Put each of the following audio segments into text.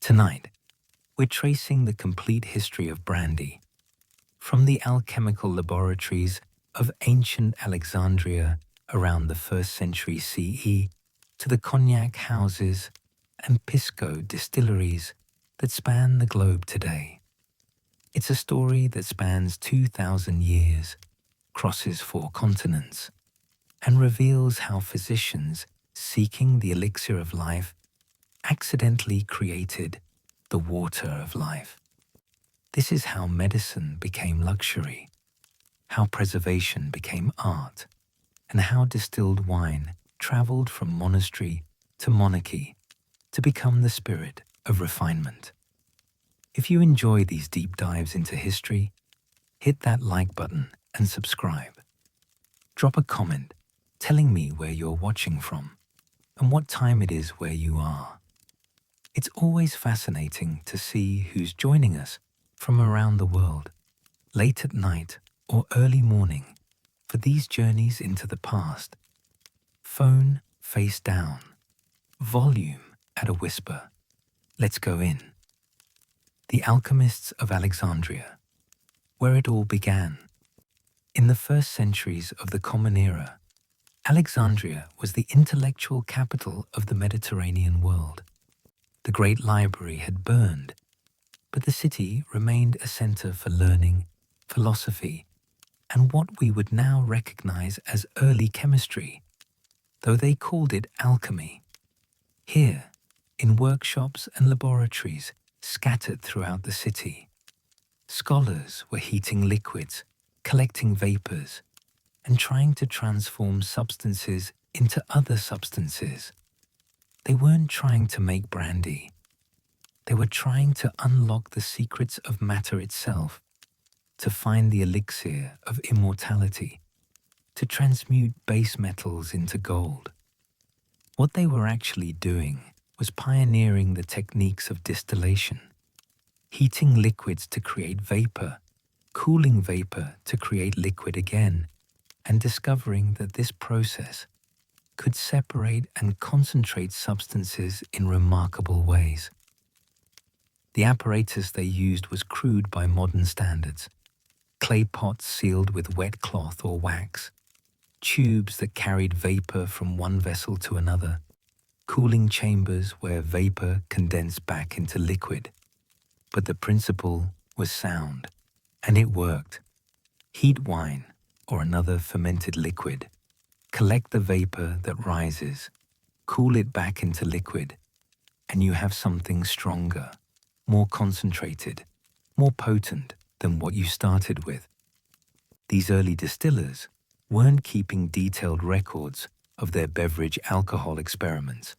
Tonight, we're tracing the complete history of brandy, from the alchemical laboratories of ancient Alexandria around the 1st century CE to the cognac houses and pisco distilleries that span the globe today. It's a story that spans 2,000 years, crosses 4 continents, and reveals how physicians seeking the elixir of life accidentally created the water of life. This is how medicine became luxury, how preservation became art, and how distilled wine traveled from monastery to monarchy to become the spirit of refinement. If you enjoy these deep dives into history, hit that like button and subscribe. Drop a comment telling me where you're watching from and what time it is where you are. It's always fascinating to see who's joining us from around the world, late at night or early morning, for these journeys into the past. Phone face down, volume at a whisper. Let's go in. The alchemists of Alexandria, where it all began. In the 1st centuries of the Common Era, Alexandria was the intellectual capital of the Mediterranean world. The great library had burned, but the city remained a center for learning, philosophy, and what we would now recognize as early chemistry, though they called it alchemy. Here, in workshops and laboratories scattered throughout the city, scholars were heating liquids, collecting vapors, and trying to transform substances into other substances. They weren't trying to make brandy. They were trying to unlock the secrets of matter itself, to find the elixir of immortality, to transmute base metals into gold. What they were actually doing was pioneering the techniques of distillation, heating liquids to create vapor, cooling vapor to create liquid again, and discovering that this process could separate and concentrate substances in remarkable ways. The apparatus they used was crude by modern standards: clay pots sealed with wet cloth or wax, tubes that carried vapor from one vessel to another, cooling chambers where vapor condensed back into liquid. But the principle was sound, and it worked. Heat wine or another fermented liquid, collect the vapor that rises, cool it back into liquid, and you have something stronger, more concentrated, more potent than what you started with. These early distillers weren't keeping detailed records of their beverage alcohol experiments,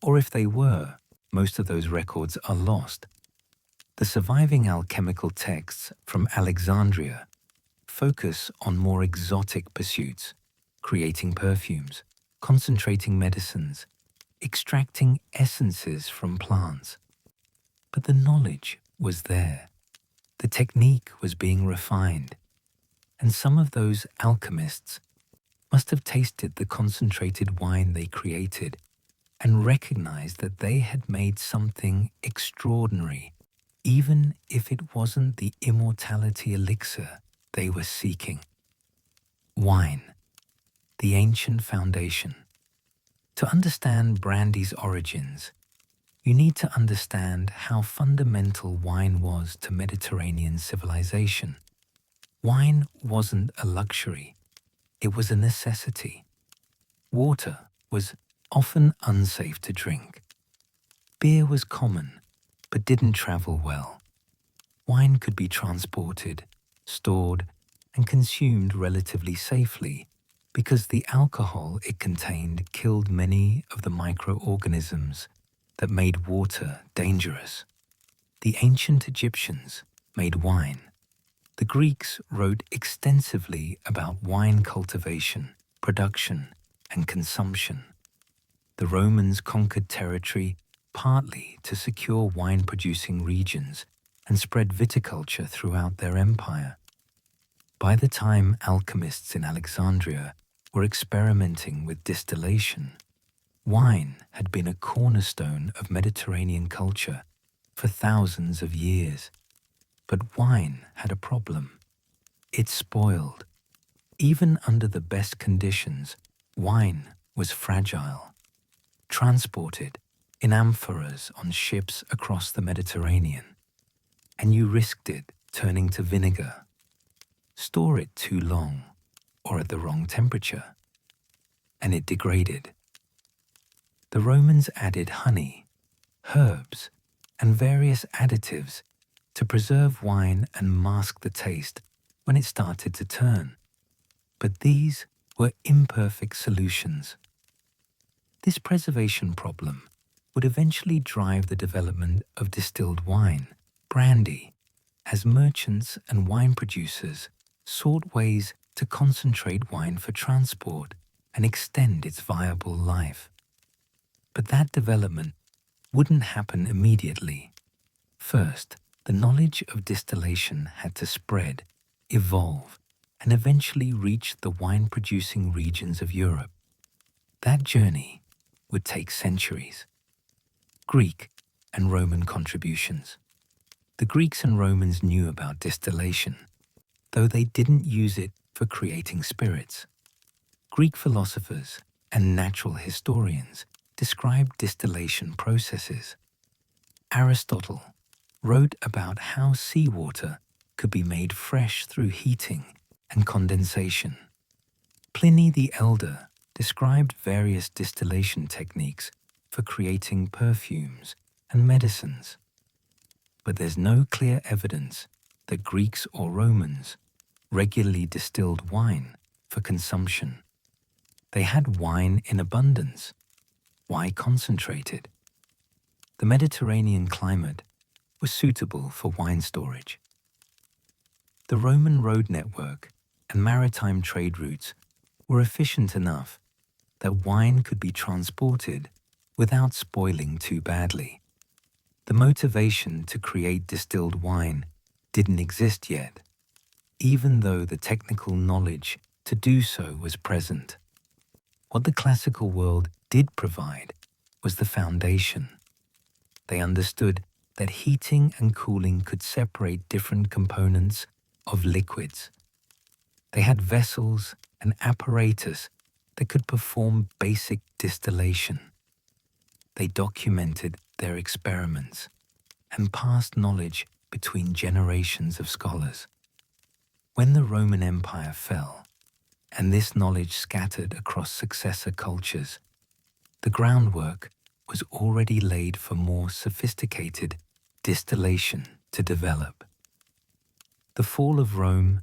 or if they were, most of those records are lost. The surviving alchemical texts from Alexandria focus on more exotic pursuits: creating perfumes, concentrating medicines, extracting essences from plants. But the knowledge was there. The technique was being refined, and some of those alchemists must have tasted the concentrated wine they created and recognized that they had made something extraordinary, even if it wasn't the immortality elixir they were seeking. Wine, the ancient foundation. To understand brandy's origins, you need to understand how fundamental wine was to Mediterranean civilization. Wine wasn't a luxury, it was a necessity. Water was often unsafe to drink. Beer was common, but didn't travel well. Wine could be transported, stored, and consumed relatively safely because the alcohol it contained killed many of the microorganisms that made water dangerous. The ancient Egyptians made wine. The Greeks wrote extensively about wine cultivation, production, and consumption. The Romans conquered territory partly to secure wine-producing regions and spread viticulture throughout their empire. By the time alchemists in Alexandria were experimenting with distillation, wine had been a cornerstone of Mediterranean culture for thousands of years. But wine had a problem. It spoiled. Even under the best conditions, wine was fragile. Transported in amphoras on ships across the Mediterranean, and you risked it turning to vinegar. Store it too long or at the wrong temperature, and it degraded. The Romans added honey, herbs, and various additives to preserve wine and mask the taste when it started to turn. But these were imperfect solutions. This preservation problem would eventually drive the development of distilled wine, brandy, as merchants and wine producers sought ways to concentrate wine for transport and extend its viable life. But that development wouldn't happen immediately. First, the knowledge of distillation had to spread, evolve, and eventually reach the wine-producing regions of Europe. That journey would take centuries. Greek and Roman contributions. The Greeks and Romans knew about distillation, though they didn't use it for creating spirits. Greek philosophers and natural historians described distillation processes. Aristotle wrote about how seawater could be made fresh through heating and condensation. Pliny the Elder described various distillation techniques for creating perfumes and medicines. But there's no clear evidence that Greeks or Romans regularly distilled wine for consumption. They had wine in abundance. Why concentrate it? The Mediterranean climate was suitable for wine storage. The Roman road network and maritime trade routes were efficient enough that wine could be transported without spoiling too badly. The motivation to create distilled wine didn't exist yet, even though the technical knowledge to do so was present. What the classical world did provide was the foundation. They understood that heating and cooling could separate different components of liquids. They had vessels and apparatus that could perform basic distillation. They documented their experiments and passed knowledge between generations of scholars. When the Roman Empire fell, and this knowledge scattered across successor cultures, the groundwork was already laid for more sophisticated distillation to develop. The fall of Rome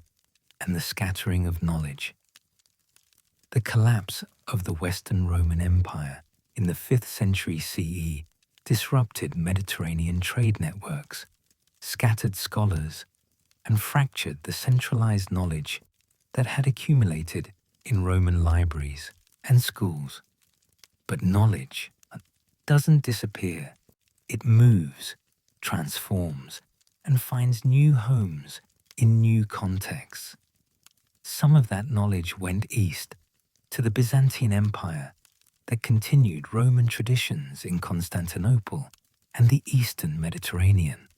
and the scattering of knowledge. The collapse of the Western Roman Empire in the 5th century CE disrupted Mediterranean trade networks, scattered scholars, and fractured the centralized knowledge that had accumulated in Roman libraries and schools. But knowledge doesn't disappear. It moves, transforms, and finds new homes in new contexts. Some of that knowledge went east to the Byzantine Empire that continued Roman traditions in Constantinople and the Eastern Mediterranean.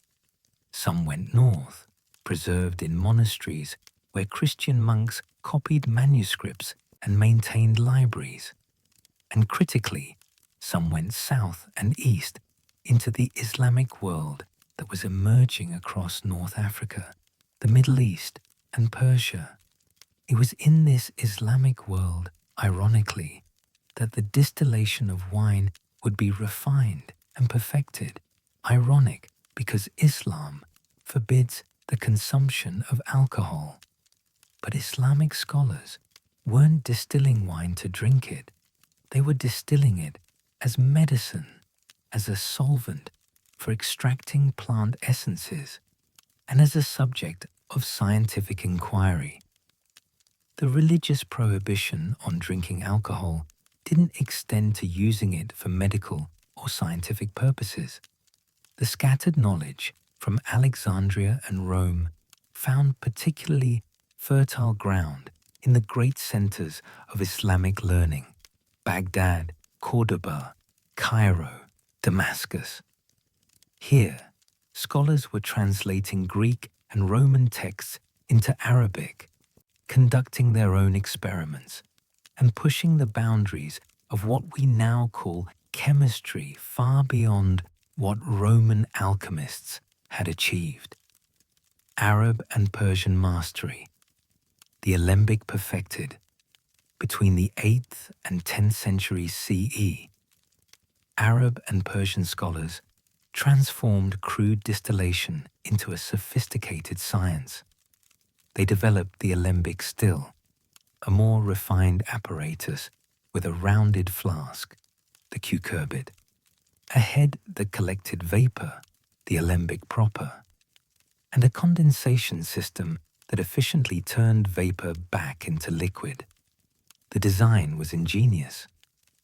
Some went north, preserved in monasteries where Christian monks copied manuscripts and maintained libraries. And critically, some went south and east into the Islamic world that was emerging across North Africa, the Middle East, and Persia. It was in this Islamic world, ironically, that the distillation of wine would be refined and perfected. Ironic because Islam forbids the consumption of alcohol. But Islamic scholars weren't distilling wine to drink it. They were distilling it as medicine, as a solvent for extracting plant essences, and as a subject of scientific inquiry. The religious prohibition on drinking alcohol didn't extend to using it for medical or scientific purposes. The scattered knowledge from Alexandria and Rome found particularly fertile ground in the great centers of Islamic learning: Baghdad, Cordoba, Cairo, Damascus. Here, scholars were translating Greek and Roman texts into Arabic, conducting their own experiments, and pushing the boundaries of what we now call chemistry far beyond what Roman alchemists had achieved. Arab and Persian mastery, the alembic perfected between the 8th and 10th centuries CE. Arab and Persian scholars transformed crude distillation into a sophisticated science. They developed the alembic still, a more refined apparatus with a rounded flask, the cucurbit, a head that collected vapor, the alembic proper, and a condensation system that efficiently turned vapor back into liquid. The design was ingenious.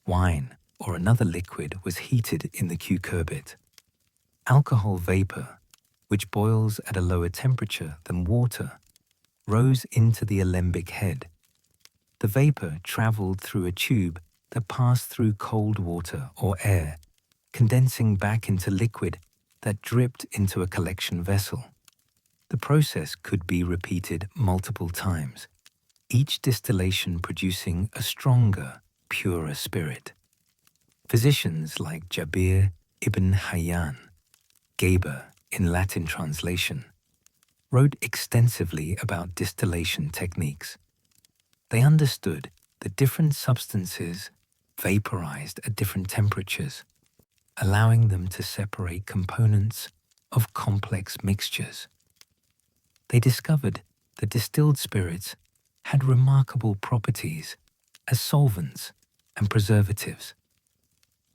Wine or another liquid was heated in the cucurbit. Alcohol vapor, which boils at a lower temperature than water, rose into the alembic head. The vapor traveled through a tube that passed through cold water or air, condensing back into liquid that dripped into a collection vessel. The process could be repeated multiple times, each distillation producing a stronger, purer spirit. Physicians like Jabir ibn Hayyan, Geber in Latin translation, wrote extensively about distillation techniques. They understood that different substances vaporized at different temperatures, allowing them to separate components of complex mixtures. They discovered that distilled spirits had remarkable properties as solvents and preservatives.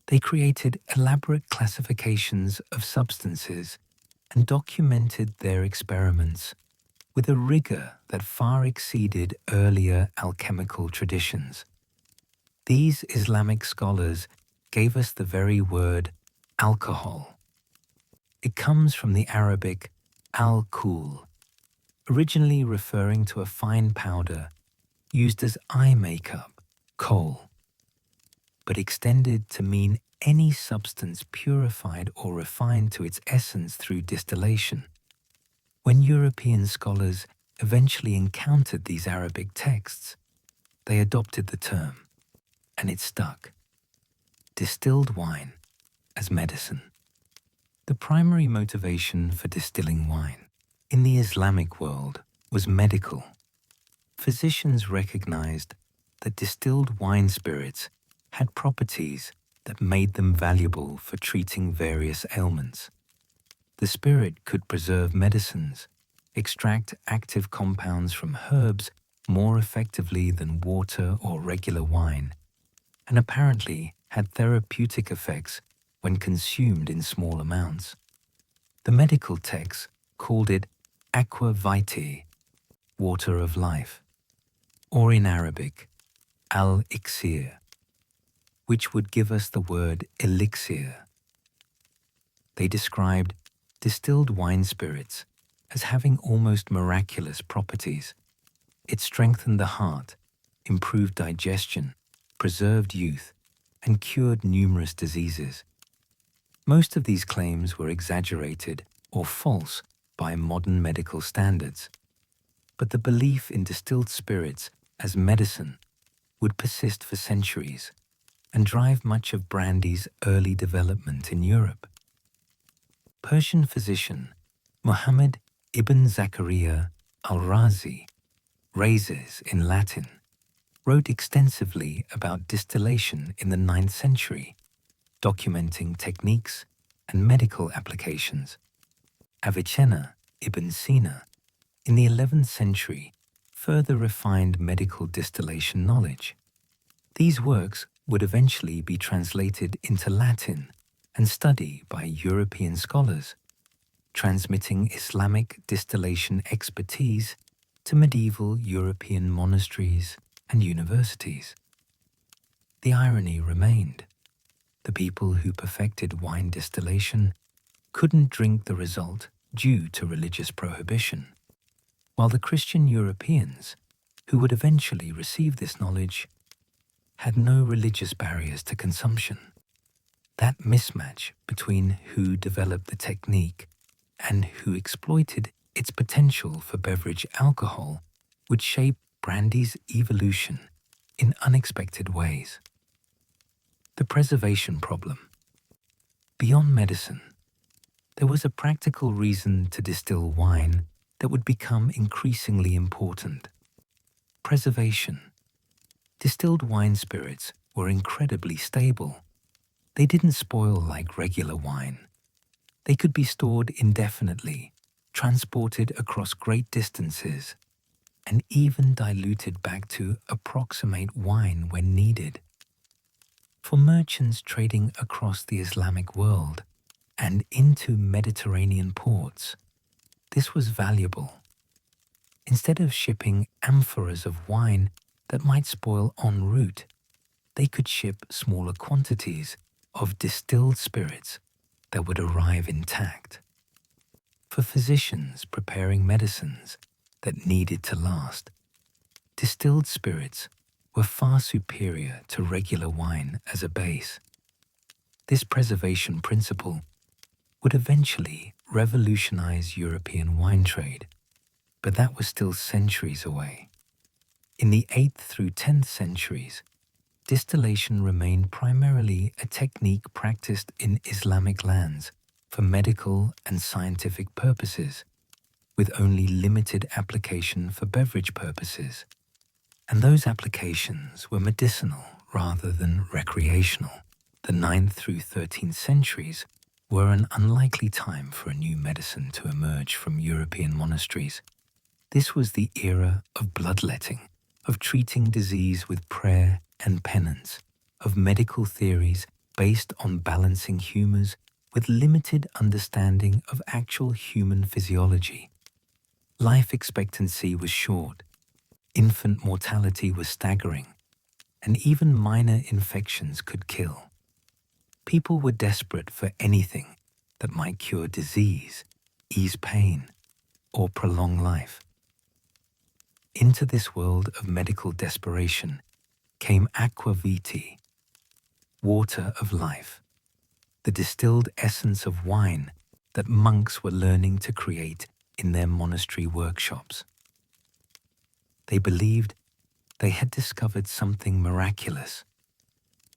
They created elaborate classifications of substances and documented their experiments with a rigor that far exceeded earlier alchemical traditions. These Islamic scholars gave us the very word alcohol. It comes from the Arabic al-kul, originally referring to a fine powder used as eye makeup, kohl, but extended to mean any substance purified or refined to its essence through distillation. When European scholars eventually encountered these Arabic texts, they adopted the term, and it stuck. Distilled wine as medicine. The primary motivation for distilling wine in the Islamic world was medical. Physicians recognized that distilled wine spirits had properties that made them valuable for treating various ailments. The spirit could preserve medicines, extract active compounds from herbs more effectively than water or regular wine, and apparently had therapeutic effects when consumed in small amounts. The medical texts called it aqua vitae, water of life, or in Arabic, al-iksir, which would give us the word elixir. They described distilled wine spirits as having almost miraculous properties. It strengthened the heart, improved digestion, preserved youth, and cured numerous diseases. Most of these claims were exaggerated or false by modern medical standards, but the belief in distilled spirits as medicine would persist for centuries and drive much of brandy's early development in Europe. Persian physician Muhammad ibn Zakaria al-Razi, Rhazes in Latin, wrote extensively about distillation in the 9th century, documenting techniques and medical applications. Avicenna ibn Sina, in the 11th century, further refined medical distillation knowledge. These works would eventually be translated into Latin and studied by European scholars, transmitting Islamic distillation expertise to medieval European monasteries and universities. The irony remained. The people who perfected wine distillation couldn't drink the result due to religious prohibition, while the Christian Europeans, who would eventually receive this knowledge, had no religious barriers to consumption. That mismatch between who developed the technique and who exploited its potential for beverage alcohol would shape brandy's evolution in unexpected ways. The preservation problem. Beyond medicine, there was a practical reason to distill wine that would become increasingly important. Preservation. Distilled wine spirits were incredibly stable. They didn't spoil like regular wine. They could be stored indefinitely, transported across great distances, and even diluted back to approximate wine when needed. For merchants trading across the Islamic world and into Mediterranean ports, this was valuable. Instead of shipping amphoras of wine that might spoil en route, they could ship smaller quantities of distilled spirits that would arrive intact. For physicians preparing medicines that needed to last, distilled spirits were far superior to regular wine as a base. This preservation principle would eventually revolutionize European wine trade, but that was still centuries away. In the 8th through 10th centuries, distillation remained primarily a technique practiced in Islamic lands for medical and scientific purposes, with only limited application for beverage purposes. And those applications were medicinal rather than recreational. The 9th through 13th centuries were an unlikely time for a new medicine to emerge from European monasteries. This was the era of bloodletting, of treating disease with prayer and penance, of medical theories based on balancing humors with limited understanding of actual human physiology. Life expectancy was short, infant mortality was staggering, and even minor infections could kill. People were desperate for anything that might cure disease, ease pain, or prolong life. Into this world of medical desperation came aqua vitae, water of life, the distilled essence of wine that monks were learning to create in their monastery workshops. They believed they had discovered something miraculous,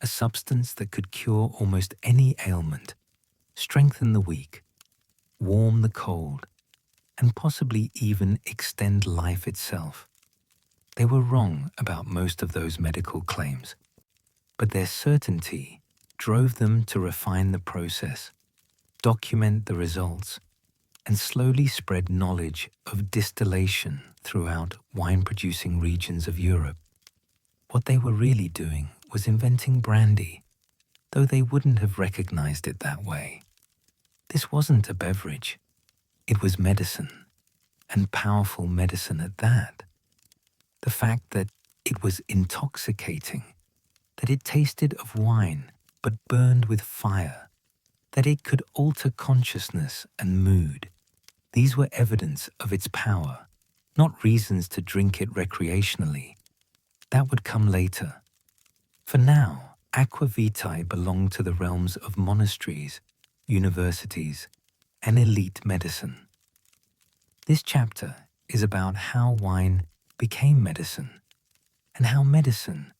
a substance that could cure almost any ailment, strengthen the weak, warm the cold, and possibly even extend life itself. They were wrong about most of those medical claims, but their certainty drove them to refine the process, document the results, and slowly spread knowledge of distillation throughout wine-producing regions of Europe. What they were really doing was inventing brandy, though they wouldn't have recognized it that way. This wasn't a beverage. It was medicine, and powerful medicine at that. The fact that it was intoxicating, that it tasted of wine but burned with fire, that it could alter consciousness and mood. These were evidence of its power, not reasons to drink it recreationally. That would come later. For now, aqua vitae belonged to the realms of monasteries, universities, and elite medicine. This chapter is about how wine became medicine and how medicine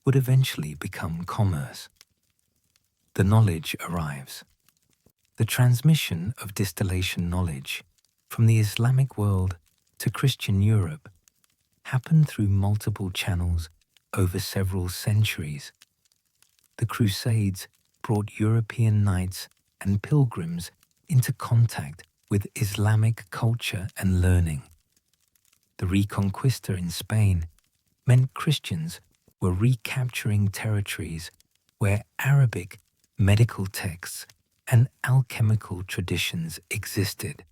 would eventually become commerce. The knowledge arrives. The transmission of distillation knowledge from the Islamic world to Christian Europe happened through multiple channels over several centuries. The Crusades brought European knights and pilgrims into contact with Islamic culture and learning. The Reconquista in Spain meant Christians were recapturing territories where Arabic medical texts and alchemical traditions existed,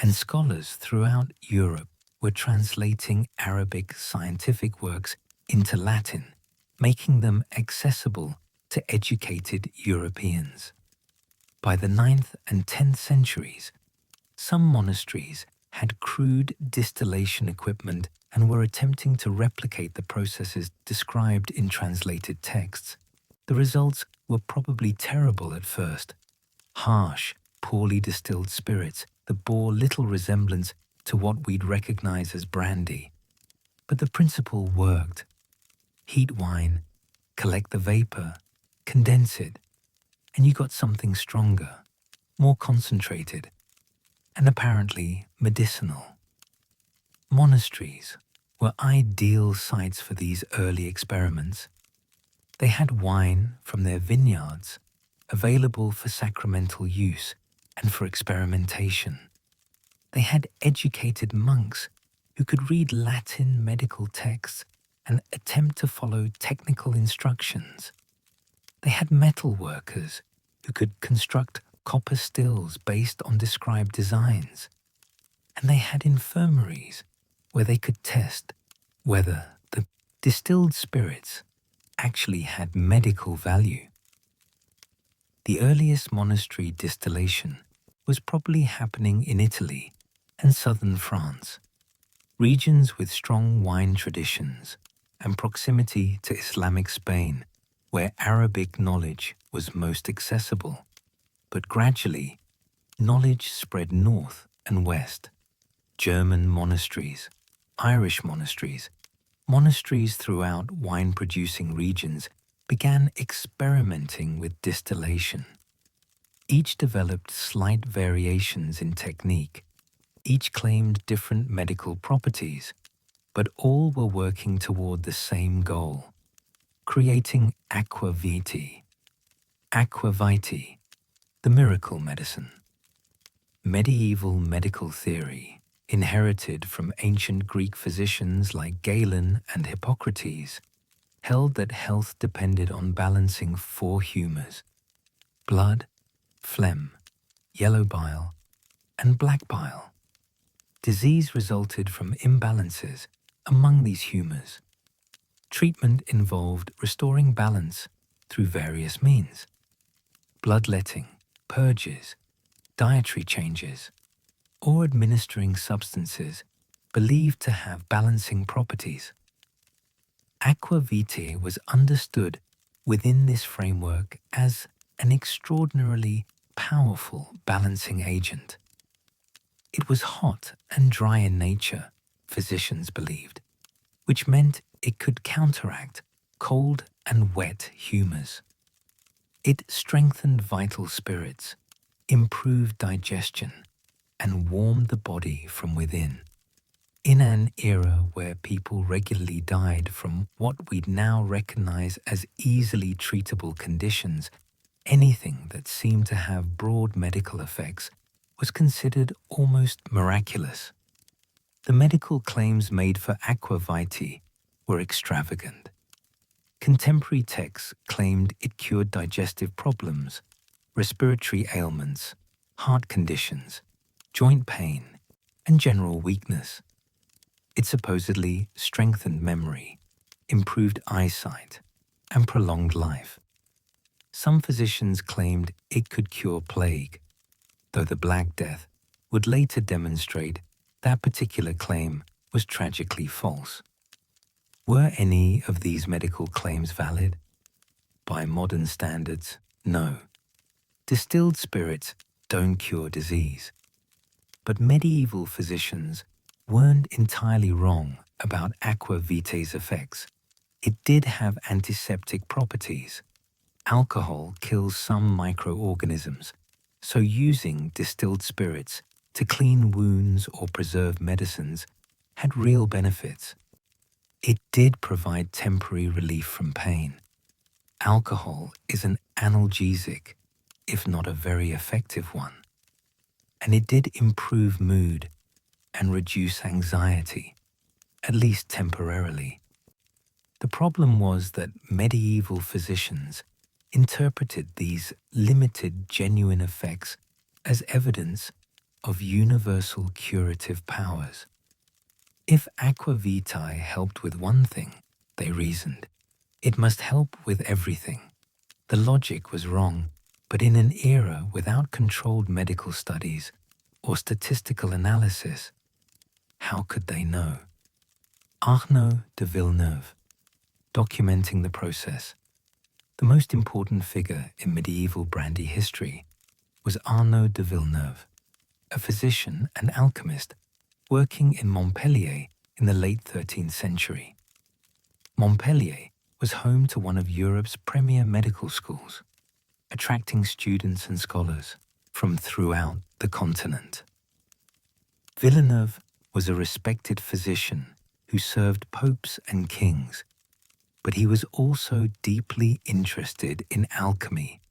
and scholars throughout Europe were translating Arabic scientific works into Latin, making them accessible to educated Europeans. By the 9th and 10th centuries, some monasteries had crude distillation equipment and were attempting to replicate the processes described in translated texts. The results were probably terrible at first, harsh poorly distilled spirits that bore little resemblance to what we'd recognize as brandy. But the principle worked. Heat wine, collect the vapor, condense it, and you got something stronger, more concentrated, and apparently medicinal. Monasteries were ideal sites for these early experiments. They had wine from their vineyards available for sacramental use and for experimentation. They had educated monks who could read Latin medical texts and attempt to follow technical instructions. They had metal workers who could construct copper stills based on described designs. And they had infirmaries where they could test whether the distilled spirits actually had medical value. The earliest monastery distillation was probably happening in Italy and southern France, regions with strong wine traditions and proximity to Islamic Spain, where Arabic knowledge was most accessible. But gradually, knowledge spread north and west. German monasteries, Irish monasteries, monasteries throughout wine-producing regions began experimenting with distillation. Each developed slight variations in technique. Each claimed different medical properties, but all were working toward the same goal, creating aqua vitae, the miracle medicine. Medieval medical theory, inherited from ancient Greek physicians like Galen and Hippocrates, held that health depended on balancing four humors: blood, phlegm, yellow bile, and black bile. Disease resulted from imbalances among these humors. Treatment involved restoring balance through various means: bloodletting, purges, dietary changes, or administering substances believed to have balancing properties. Aqua vitae was understood within this framework as an extraordinarily powerful balancing agent. It was hot and dry in nature, physicians believed, which meant it could counteract cold and wet humors. It strengthened vital spirits, improved digestion, and warmed the body from within. In an era where people regularly died from what we'd now recognize as easily treatable conditions, anything that seemed to have broad medical effects was considered almost miraculous. The medical claims made for aqua vitae were extravagant. Contemporary texts claimed it cured digestive problems, respiratory ailments, heart conditions, joint pain, and general weakness. It supposedly strengthened memory, improved eyesight, and prolonged life. Some physicians claimed it could cure plague, though the Black Death would later demonstrate that particular claim was tragically false. Were any of these medical claims valid? By modern standards, no. Distilled spirits don't cure disease. But medieval physicians weren't entirely wrong about aqua vitae's effects. It did have antiseptic properties. Alcohol kills some microorganisms, so using distilled spirits to clean wounds or preserve medicines had real benefits. It did provide temporary relief from pain. Alcohol is an analgesic, if not a very effective one. And it did improve mood and reduce anxiety, at least temporarily. The problem was that medieval physicians interpreted these limited genuine effects as evidence of universal curative powers. If aqua vitae helped with one thing, they reasoned, it must help with everything. The logic was wrong, but in an era without controlled medical studies or statistical analysis, how could they know? Arnaud de Villeneuve, documenting the process, the most important figure in medieval brandy history, was Arnaud de Villeneuve, a physician and alchemist working in Montpellier in the late 13th century. Montpellier was home to one of Europe's premier medical schools, attracting students and scholars from throughout the continent. Villeneuve was a respected physician who served popes and kings, but he was also deeply interested in alchemy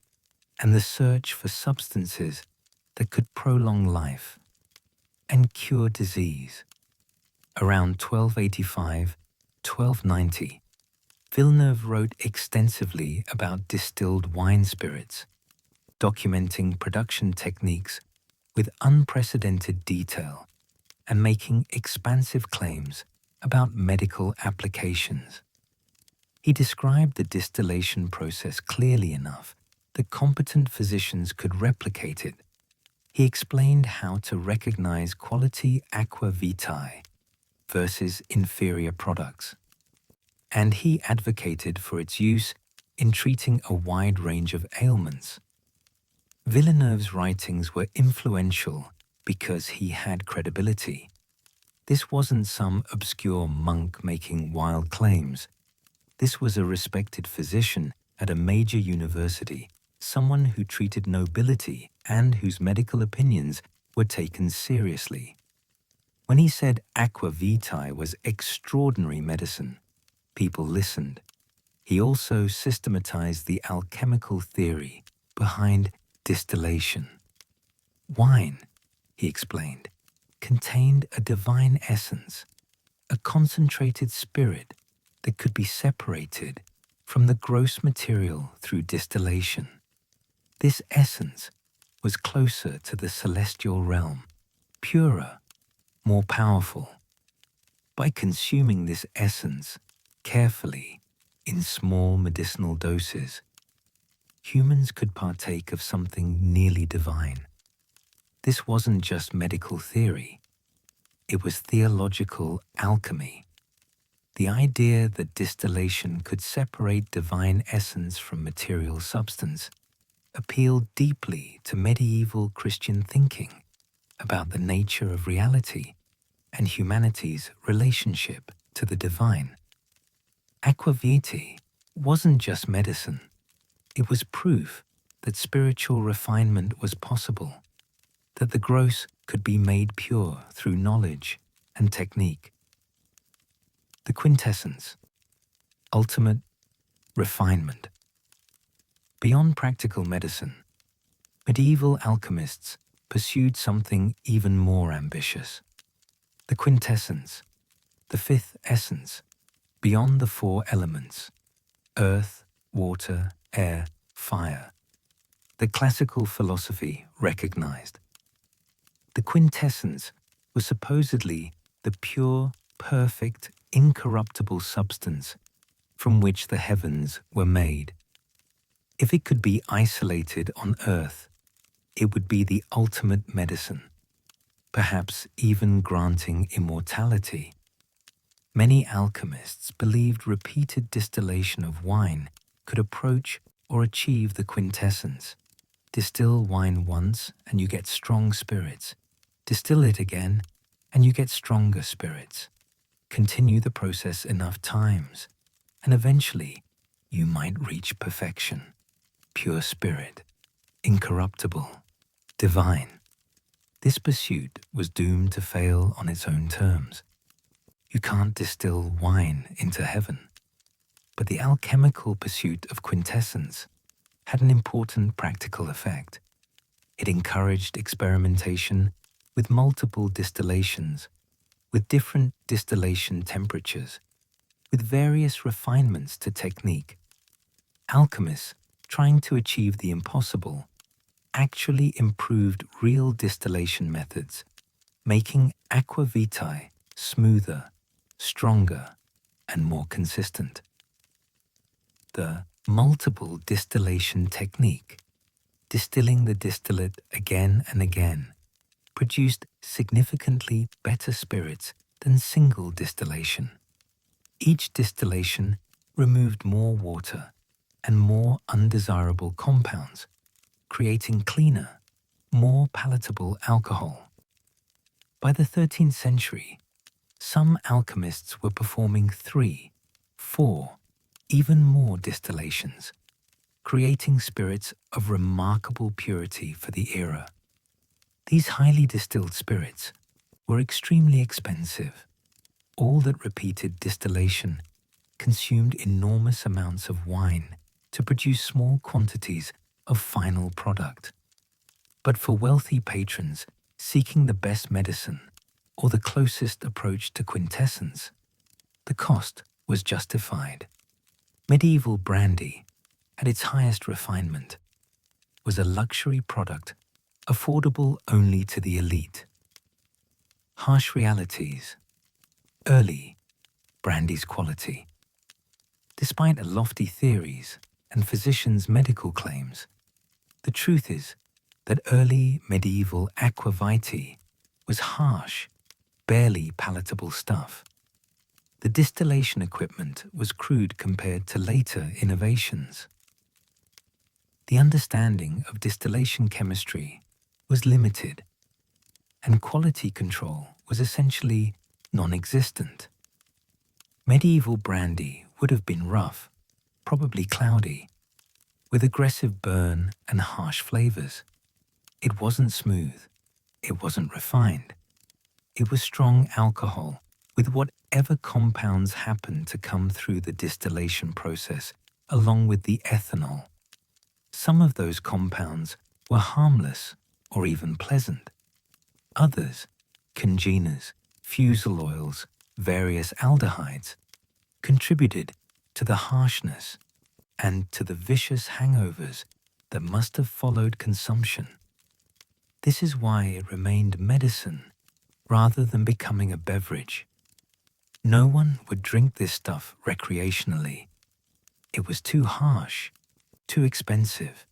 and the search for substances that could prolong life and cure disease. Around 1285-1290, Villeneuve wrote extensively about distilled wine spirits, documenting production techniques with unprecedented detail and making expansive claims about medical applications. He described the distillation process clearly enough that competent physicians could replicate it. He explained how to recognize quality aqua vitae versus inferior products, and he advocated for its use in treating a wide range of ailments. Villeneuve's writings were influential because he had credibility. This wasn't some obscure monk making wild claims. This was a respected physician at a major university, someone who treated nobility and whose medical opinions were taken seriously. When he said aqua vitae was extraordinary medicine, people listened. He also systematized the alchemical theory behind distillation. Wine, he explained, contained a divine essence, a concentrated spirit that could be separated from the gross material through distillation. This essence was closer to the celestial realm, purer, more powerful. By consuming this essence carefully in small medicinal doses, humans could partake of something nearly divine. This wasn't just medical theory, it was theological alchemy. The idea that distillation could separate divine essence from material substance appealed deeply to medieval Christian thinking about the nature of reality and humanity's relationship to the divine. Aqua vitae wasn't just medicine, it was proof that spiritual refinement was possible, that the gross could be made pure through knowledge and technique. The quintessence, ultimate refinement. Beyond practical medicine, medieval alchemists pursued something even more ambitious. The quintessence, the fifth essence, beyond the four elements, earth, water, air, fire, the classical philosophy recognized. The quintessence was supposedly the pure, perfect, incorruptible substance from which the heavens were made. If it could be isolated on earth, it would be the ultimate medicine, perhaps even granting immortality. Many alchemists believed repeated distillation of wine could approach or achieve the quintessence. Distill wine once and you get strong spirits. Distill it again and you get stronger spirits. Continue the process enough times, and eventually you might reach perfection. Pure spirit, incorruptible, divine. This pursuit was doomed to fail on its own terms. You can't distill wine into heaven. But the alchemical pursuit of quintessence had an important practical effect. It encouraged experimentation with multiple distillations, with different distillation temperatures, with various refinements to technique. Alchemists, trying to achieve the impossible, actually improved real distillation methods, making aqua vitae smoother, stronger, and more consistent. The multiple distillation technique, distilling the distillate again and again, produced significantly better spirits than single distillation. Each distillation removed more water and more undesirable compounds, creating cleaner, more palatable alcohol. By the 13th century, some alchemists were performing 3, 4, even more distillations, creating spirits of remarkable purity for the era. These highly distilled spirits were extremely expensive. All that repeated distillation consumed enormous amounts of wine to produce small quantities of final product. But for wealthy patrons seeking the best medicine or the closest approach to quintessence, the cost was justified. Medieval brandy, at its highest refinement, was a luxury product affordable only to the elite. Harsh realities. Early brandy's quality. Despite lofty theories and physicians' medical claims, the truth is that early medieval aqua vitae was harsh, barely palatable stuff. The distillation equipment was crude compared to later innovations. The understanding of distillation chemistry was limited, and quality control was essentially non-existent. Medieval brandy would have been rough, probably cloudy, with aggressive burn and harsh flavors. It wasn't smooth. It wasn't refined. It was strong alcohol with whatever compounds happened to come through the distillation process along with the ethanol. Some of those compounds were harmless or even pleasant. Others, congeners, fusel oils, various aldehydes, contributed to the harshness and to the vicious hangovers that must have followed consumption. This is why it remained medicine rather than becoming a beverage. No one would drink this stuff recreationally. It was too harsh, too expensive,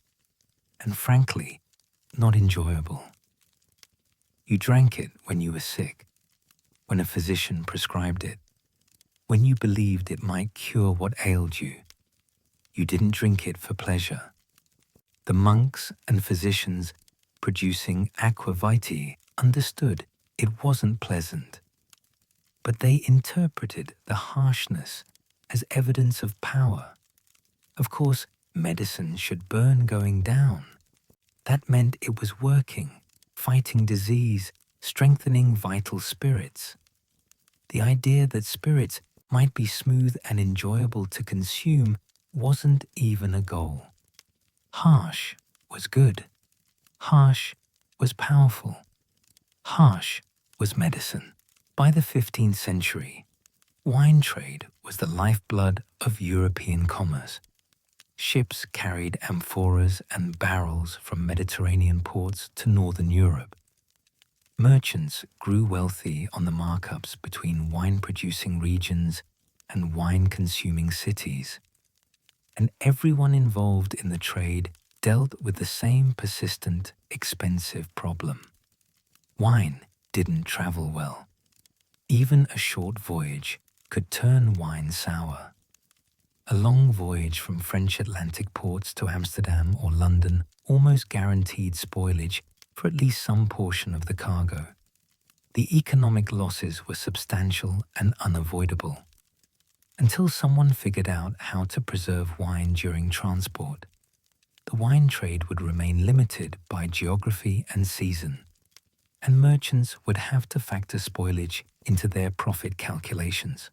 and frankly, not enjoyable. You drank it when you were sick, when a physician prescribed it, when you believed it might cure what ailed you. You didn't drink it for pleasure. The monks and physicians producing aqua vitae understood it wasn't pleasant, but they interpreted the harshness as evidence of power. Of course, medicine should burn going down. That meant it was working, fighting disease, strengthening vital spirits. The idea that spirits might be smooth and enjoyable to consume wasn't even a goal. Harsh was good. Harsh was powerful. Harsh was medicine. By the 15th century, wine trade was the lifeblood of European commerce. Ships carried amphoras and barrels from Mediterranean ports to northern Europe. Merchants grew wealthy on the markups between wine-producing regions and wine-consuming cities. And everyone involved in the trade dealt with the same persistent, expensive problem. Wine didn't travel well. Even a short voyage could turn wine sour. A long voyage from French Atlantic ports to Amsterdam or London almost guaranteed spoilage for at least some portion of the cargo. The economic losses were substantial and unavoidable, until someone figured out how to preserve wine during transport. The wine trade would remain limited by geography and season, and merchants would have to factor spoilage into their profit calculations.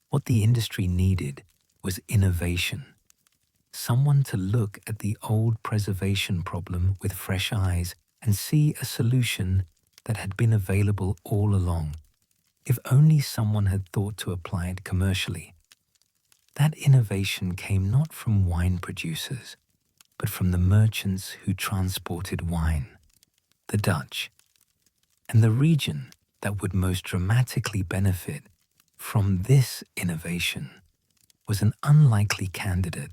What the industry needed was innovation. Someone to look at the old preservation problem with fresh eyes and see a solution that had been available all along, if only someone had thought to apply it commercially. That innovation came not from wine producers, but from the merchants who transported wine, the Dutch. And the region that would most dramatically benefit from this innovation was an unlikely candidate,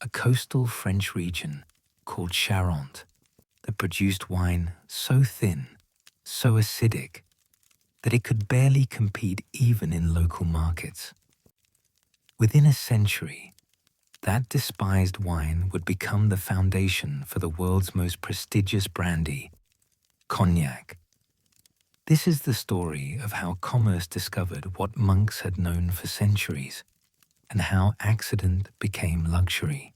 a coastal French region called Charente that produced wine so thin, so acidic, that it could barely compete even in local markets. Within a century, that despised wine would become the foundation for the world's most prestigious brandy, cognac. This is the story of how commerce discovered what monks had known for centuries, and how accident became luxury.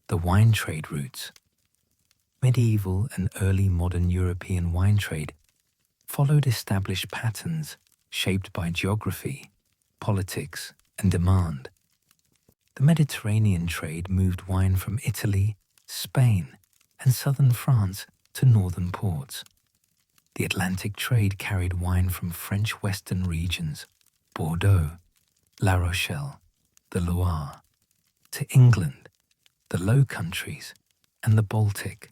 The wine trade routes. Medieval and early modern European wine trade followed established patterns shaped by geography, politics, and demand. The Mediterranean trade moved wine from Italy, Spain, and southern France to northern ports. The Atlantic trade carried wine from French western regions, Bordeaux, La Rochelle, the Loire, to England, the Low Countries, and the Baltic,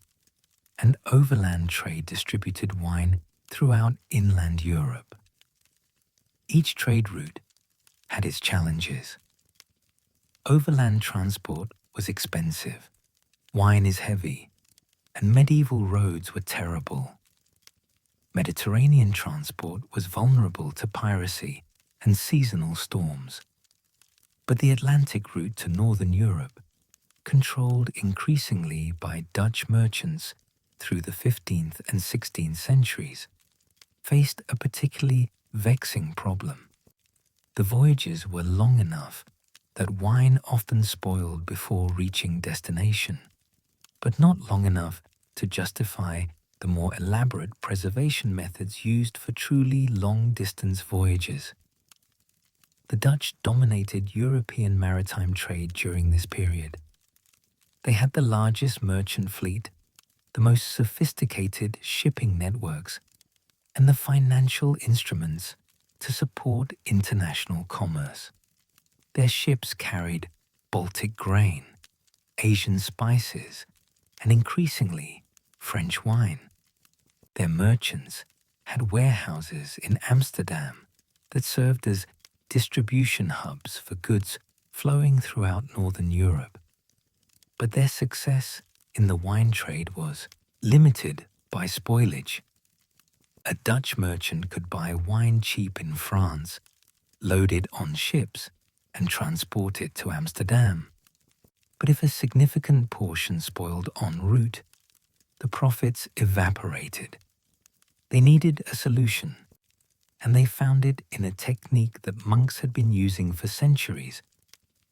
and overland trade distributed wine throughout inland Europe. Each trade route had its challenges. Overland transport was expensive, wine is heavy, and medieval roads were terrible. Mediterranean transport was vulnerable to piracy and seasonal storms. But the Atlantic route to northern Europe, controlled increasingly by Dutch merchants through the 15th and 16th centuries, faced a particularly vexing problem. The voyages were long enough that wine often spoiled before reaching destination, but not long enough to justify the more elaborate preservation methods used for truly long-distance voyages. The Dutch dominated European maritime trade during this period. They had the largest merchant fleet, the most sophisticated shipping networks, and the financial instruments to support international commerce. Their ships carried Baltic grain, Asian spices, and increasingly French wine. Their merchants had warehouses in Amsterdam that served as distribution hubs for goods flowing throughout northern Europe. But their success in the wine trade was limited by spoilage. A Dutch merchant could buy wine cheap in France, load it on ships, and transport it to Amsterdam. But if a significant portion spoiled en route, the profits evaporated. They needed a solution, and they found it in a technique that monks had been using for centuries,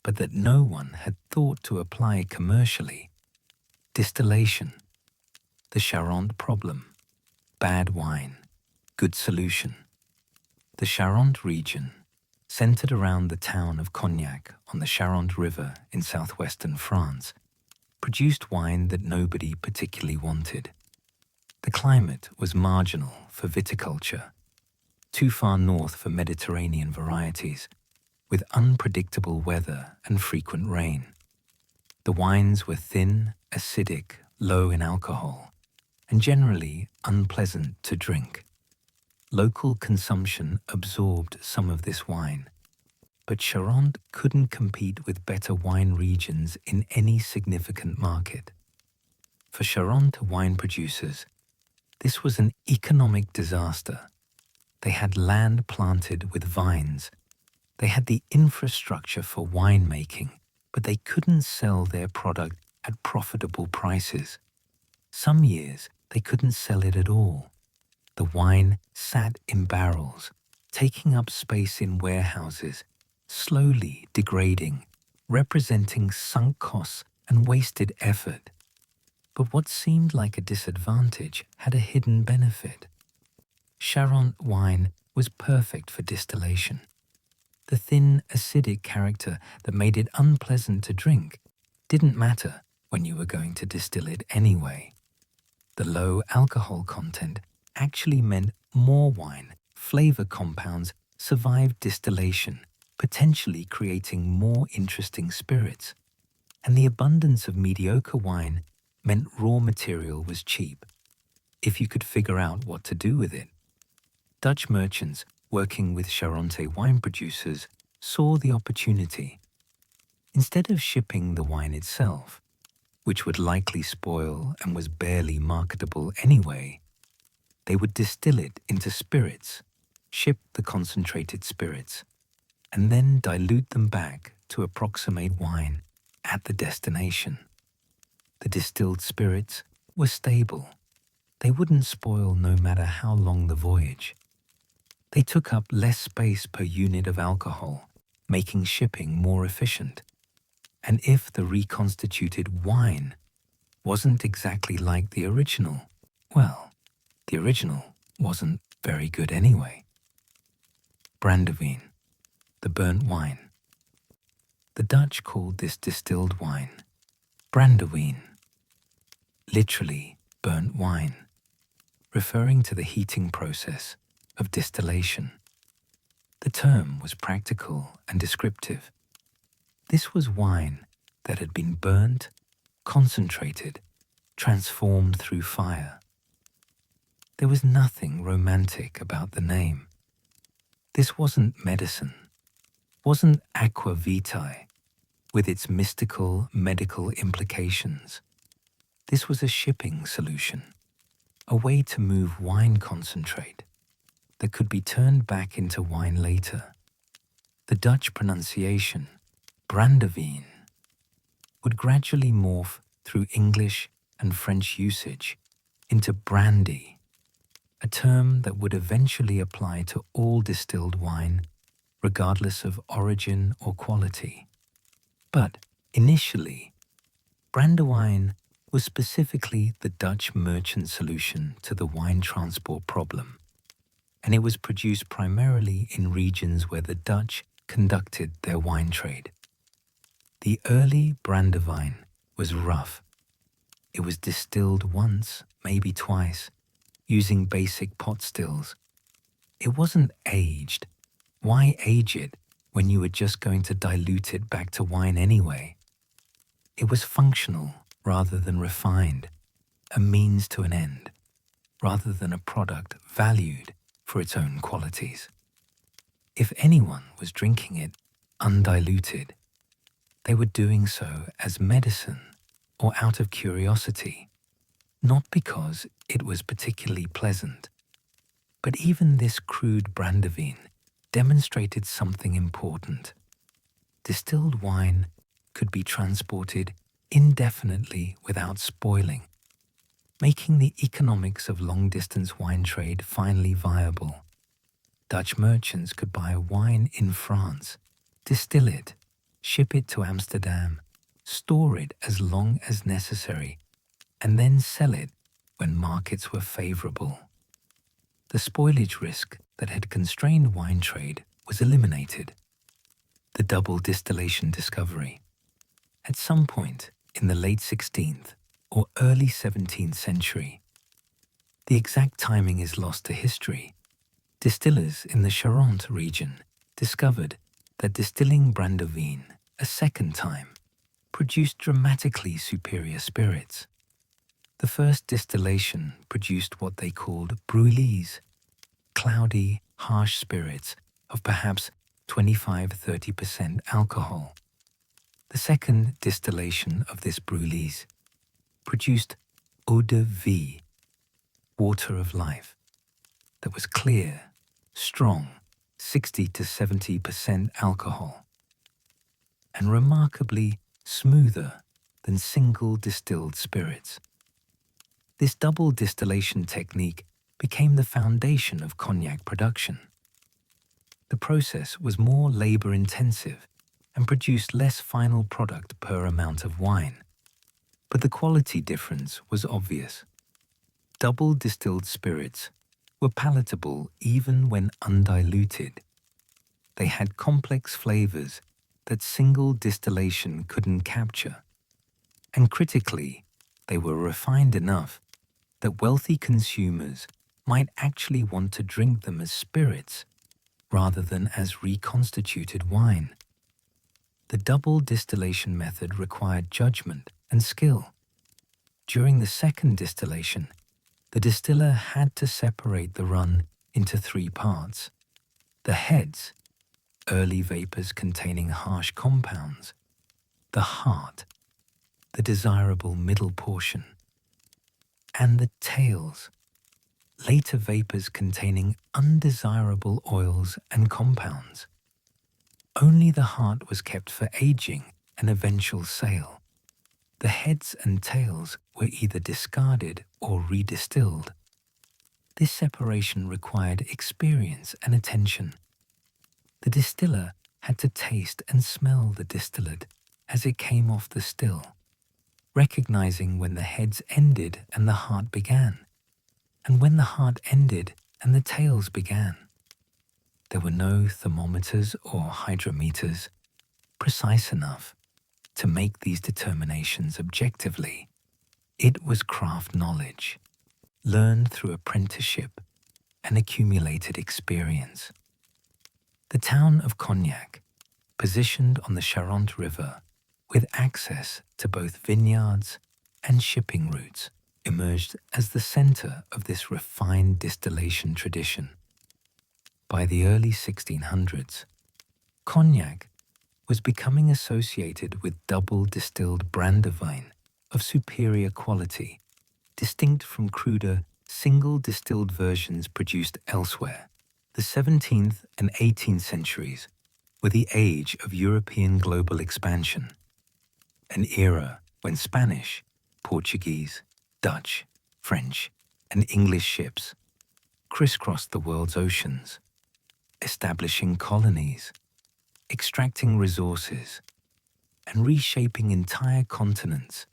but that no one had thought to apply commercially: distillation. The Charente problem. Bad wine, good solution. The Charente region, centered around the town of Cognac on the Charente River in southwestern France, produced wine that nobody particularly wanted. The climate was marginal for viticulture, too far north for Mediterranean varieties, with unpredictable weather and frequent rain. The wines were thin, acidic, low in alcohol, and generally unpleasant to drink. Local consumption absorbed some of this wine, but Charente couldn't compete with better wine regions in any significant market. For Charente wine producers, this was an economic disaster. They had land planted with vines. They had the infrastructure for winemaking, but they couldn't sell their product at profitable prices. Some years, they couldn't sell it at all. The wine sat in barrels, taking up space in warehouses, slowly degrading, representing sunk costs and wasted effort. But what seemed like a disadvantage had a hidden benefit. Charente wine was perfect for distillation. The thin, acidic character that made it unpleasant to drink didn't matter when you were going to distill it anyway. The low alcohol content actually meant more wine, flavor compounds survived distillation, potentially creating more interesting spirits. And the abundance of mediocre wine meant raw material was cheap, if you could figure out what to do with it. Dutch merchants working with Charente wine producers saw the opportunity. Instead of shipping the wine itself, which would likely spoil and was barely marketable anyway, they would distill it into spirits, ship the concentrated spirits, and then dilute them back to approximate wine at the destination. The distilled spirits were stable. They wouldn't spoil no matter how long the voyage. They took up less space per unit of alcohol, making shipping more efficient. And if the reconstituted wine wasn't exactly like the original, well, the original wasn't very good anyway. Brandewijn, the burnt wine. The Dutch called this distilled wine brandewijn, literally burnt wine, referring to the heating process of distillation. The term was practical and descriptive. This was wine that had been burnt, concentrated, transformed through fire. There was nothing romantic about the name. This wasn't medicine, wasn't aqua vitae, with its mystical medical implications. This was a shipping solution, a way to move wine concentrate that could be turned back into wine later. The Dutch pronunciation, brandewijn, would gradually morph through English and French usage into brandy, a term that would eventually apply to all distilled wine, regardless of origin or quality. But initially, brandewijn was specifically the Dutch merchant solution to the wine transport problem, and it was produced primarily in regions where the Dutch conducted their wine trade. The early brandewijn was rough. It was distilled once, maybe twice, using basic pot stills. It wasn't aged. Why age it when you were just going to dilute it back to wine anyway? It was functional rather than refined, a means to an end, rather than a product valued for its own qualities. If anyone was drinking it undiluted, they were doing so as medicine or out of curiosity, not because it was particularly pleasant. But even this crude brandewijn demonstrated something important. Distilled wine could be transported indefinitely without spoiling, making the economics of long-distance wine trade finally viable. Dutch merchants could buy wine in France, distill it, ship it to Amsterdam, store it as long as necessary, and then sell it when markets were favorable. The spoilage risk that had constrained wine trade was eliminated. The double distillation discovery. At some point in the late 16th or early 17th century, the exact timing is lost to history, distillers in the Charente region discovered that distilling brandewijn a second time produced dramatically superior spirits. The first distillation produced what they called brûlés, cloudy, harsh spirits of perhaps 25–30% alcohol. The second distillation of this brûlés produced eau de vie, water of life, that was clear, strong, 60–70% alcohol, and remarkably smoother than single distilled spirits. This double distillation technique became the foundation of cognac production. The process was more labor-intensive and produced less final product per amount of wine, but the quality difference was obvious. Double distilled spirits were palatable even when undiluted. They had complex flavors that single distillation couldn't capture, and critically, they were refined enough that wealthy consumers might actually want to drink them as spirits rather than as reconstituted wine. The double distillation method required judgment and skill. During the second distillation, the distiller had to separate the run into three parts: the heads, early vapors containing harsh compounds; the heart, the desirable middle portion; and the tails, later vapors containing undesirable oils and compounds. Only the heart was kept for aging and eventual sale. The heads and tails were either discarded or redistilled. This separation required experience and attention. The distiller had to taste and smell the distillate as it came off the still, recognizing when the heads ended and the heart began, and when the heart ended and the tails began. There were no thermometers or hydrometers precise enough to make these determinations objectively. It was craft knowledge, learned through apprenticeship and accumulated experience. The town of Cognac, positioned on the Charente River with access to both vineyards and shipping routes, emerged as the center of this refined distillation tradition. By the early 1600s, Cognac was becoming associated with double-distilled brandywine of superior quality, distinct from cruder, single-distilled versions produced elsewhere. The 17th and 18th centuries were the age of European global expansion, an era when Spanish, Portuguese, Dutch, French, and English ships crisscrossed the world's oceans, establishing colonies, extracting resources, and reshaping entire continents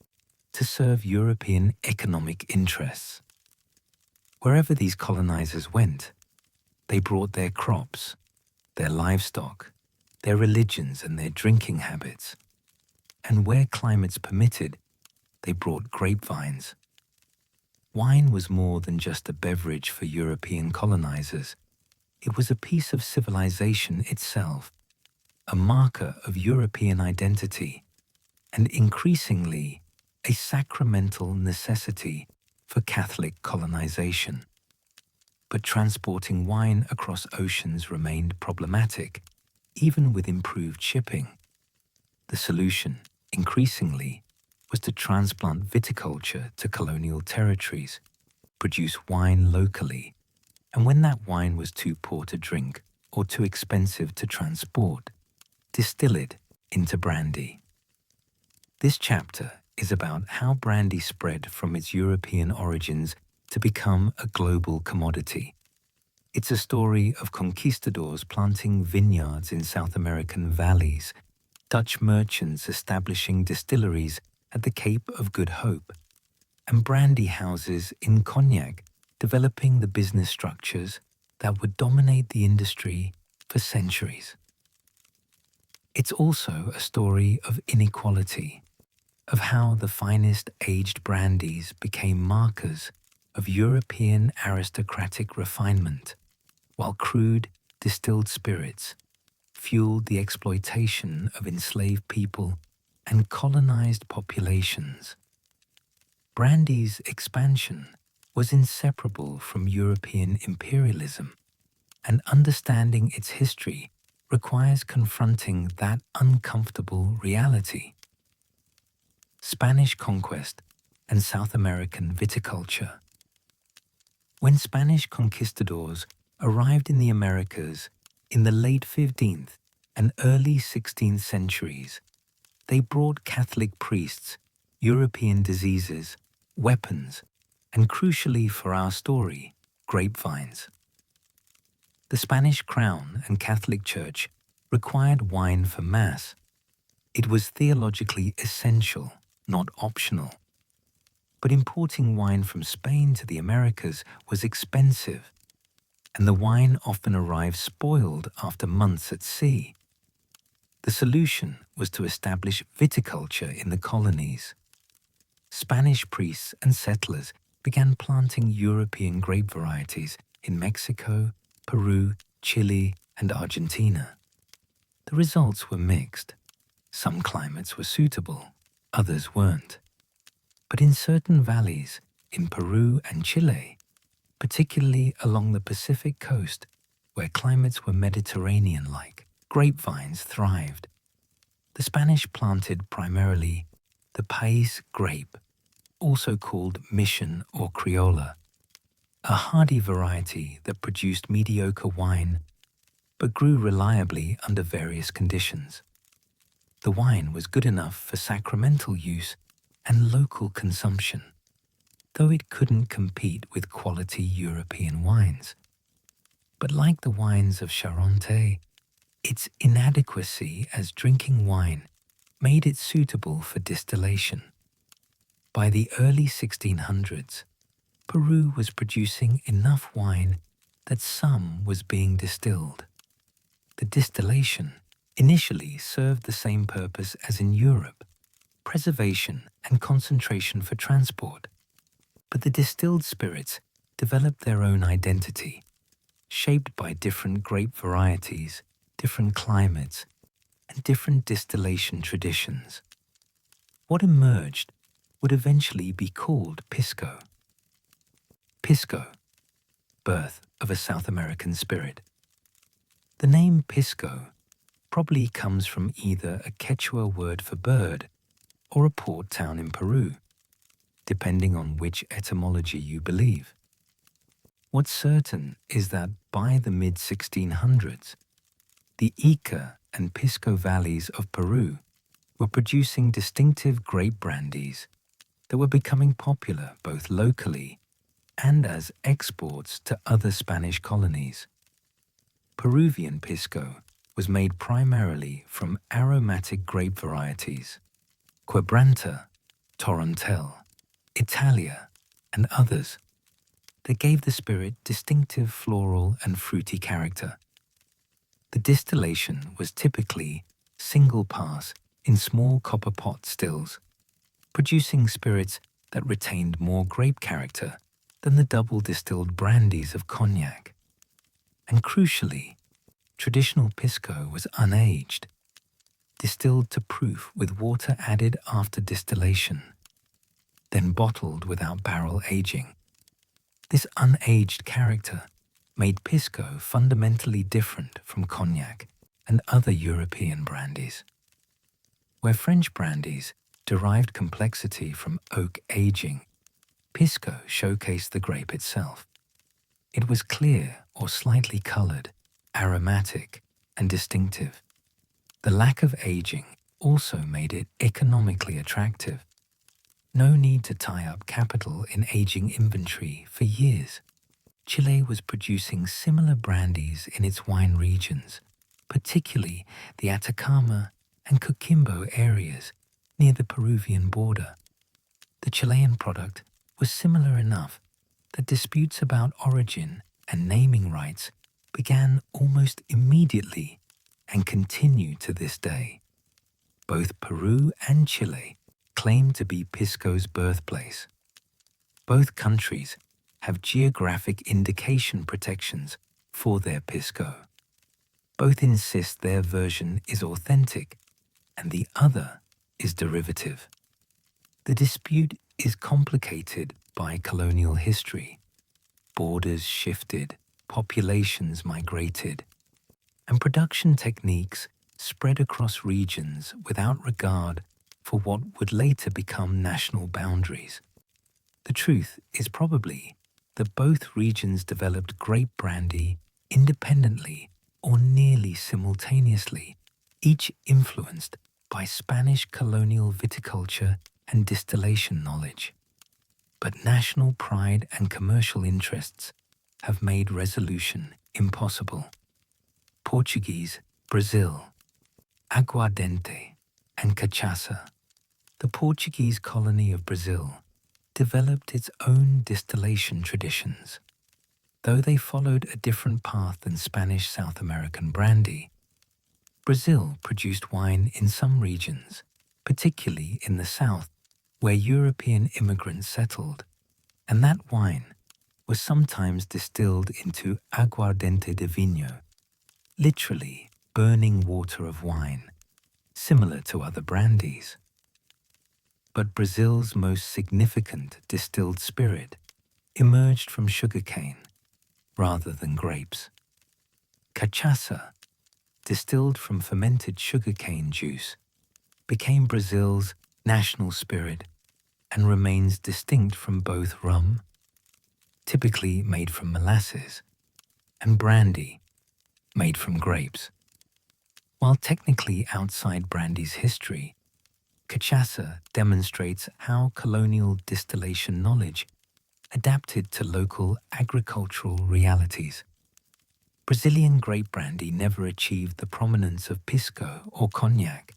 to serve European economic interests. Wherever these colonizers went, they brought their crops, their livestock, their religions, and their drinking habits. And where climates permitted, they brought grapevines. Wine was more than just a beverage for European colonizers. It was a piece of civilization itself, a marker of European identity, and increasingly a sacramental necessity for Catholic colonization. But transporting wine across oceans remained problematic, even with improved shipping. The solution, increasingly, was to transplant viticulture to colonial territories, produce wine locally, and when that wine was too poor to drink or too expensive to transport, distill it into brandy. This chapter is about how brandy spread from its European origins to become a global commodity. It's a story of conquistadors planting vineyards in South American valleys, Dutch merchants establishing distilleries at the Cape of Good Hope, and brandy houses in Cognac developing the business structures that would dominate the industry for centuries. It's also a story of inequality, of how the finest aged brandies became markers of European aristocratic refinement, while crude, distilled spirits fueled the exploitation of enslaved people and colonized populations. Brandy's expansion was inseparable from European imperialism, and understanding its history requires confronting that uncomfortable reality. Spanish conquest and South American viticulture. When Spanish conquistadors arrived in the Americas in the late 15th and early 16th centuries, they brought Catholic priests, European diseases, weapons, and crucially for our story, grapevines. The Spanish crown and Catholic Church required wine for Mass. It was theologically essential, not optional. But importing wine from Spain to the Americas was expensive, and the wine often arrived spoiled after months at sea. The solution was to establish viticulture in the colonies. Spanish priests and settlers began planting European grape varieties in Mexico, Peru, Chile, and Argentina. The results were mixed. Some climates were suitable, others weren't. But in certain valleys, in Peru and Chile, particularly along the Pacific coast, where climates were Mediterranean-like, grapevines thrived. The Spanish planted primarily the País grape, also called Mission or Criolla, a hardy variety that produced mediocre wine but grew reliably under various conditions. The wine was good enough for sacramental use and local consumption, though it couldn't compete with quality European wines. But like the wines of Charente, its inadequacy as drinking wine made it suitable for distillation. By the early 1600s, Peru was producing enough wine that some was being distilled. The distillation initially served the same purpose as in Europe, preservation and concentration for transport. But the distilled spirits developed their own identity, shaped by different grape varieties, different climates, and different distillation traditions. What emerged would eventually be called Pisco. Pisco, birth of a South American spirit. The name Pisco probably comes from either a Quechua word for bird or a port town in Peru, depending on which etymology you believe. What's certain is that by the mid-1600s, the Ica and Pisco valleys of Peru were producing distinctive grape brandies that were becoming popular both locally and as exports to other Spanish colonies. Peruvian Pisco was made primarily from aromatic grape varieties, Quebranta, Torontel, Italia, and others, that gave the spirit distinctive floral and fruity character. The distillation was typically single pass in small copper pot stills, producing spirits that retained more grape character than the double distilled brandies of cognac. And crucially, traditional Pisco was unaged, distilled to proof with water added after distillation, then bottled without barrel aging. This unaged character made Pisco fundamentally different from cognac and other European brandies. Where French brandies derived complexity from oak aging, Pisco showcased the grape itself. It was clear or slightly colored, aromatic, and distinctive. The lack of aging also made it economically attractive. No need to tie up capital in aging inventory for years. Chile was producing similar brandies in its wine regions, particularly the Atacama and Coquimbo areas near the Peruvian border. The Chilean product was similar enough that disputes about origin and naming rights began almost immediately and continue to this day. Both Peru and Chile claim to be Pisco's birthplace. Both countries have geographic indication protections for their Pisco. Both insist their version is authentic and the other is derivative. The dispute is complicated by colonial history. Borders shifted, populations migrated, and production techniques spread across regions without regard for what would later become national boundaries. The truth is probably that both regions developed grape brandy independently or nearly simultaneously, each influenced by Spanish colonial viticulture and distillation knowledge. But national pride and commercial interests have made resolution impossible. Portuguese, Brazil, aguardente, and cachaça. The Portuguese colony of Brazil developed its own distillation traditions. Though they followed a different path than Spanish South American brandy, Brazil produced wine in some regions, particularly in the south, where European immigrants settled, and that wine was sometimes distilled into aguardente de vinho, literally burning water of wine, similar to other brandies. But Brazil's most significant distilled spirit emerged from sugarcane rather than grapes. Cachaça, distilled from fermented sugarcane juice, became Brazil's national spirit and remains distinct from both rum, typically made from molasses, and brandy, made from grapes. While technically outside brandy's history, cachaça demonstrates how colonial distillation knowledge adapted to local agricultural realities. Brazilian grape brandy never achieved the prominence of pisco or cognac,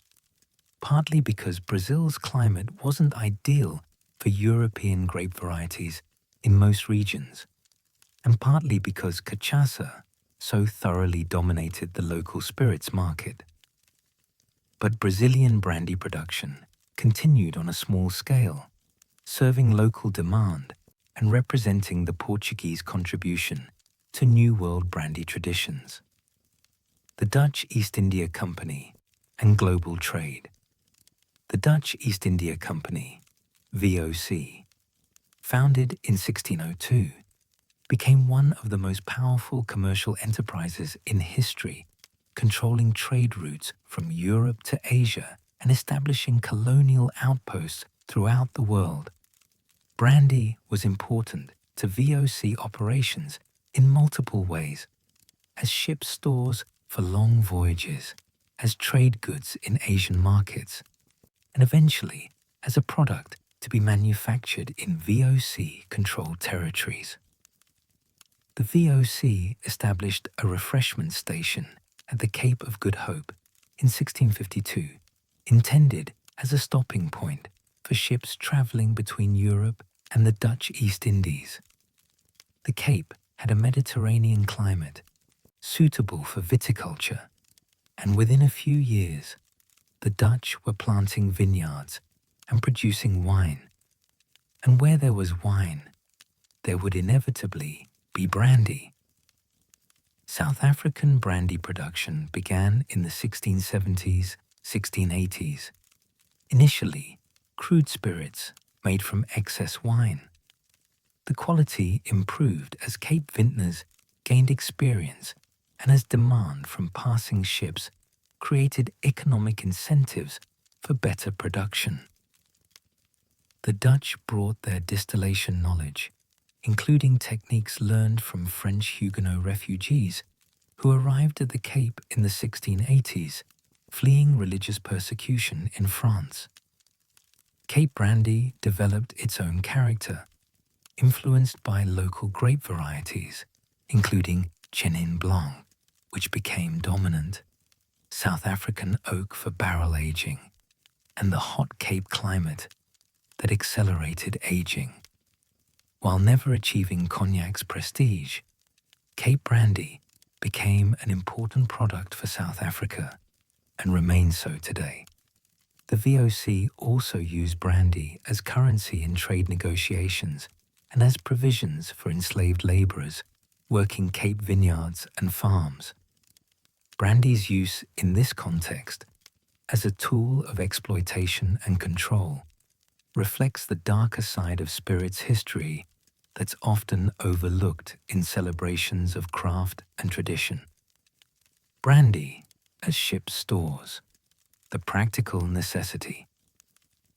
partly because Brazil's climate wasn't ideal for European grape varieties in most regions, and partly because cachaça so thoroughly dominated the local spirits market. But Brazilian brandy production continued on a small scale, serving local demand and representing the Portuguese contribution to New World brandy traditions. The Dutch East India Company and global trade. The Dutch East India Company, VOC, founded in 1602, became one of the most powerful commercial enterprises in history, controlling trade routes from Europe to Asia and establishing colonial outposts throughout the world. Brandy was important to VOC operations in multiple ways, as ship stores for long voyages, as trade goods in Asian markets, and eventually as a product to be manufactured in VOC-controlled territories. The VOC established a refreshment station at the Cape of Good Hope in 1652, intended as a stopping point for ships traveling between Europe and the Dutch East Indies. The Cape had a Mediterranean climate, suitable for viticulture, and within a few years, the Dutch were planting vineyards and producing wine. And where there was wine, there would inevitably be brandy. South African brandy production began in the 1670s, 1680s. Initially, crude spirits made from excess wine. The quality improved as Cape vintners gained experience and as demand from passing ships created economic incentives for better production. The Dutch brought their distillation knowledge, including techniques learned from French Huguenot refugees who arrived at the Cape in the 1680s, fleeing religious persecution in France. Cape brandy developed its own character, influenced by local grape varieties, including Chenin Blanc, which became dominant, South African oak for barrel aging, and the hot Cape climate that accelerated aging. While never achieving cognac's prestige, Cape brandy became an important product for South Africa and remains so today. The VOC also used brandy as currency in trade negotiations and as provisions for enslaved laborers working Cape vineyards and farms. Brandy's use in this context, as a tool of exploitation and control, reflects the darker side of spirits history that's often overlooked in celebrations of craft and tradition. Brandy as ship stores, the practical necessity.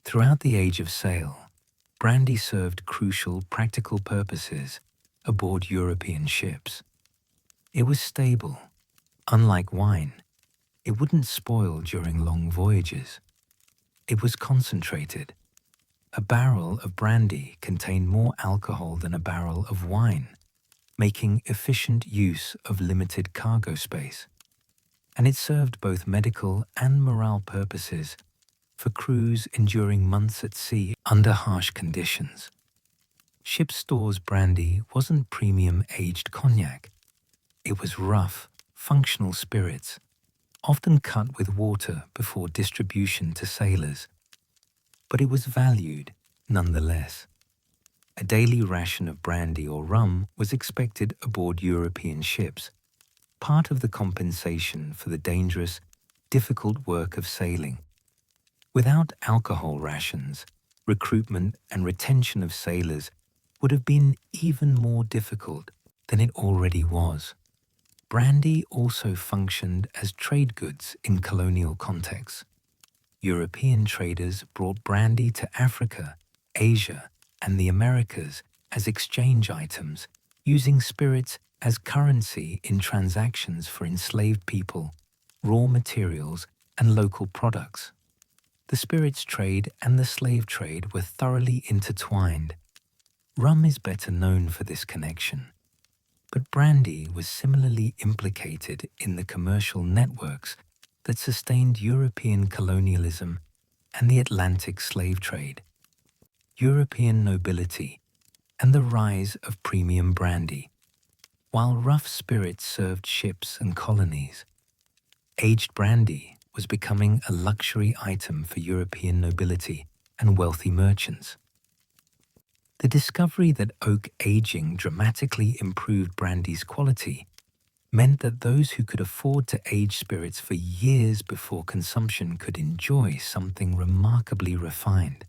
Throughout the Age of Sail, brandy served crucial practical purposes aboard European ships. It was stable. Unlike wine, it wouldn't spoil during long voyages. It was concentrated. A barrel of brandy contained more alcohol than a barrel of wine, making efficient use of limited cargo space. And it served both medical and morale purposes for crews enduring months at sea under harsh conditions. Ship stores brandy wasn't premium aged cognac. It was rough, functional spirits, often cut with water before distribution to sailors. But it was valued nonetheless. A daily ration of brandy or rum was expected aboard European ships, part of the compensation for the dangerous, difficult work of sailing. Without alcohol rations, recruitment and retention of sailors would have been even more difficult than it already was. Brandy also functioned as trade goods in colonial contexts. European traders brought brandy to Africa, Asia, and the Americas as exchange items, using spirits as currency in transactions for enslaved people raw materials, and local products. The spirits trade and the slave trade were thoroughly intertwined. Rum is better known for this connection, but brandy was similarly implicated in the commercial networks that sustained European colonialism and the Atlantic slave trade. European nobility and the rise of premium brandy. While rough spirits served ships and colonies, aged brandy was becoming a luxury item for European nobility and wealthy merchants. The discovery that oak aging dramatically improved brandy's quality meant that those who could afford to age spirits for years before consumption could enjoy something remarkably refined.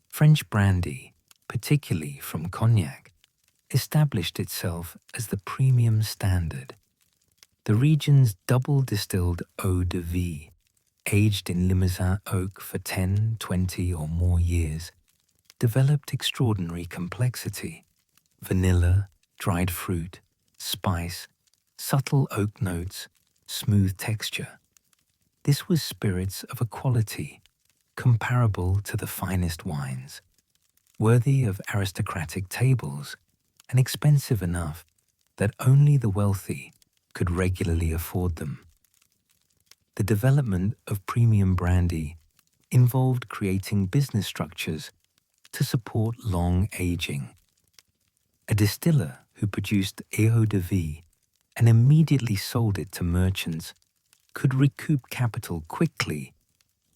French brandy, particularly from cognac, established itself as the premium standard. The region's double-distilled eau de vie, aged in Limousin oak for 10, 20 or more years, developed extraordinary complexity. Vanilla, dried fruit, spice, subtle oak notes, smooth texture. This was spirits of a quality comparable to the finest wines, worthy of aristocratic tables and expensive enough that only the wealthy could regularly afford them. The development of premium brandy involved creating business structures to support long aging. A distiller who produced eau de vie and immediately sold it to merchants could recoup capital quickly,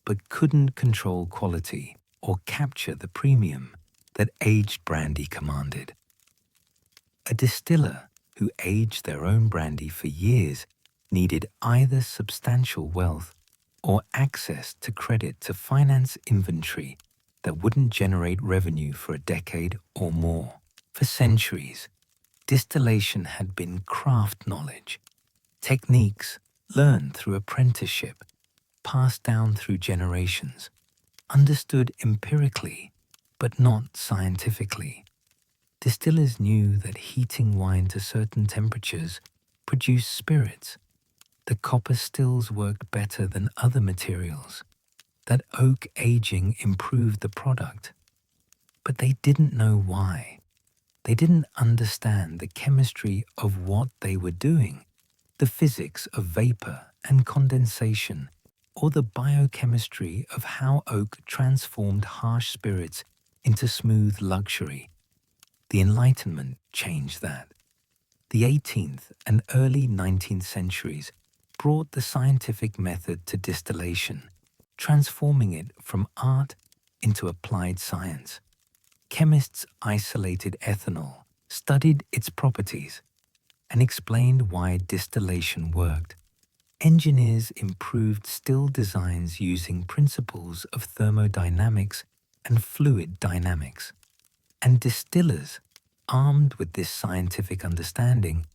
but couldn't control quality or capture the premium that aged brandy commanded. A distiller who aged their own brandy for years needed either substantial wealth or access to credit to finance inventory that wouldn't generate revenue for a decade or more. For centuries, distillation had been craft knowledge, techniques learned through apprenticeship, passed down through generations, understood empirically, but not scientifically. Distillers knew that heating wine to certain temperatures produced spirits, that copper stills worked better than other materials, that oak aging improved the product. But they didn't know why. They didn't understand the chemistry of what they were doing, the physics of vapor and condensation, or the biochemistry of how oak transformed harsh spirits into smooth luxury. The Enlightenment changed that. The 18th and early 19th centuries brought the scientific method to distillation, transforming it from art into applied science. Chemists isolated ethanol, studied its properties, and explained why distillation worked. Engineers improved still designs using principles of thermodynamics and fluid dynamics. And distillers, armed with this scientific understanding,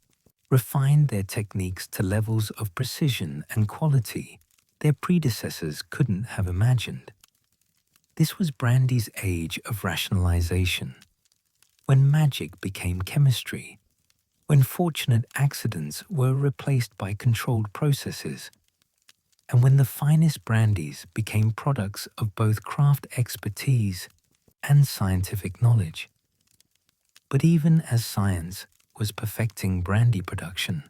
refined their techniques to levels of precision and quality their predecessors couldn't have imagined. This was brandy's age of rationalization, when magic became chemistry, when fortunate accidents were replaced by controlled processes, and when the finest brandies became products of both craft expertise and scientific knowledge. But even as science was perfecting brandy production,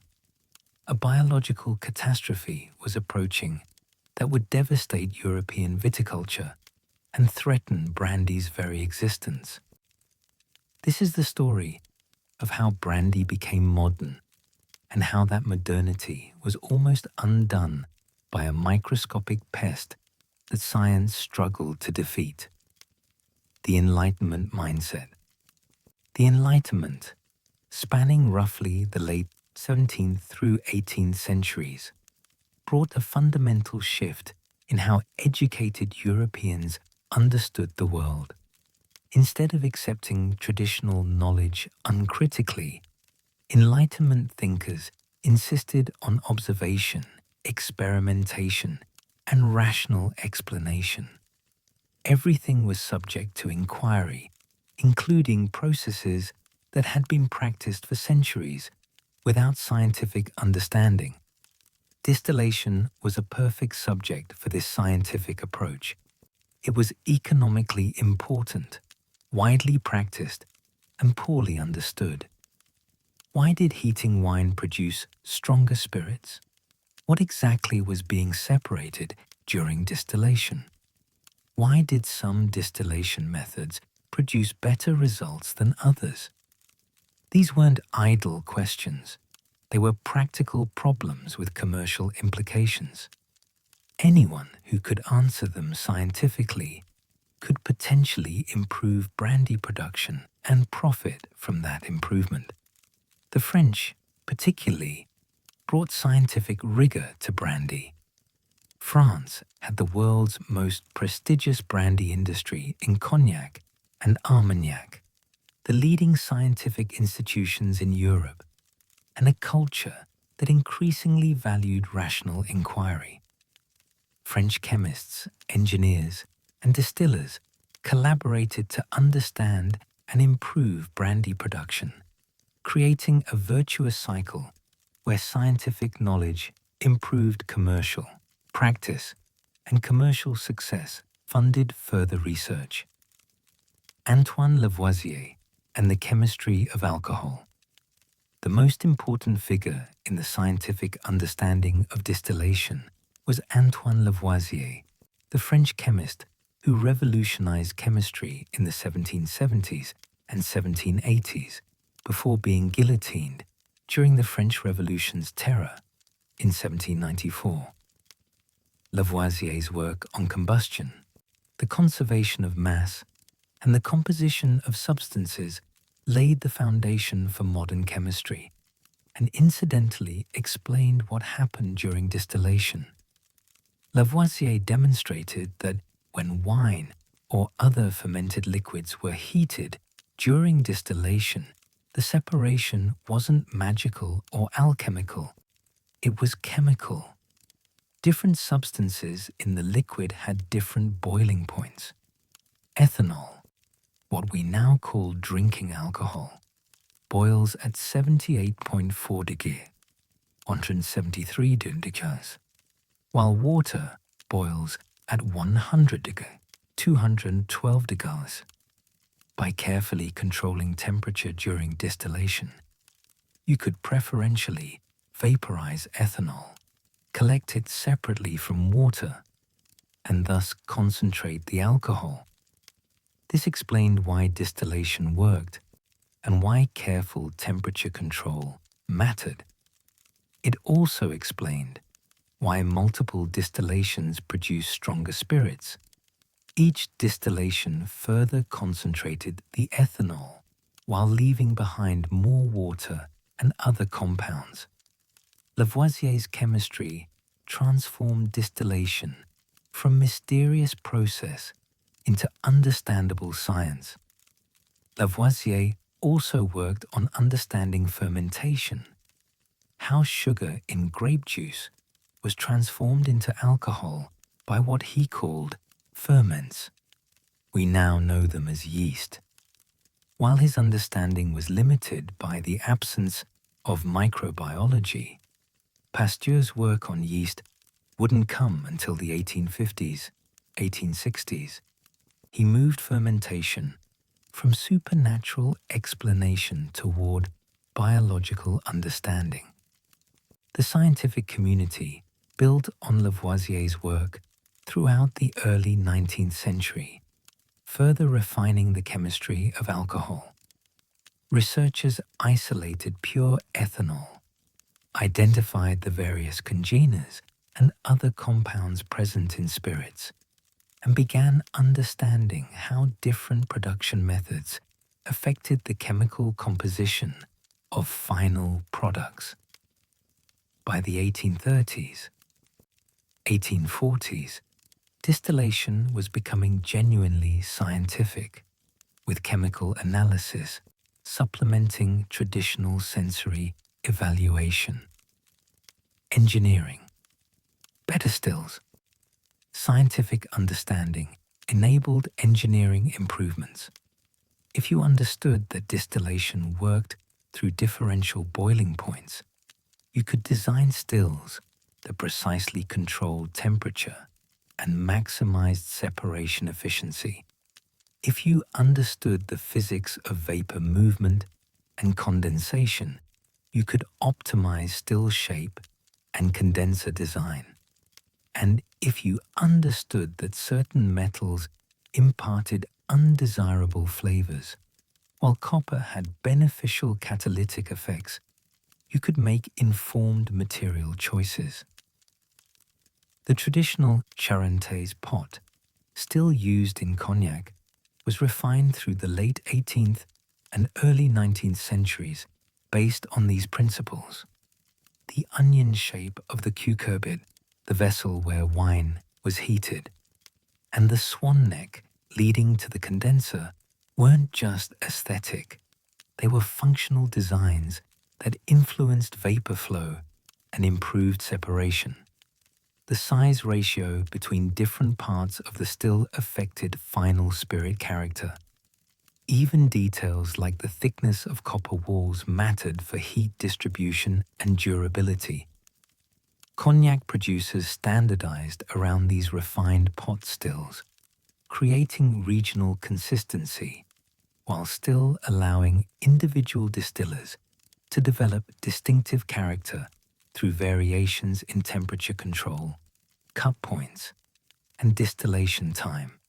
a biological catastrophe was approaching that would devastate European viticulture and threaten brandy's very existence. This is the story of how brandy became modern and how that modernity was almost undone by a microscopic pest that science struggled to defeat. The Enlightenment mindset. The Enlightenment, spanning roughly the late 17th through 18th centuries, brought a fundamental shift in how educated Europeans understood the world. Instead of accepting traditional knowledge uncritically, Enlightenment thinkers insisted on observation, experimentation, and rational explanation. Everything was subject to inquiry, including processes that had been practiced for centuries without scientific understanding. Distillation was a perfect subject for this scientific approach. It was economically important, widely practiced, and poorly understood. Why did heating wine produce stronger spirits? What exactly was being separated during distillation? Why did some distillation methods produce better results than others? These weren't idle questions. They were practical problems with commercial implications. Anyone who could answer them scientifically could potentially improve brandy production and profit from that improvement. The French, particularly, brought scientific rigor to brandy. France had the world's most prestigious brandy industry in Cognac and Armagnac, the leading scientific institutions in Europe, and a culture that increasingly valued rational inquiry. French chemists, engineers, and distillers collaborated to understand and improve brandy production, creating a virtuous cycle where scientific knowledge improved commercial practice and commercial success funded further research. Antoine Lavoisier and the chemistry of alcohol. The most important figure in the scientific understanding of distillation was Antoine Lavoisier, the French chemist who revolutionized chemistry in the 1770s and 1780s before being guillotined during the French Revolution's terror in 1794. Lavoisier's work on combustion, the conservation of mass, and the composition of substances laid the foundation for modern chemistry and incidentally explained what happened during distillation. Lavoisier demonstrated that when wine or other fermented liquids were heated during distillation, the separation wasn't magical or alchemical, it was chemical. Different substances in the liquid had different boiling points. Ethanol, what we now call drinking alcohol, boils at 78.4 degrees, 173 degrees, while water boils at 100 degrees, 212 degrees. By carefully controlling temperature during distillation, you could preferentially vaporize ethanol, collect it separately from water, and thus concentrate the alcohol. This explained why distillation worked and why careful temperature control mattered. It also explained why multiple distillations produce stronger spirits. Each distillation further concentrated the ethanol while leaving behind more water and other compounds. Lavoisier's chemistry transformed distillation from mysterious process into understandable science. Lavoisier also worked on understanding fermentation, how sugar in grape juice was transformed into alcohol by what he called ferments. We now know them as yeast. While his understanding was limited by the absence of microbiology, Pasteur's work on yeast wouldn't come until the 1850s, 1860s. He moved fermentation from supernatural explanation toward biological understanding. The scientific community built on Lavoisier's work throughout the early 19th century, further refining the chemistry of alcohol. Researchers isolated pure ethanol, identified the various congeners and other compounds present in spirits, and began understanding how different production methods affected the chemical composition of final products. By the 1830s, 1840s, distillation was becoming genuinely scientific, with chemical analysis supplementing traditional sensory evaluation. Engineering. Better stills. Scientific understanding enabled engineering improvements. If you understood that distillation worked through differential boiling points, you could design stills that precisely controlled temperature and maximized separation efficiency. If you understood the physics of vapor movement and condensation, you could optimize still shape and condenser design. And if you understood that certain metals imparted undesirable flavors, while copper had beneficial catalytic effects, you could make informed material choices. The traditional Charentes pot, still used in cognac, was refined through the late 18th and early 19th centuries based on these principles. The onion shape of the cucurbit, the vessel where wine was heated, and the swan neck leading to the condenser weren't just aesthetic. They were functional designs that influenced vapor flow and improved separation. The size ratio between different parts of the still affected final spirit character. Even details like the thickness of copper walls mattered for heat distribution and durability. Cognac producers standardized around these refined pot stills, creating regional consistency while still allowing individual distillers to develop distinctive character through variations in temperature control, cup points, and distillation time.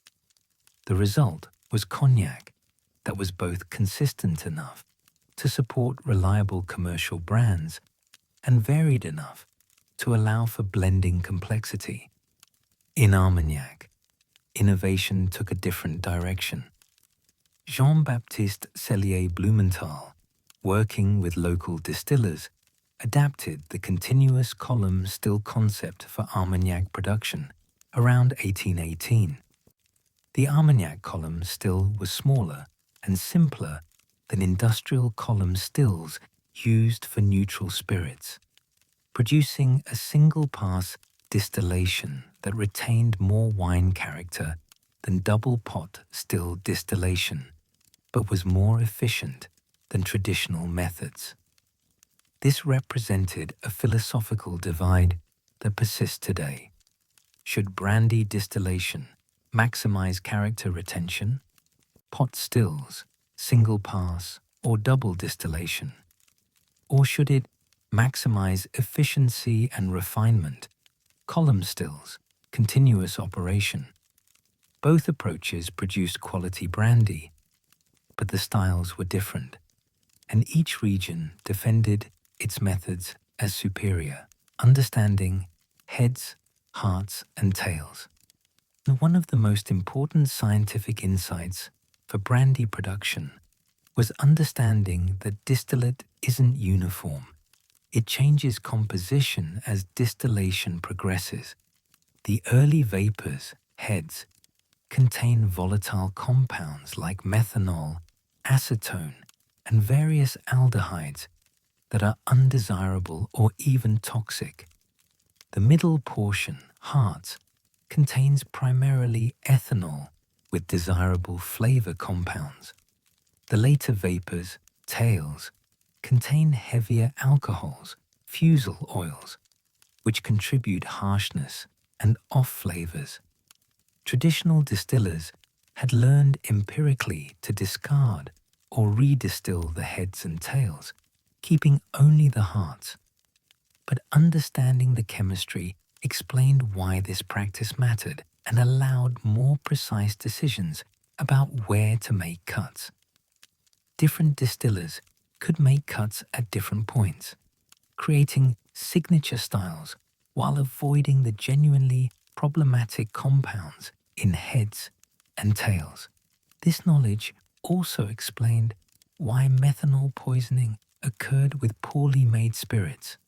The result was cognac that was both consistent enough to support reliable commercial brands and varied enough to allow for blending complexity. In Armagnac, innovation took a different direction. Jean-Baptiste Cellier Blumenthal, working with local distillers, adapted the continuous column still concept for Armagnac production around 1818. The Armagnac column still was smaller and simpler than industrial column stills used for neutral spirits, producing a single-pass distillation that retained more wine character than double-pot still distillation, but was more efficient than traditional methods. This represented a philosophical divide that persists today. Should brandy distillation maximize character retention, pot stills, single pass, or double distillation? Or should it maximize efficiency and refinement, column stills, continuous operation? Both approaches produced quality brandy, but the styles were different, and each region defended its methods as superior, understanding heads, hearts, and tails. And one of the most important scientific insights for brandy production was understanding that distillate isn't uniform. It changes composition as distillation progresses. The early vapors, heads, contain volatile compounds like methanol, acetone, and various aldehydes that are undesirable or even toxic. The middle portion, hearts, contains primarily ethanol with desirable flavor compounds. The later vapors, tails, contain heavier alcohols, fusel oils, which contribute harshness and off flavors. Traditional distillers had learned empirically to discard or redistill the heads and tails, keeping only the hearts. But understanding the chemistry explained why this practice mattered and allowed more precise decisions about where to make cuts. Different distillers could make cuts at different points, creating signature styles while avoiding the genuinely problematic compounds in heads and tails. This knowledge also explained why methanol poisoning occurred with poorly made spirits.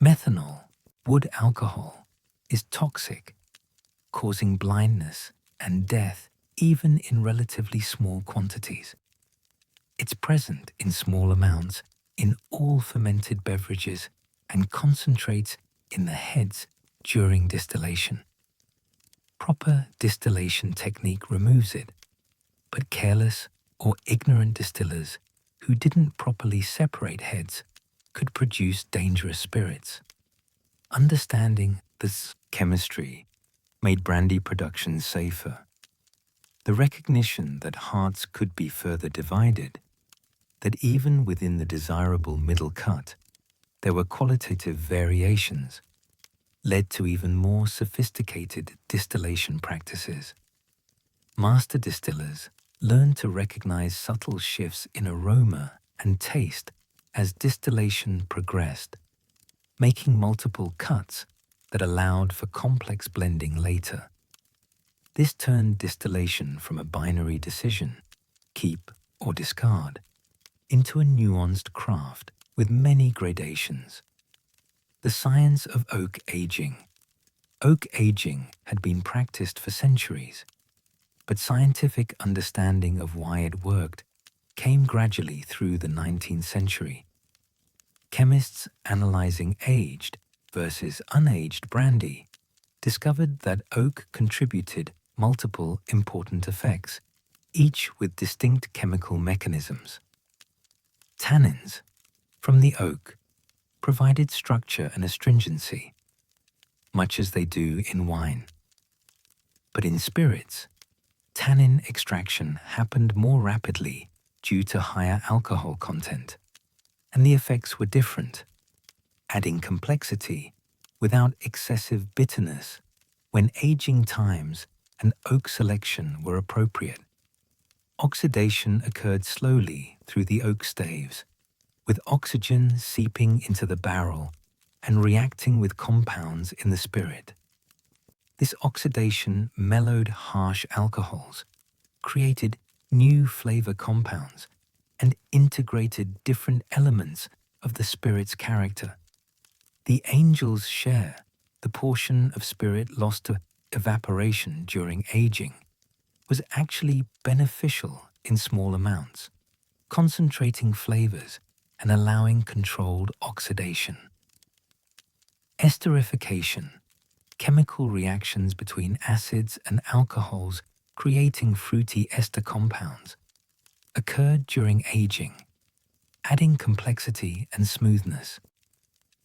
Methanol, wood alcohol, is toxic, causing blindness and death even in relatively small quantities. It's present in small amounts in all fermented beverages and concentrates in the heads during distillation. Proper distillation technique removes it, but careless or ignorant distillers who didn't properly separate heads could produce dangerous spirits. understanding this chemistry made brandy production safer. The recognition that hearts could be further divided, that even within the desirable middle cut, there were qualitative variations, led to even more sophisticated distillation practices. Master distillers learned to recognize subtle shifts in aroma and taste as distillation progressed, making multiple cuts that allowed for complex blending later. This turned distillation from a binary decision, keep or discard, into a nuanced craft with many gradations. The science of oak aging. Oak aging had been practiced for centuries, but scientific understanding of why it worked came gradually through the 19th century. Chemists analyzing aged versus unaged brandy discovered that oak contributed multiple important effects, each with distinct chemical mechanisms. Tannins from the oak provided structure and astringency, much as they do in wine. But in spirits, tannin extraction happened more rapidly due to higher alcohol content, and the effects were different, adding complexity without excessive bitterness when aging times and oak selection were appropriate. Oxidation occurred slowly through the oak staves, with oxygen seeping into the barrel and reacting with compounds in the spirit. This oxidation mellowed harsh alcohols, created new flavor compounds, and integrated different elements of the spirit's character. The angel's share, the portion of spirit lost to evaporation during aging, was actually beneficial in small amounts, concentrating flavors and allowing controlled oxidation. Esterification, chemical reactions between acids and alcohols creating fruity ester compounds, occurred during aging, adding complexity and smoothness.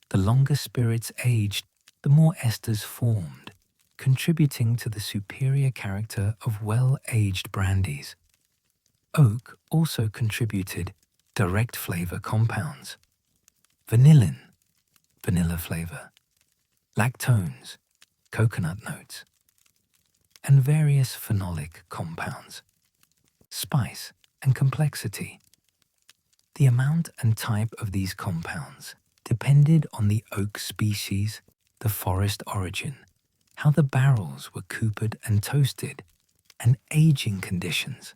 The longer spirits aged, the more esters formed, contributing to the superior character of well-aged brandies. Oak also contributed direct flavor compounds, vanillin, vanilla flavor, lactones, coconut notes, and various phenolic compounds, spice and complexity. The amount and type of these compounds depended on the oak species, the forest origin, how the barrels were coopered and toasted, and aging conditions.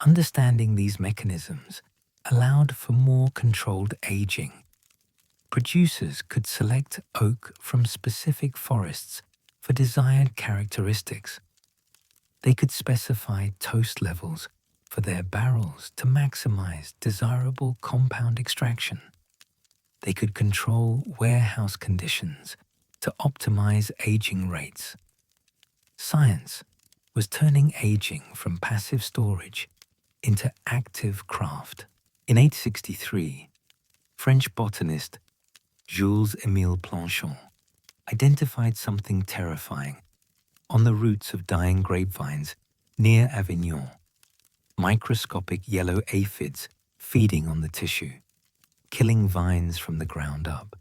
Understanding these mechanisms allowed for more controlled aging. Producers could select oak from specific forests for desired characteristics. They could specify toast levels for their barrels to maximize desirable compound extraction. They could control warehouse conditions to optimize aging rates. Science was turning aging from passive storage into active craft. In 863, French botanist Jules-Émile Planchon identified something terrifying on the roots of dying grapevines near Avignon. Microscopic yellow aphids feeding on the tissue, killing vines from the ground up.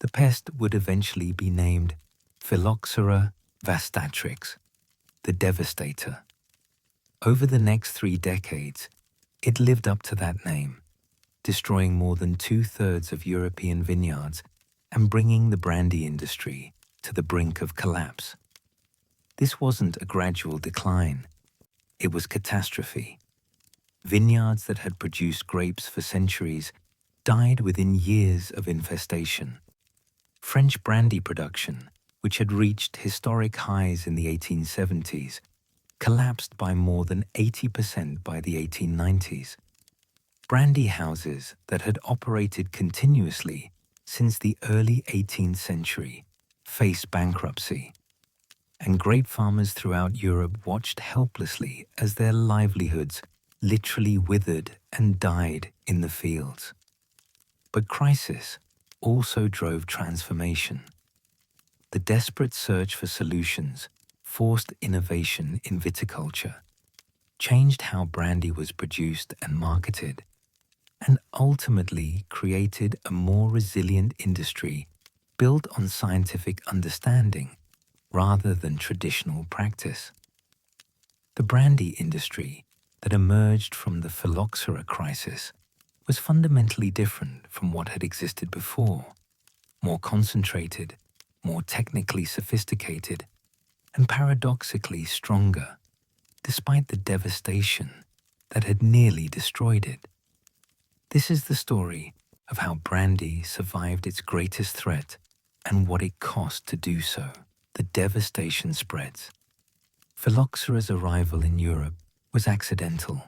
The pest would eventually be named Phylloxera vastatrix, the devastator. Over the next 3 decades, it lived up to that name, destroying more than 2/3 of European vineyards and bringing the brandy industry to the brink of collapse. This wasn't a gradual decline. It was catastrophe. Vineyards that had produced grapes for centuries died within years of infestation. French brandy production, which had reached historic highs in the 1870s, collapsed by more than 80% by the 1890s. Brandy houses that had operated continuously since the early 18th century faced bankruptcy, and grape farmers throughout Europe watched helplessly as their livelihoods literally withered and died in the fields. But crisis also drove transformation. The desperate search for solutions forced innovation in viticulture, changed how brandy was produced and marketed, and ultimately created a more resilient industry built on scientific understanding rather than traditional practice. The brandy industry that emerged from the phylloxera crisis was fundamentally different from what had existed before, more concentrated, more technically sophisticated, and paradoxically stronger, despite the devastation that had nearly destroyed it. This is the story of how brandy survived its greatest threat and what it cost to do so. The devastation spreads. Phylloxera's arrival in Europe was accidental.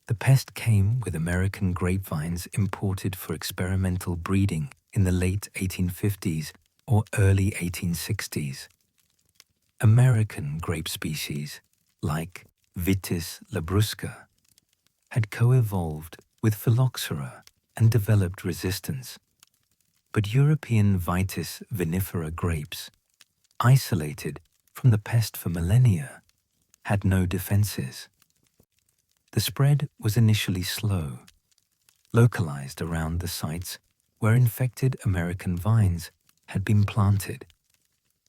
The pest came with American grapevines imported for experimental breeding in the late 1850s or early 1860s. American grape species, like Vitis labrusca, had co-evolved with phylloxera and developed resistance. But European Vitis vinifera grapes, isolated from the pest for millennia, had no defenses. The spread was initially slow, localized around the sites where infected American vines had been planted.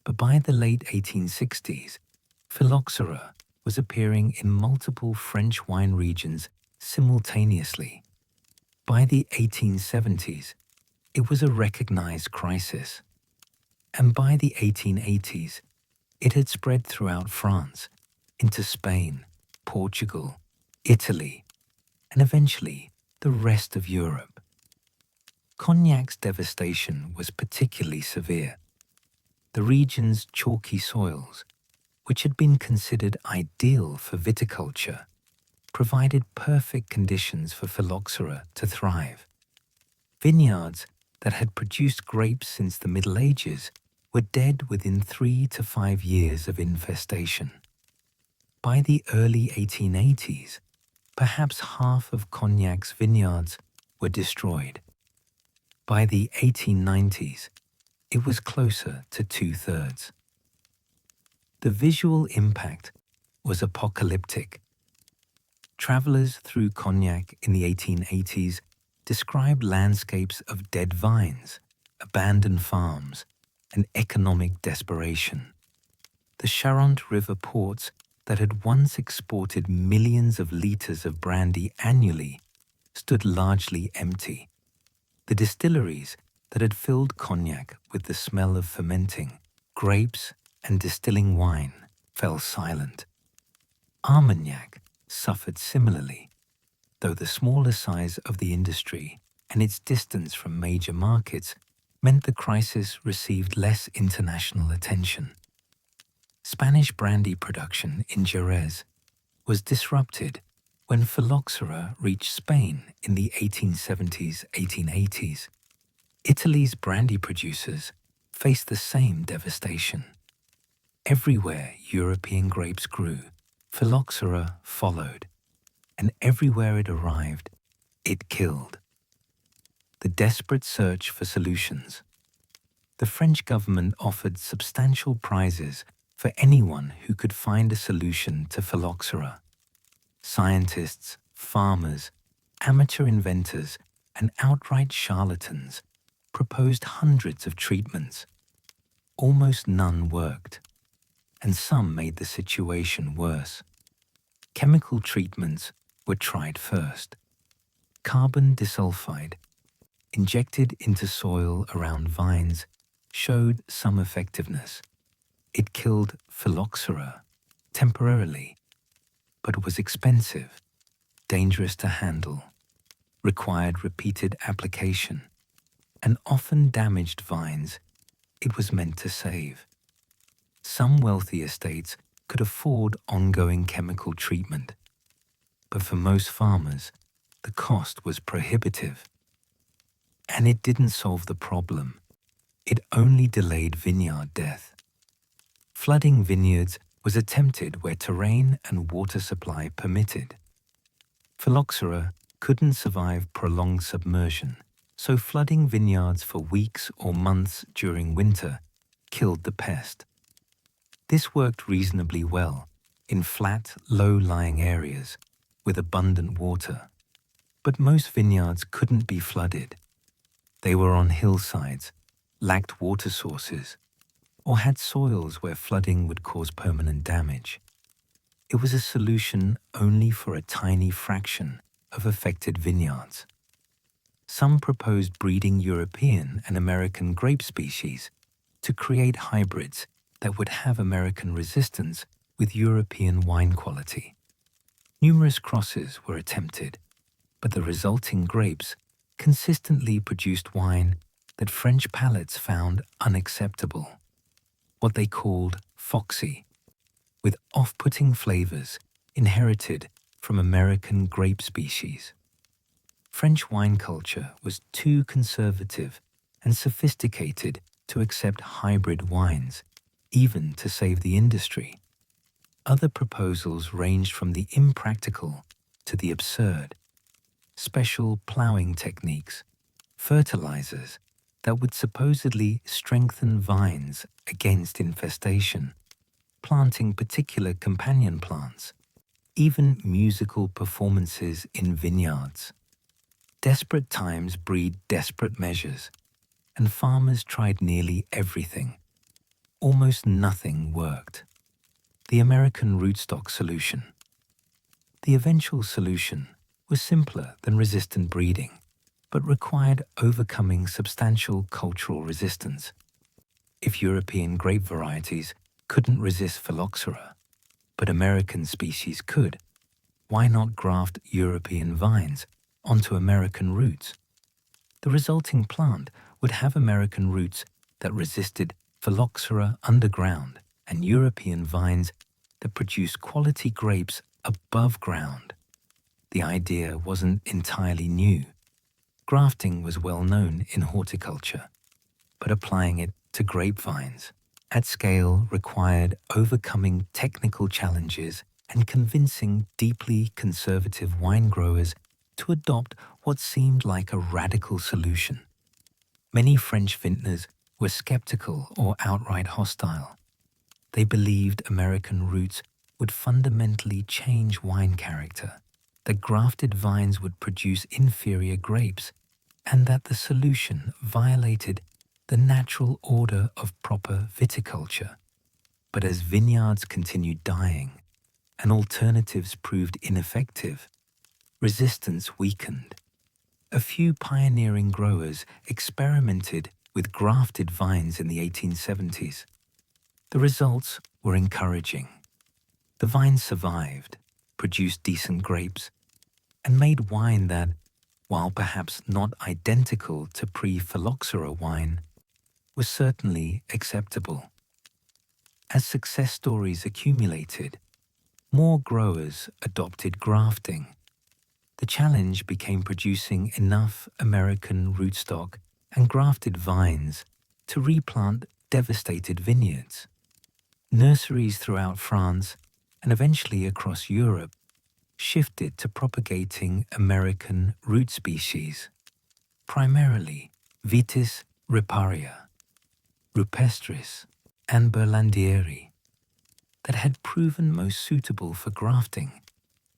But by the late 1860s, phylloxera was appearing in multiple French wine regions simultaneously. By the 1870s, it was a recognized crisis. And by the 1880s, it had spread throughout France, into Spain, Portugal, Italy, and eventually the rest of Europe. Cognac's devastation was particularly severe. The region's chalky soils, which had been considered ideal for viticulture, provided perfect conditions for phylloxera to thrive. Vineyards that had produced grapes since the Middle Ages were dead within 3 to 5 years of infestation. By the early 1880s, perhaps half of Cognac's vineyards were destroyed. By the 1890s, it was closer to 2/3. The visual impact was apocalyptic. Travelers through Cognac in the 1880s described landscapes of dead vines, abandoned farms, and economic desperation. The Charente River ports that had once exported millions of liters of brandy annually stood largely empty. The distilleries that had filled Cognac with the smell of fermenting grapes and distilling wine fell silent. Armagnac suffered similarly, though the smaller size of the industry and its distance from major markets meant the crisis received less international attention. Spanish brandy production in Jerez was disrupted when phylloxera reached Spain in the 1870s, 1880s. Italy's brandy producers faced the same devastation. Everywhere European grapes grew, phylloxera followed, and everywhere it arrived, it killed. The desperate search for solutions. The French government offered substantial prizes for anyone who could find a solution to phylloxera. Scientists, farmers, amateur inventors, and outright charlatans proposed hundreds of treatments. Almost none worked, and some made the situation worse. Chemical treatments were tried first. Carbon disulfide, injected into soil around vines, showed some effectiveness. It killed phylloxera temporarily, but was expensive, dangerous to handle, required repeated application, and often damaged vines it was meant to save. Some wealthy estates could afford ongoing chemical treatment, but for most farmers, the cost was prohibitive. And it didn't solve the problem. It only delayed vineyard death. Flooding vineyards was attempted where terrain and water supply permitted. Phylloxera couldn't survive prolonged submersion, so flooding vineyards for weeks or months during winter killed the pest. This worked reasonably well in flat, low-lying areas with abundant water, but most vineyards couldn't be flooded. They were on hillsides, lacked water sources, or had soils where flooding would cause permanent damage. It was a solution only for a tiny fraction of affected vineyards. Some proposed breeding European and American grape species to create hybrids that would have American resistance with European wine quality. Numerous crosses were attempted, but the resulting grapes consistently produced wine that French palates found unacceptable, what they called foxy, with off-putting flavors inherited from American grape species. French wine culture was too conservative and sophisticated to accept hybrid wines, even to save the industry. Other proposals ranged from the impractical to the absurd. Special plowing techniques, fertilizers that would supposedly strengthen vines against infestation, planting particular companion plants, even musical performances in vineyards. Desperate times breed desperate measures, and farmers tried nearly everything. Almost nothing worked. The American rootstock solution. The eventual solution was simpler than resistant breeding, but required overcoming substantial cultural resistance. If European grape varieties couldn't resist phylloxera, but American species could, why not graft European vines onto American roots? The resulting plant would have American roots that resisted phylloxera underground and European vines that produce quality grapes above ground. The idea wasn't entirely new. Grafting was well known in horticulture, but applying it to grapevines at scale required overcoming technical challenges and convincing deeply conservative wine growers to adopt what seemed like a radical solution. Many French vintners were skeptical or outright hostile. They believed American roots would fundamentally change wine character, that grafted vines would produce inferior grapes, and that the solution violated the natural order of proper viticulture. But as vineyards continued dying and alternatives proved ineffective, resistance weakened. A few pioneering growers experimented with grafted vines in the 1870s. The results were encouraging. The vines survived, produced decent grapes, and made wine that, while perhaps not identical to pre-phylloxera wine, was certainly acceptable. As success stories accumulated, more growers adopted grafting. The challenge became producing enough American rootstock and grafted vines to replant devastated vineyards. Nurseries throughout France and eventually across Europe shifted to propagating American root species, primarily Vitis riparia, rupestris, and Berlandieri, that had proven most suitable for grafting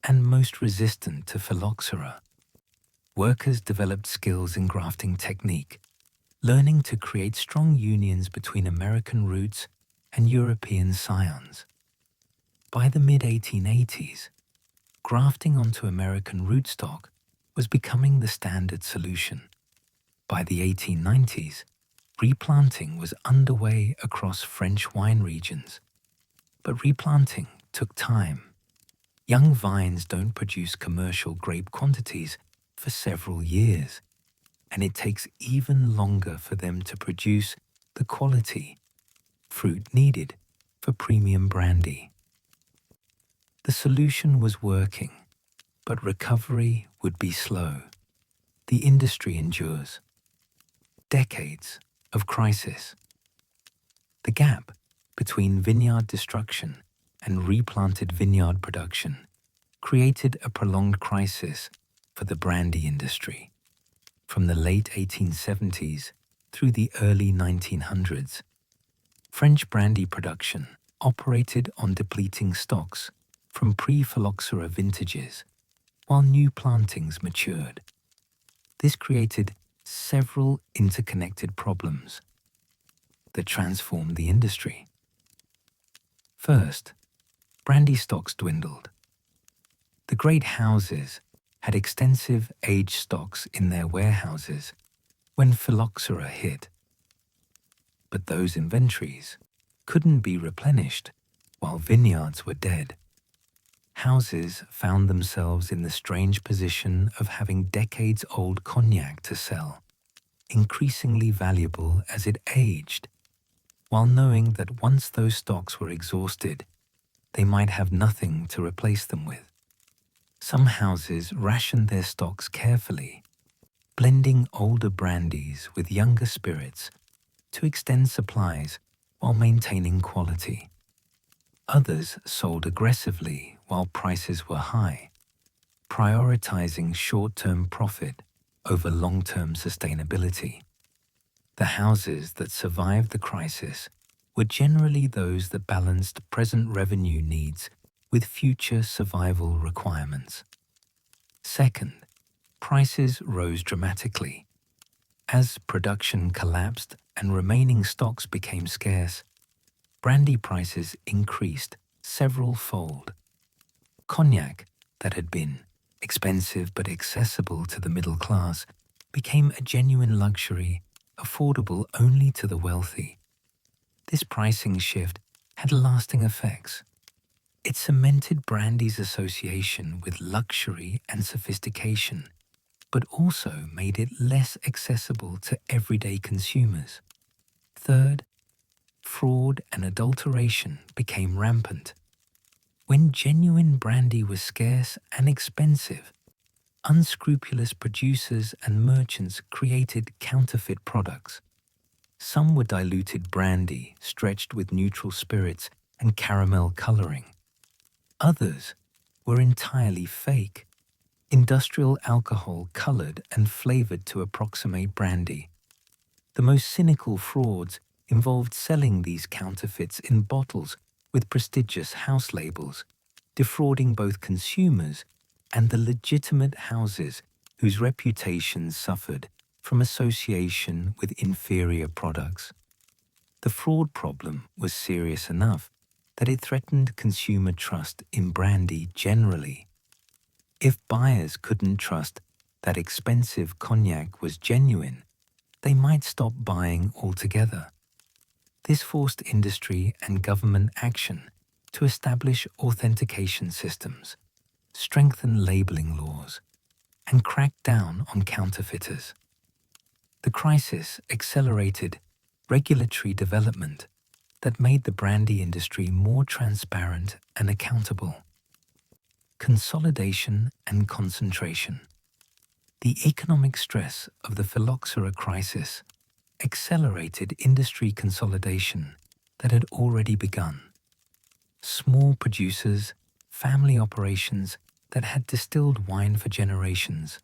and most resistant to phylloxera. Workers developed skills in grafting technique, learning to create strong unions between American roots and European scions. By the mid-1880s, grafting onto American rootstock was becoming the standard solution. By the 1890s, replanting was underway across French wine regions. But replanting took time. Young vines don't produce commercial grape quantities for several years, and it takes even longer for them to produce the quality fruit needed for premium brandy. The solution was working, but recovery would be slow. The industry endures decades of crisis. The gap between vineyard destruction and replanted vineyard production created a prolonged crisis for the brandy industry. From the late 1870s through the early 1900s, French brandy production operated on depleting stocks from pre-phylloxera vintages while new plantings matured. This created several interconnected problems that transformed the industry. First, brandy stocks dwindled. The great houses had extensive aged stocks in their warehouses when phylloxera hit. But those inventories couldn't be replenished while vineyards were dead. Houses found themselves in the strange position of having decades-old cognac to sell, increasingly valuable as it aged, while knowing that once those stocks were exhausted, they might have nothing to replace them with. Some houses rationed their stocks carefully, blending older brandies with younger spirits to extend supplies while maintaining quality. Others sold aggressively while prices were high, prioritizing short-term profit over long-term sustainability. The houses that survived the crisis were generally those that balanced present revenue needs with future survival requirements. Second, prices rose dramatically. As production collapsed and remaining stocks became scarce, brandy prices increased several-fold. Cognac, that had been expensive but accessible to the middle class, became a genuine luxury, affordable only to the wealthy. This pricing shift had lasting effects. It cemented brandy's association with luxury and sophistication, but also made it less accessible to everyday consumers. Third, fraud and adulteration became rampant. When genuine brandy was scarce and expensive, unscrupulous producers and merchants created counterfeit products. Some were diluted brandy stretched with neutral spirits and caramel coloring. Others were entirely fake, industrial alcohol colored and flavored to approximate brandy. The most cynical frauds involved selling these counterfeits in bottles with prestigious house labels, defrauding both consumers and the legitimate houses whose reputations suffered from association with inferior products. The fraud problem was serious enough that it threatened consumer trust in brandy generally. If buyers couldn't trust that expensive cognac was genuine, they might stop buying altogether. This forced industry and government action to establish authentication systems, strengthen labeling laws, and crack down on counterfeiters. The crisis accelerated regulatory development that made the brandy industry more transparent and accountable. Consolidation and concentration. The economic stress of the phylloxera crisis accelerated industry consolidation that had already begun. Small producers, family operations that had distilled wine for generations,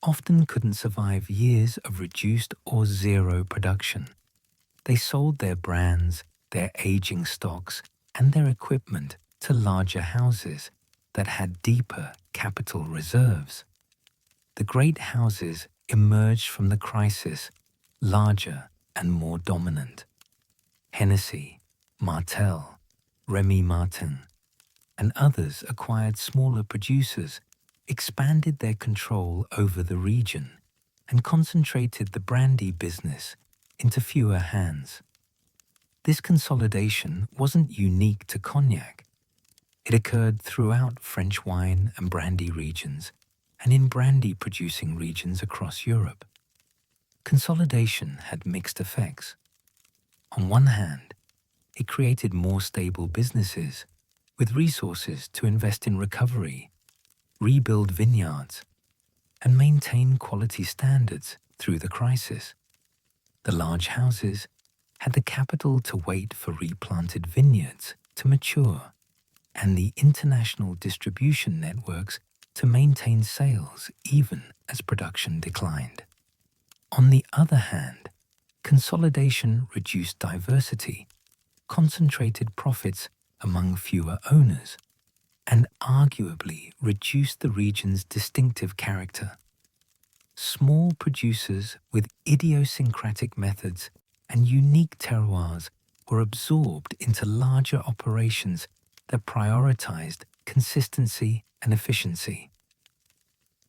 often couldn't survive years of reduced or zero production. They sold their brands, their aging stocks, and their equipment to larger houses that had deeper capital reserves. The great houses emerged from the crisis larger and more dominant. Hennessy, Martell, Remy Martin, and others acquired smaller producers, expanded their control over the region, and concentrated the brandy business into fewer hands. This consolidation wasn't unique to cognac. It occurred throughout French wine and brandy regions and in brandy-producing regions across Europe. Consolidation had mixed effects. On one hand, it created more stable businesses with resources to invest in recovery, rebuild vineyards, and maintain quality standards through the crisis. The large houses had the capital to wait for replanted vineyards to mature and the international distribution networks to maintain sales even as production declined. On the other hand, consolidation reduced diversity concentrated profits among fewer owners, and arguably reduced the region's distinctive character. Small producers with idiosyncratic methods and unique terroirs were absorbed into larger operations that prioritized consistency and efficiency.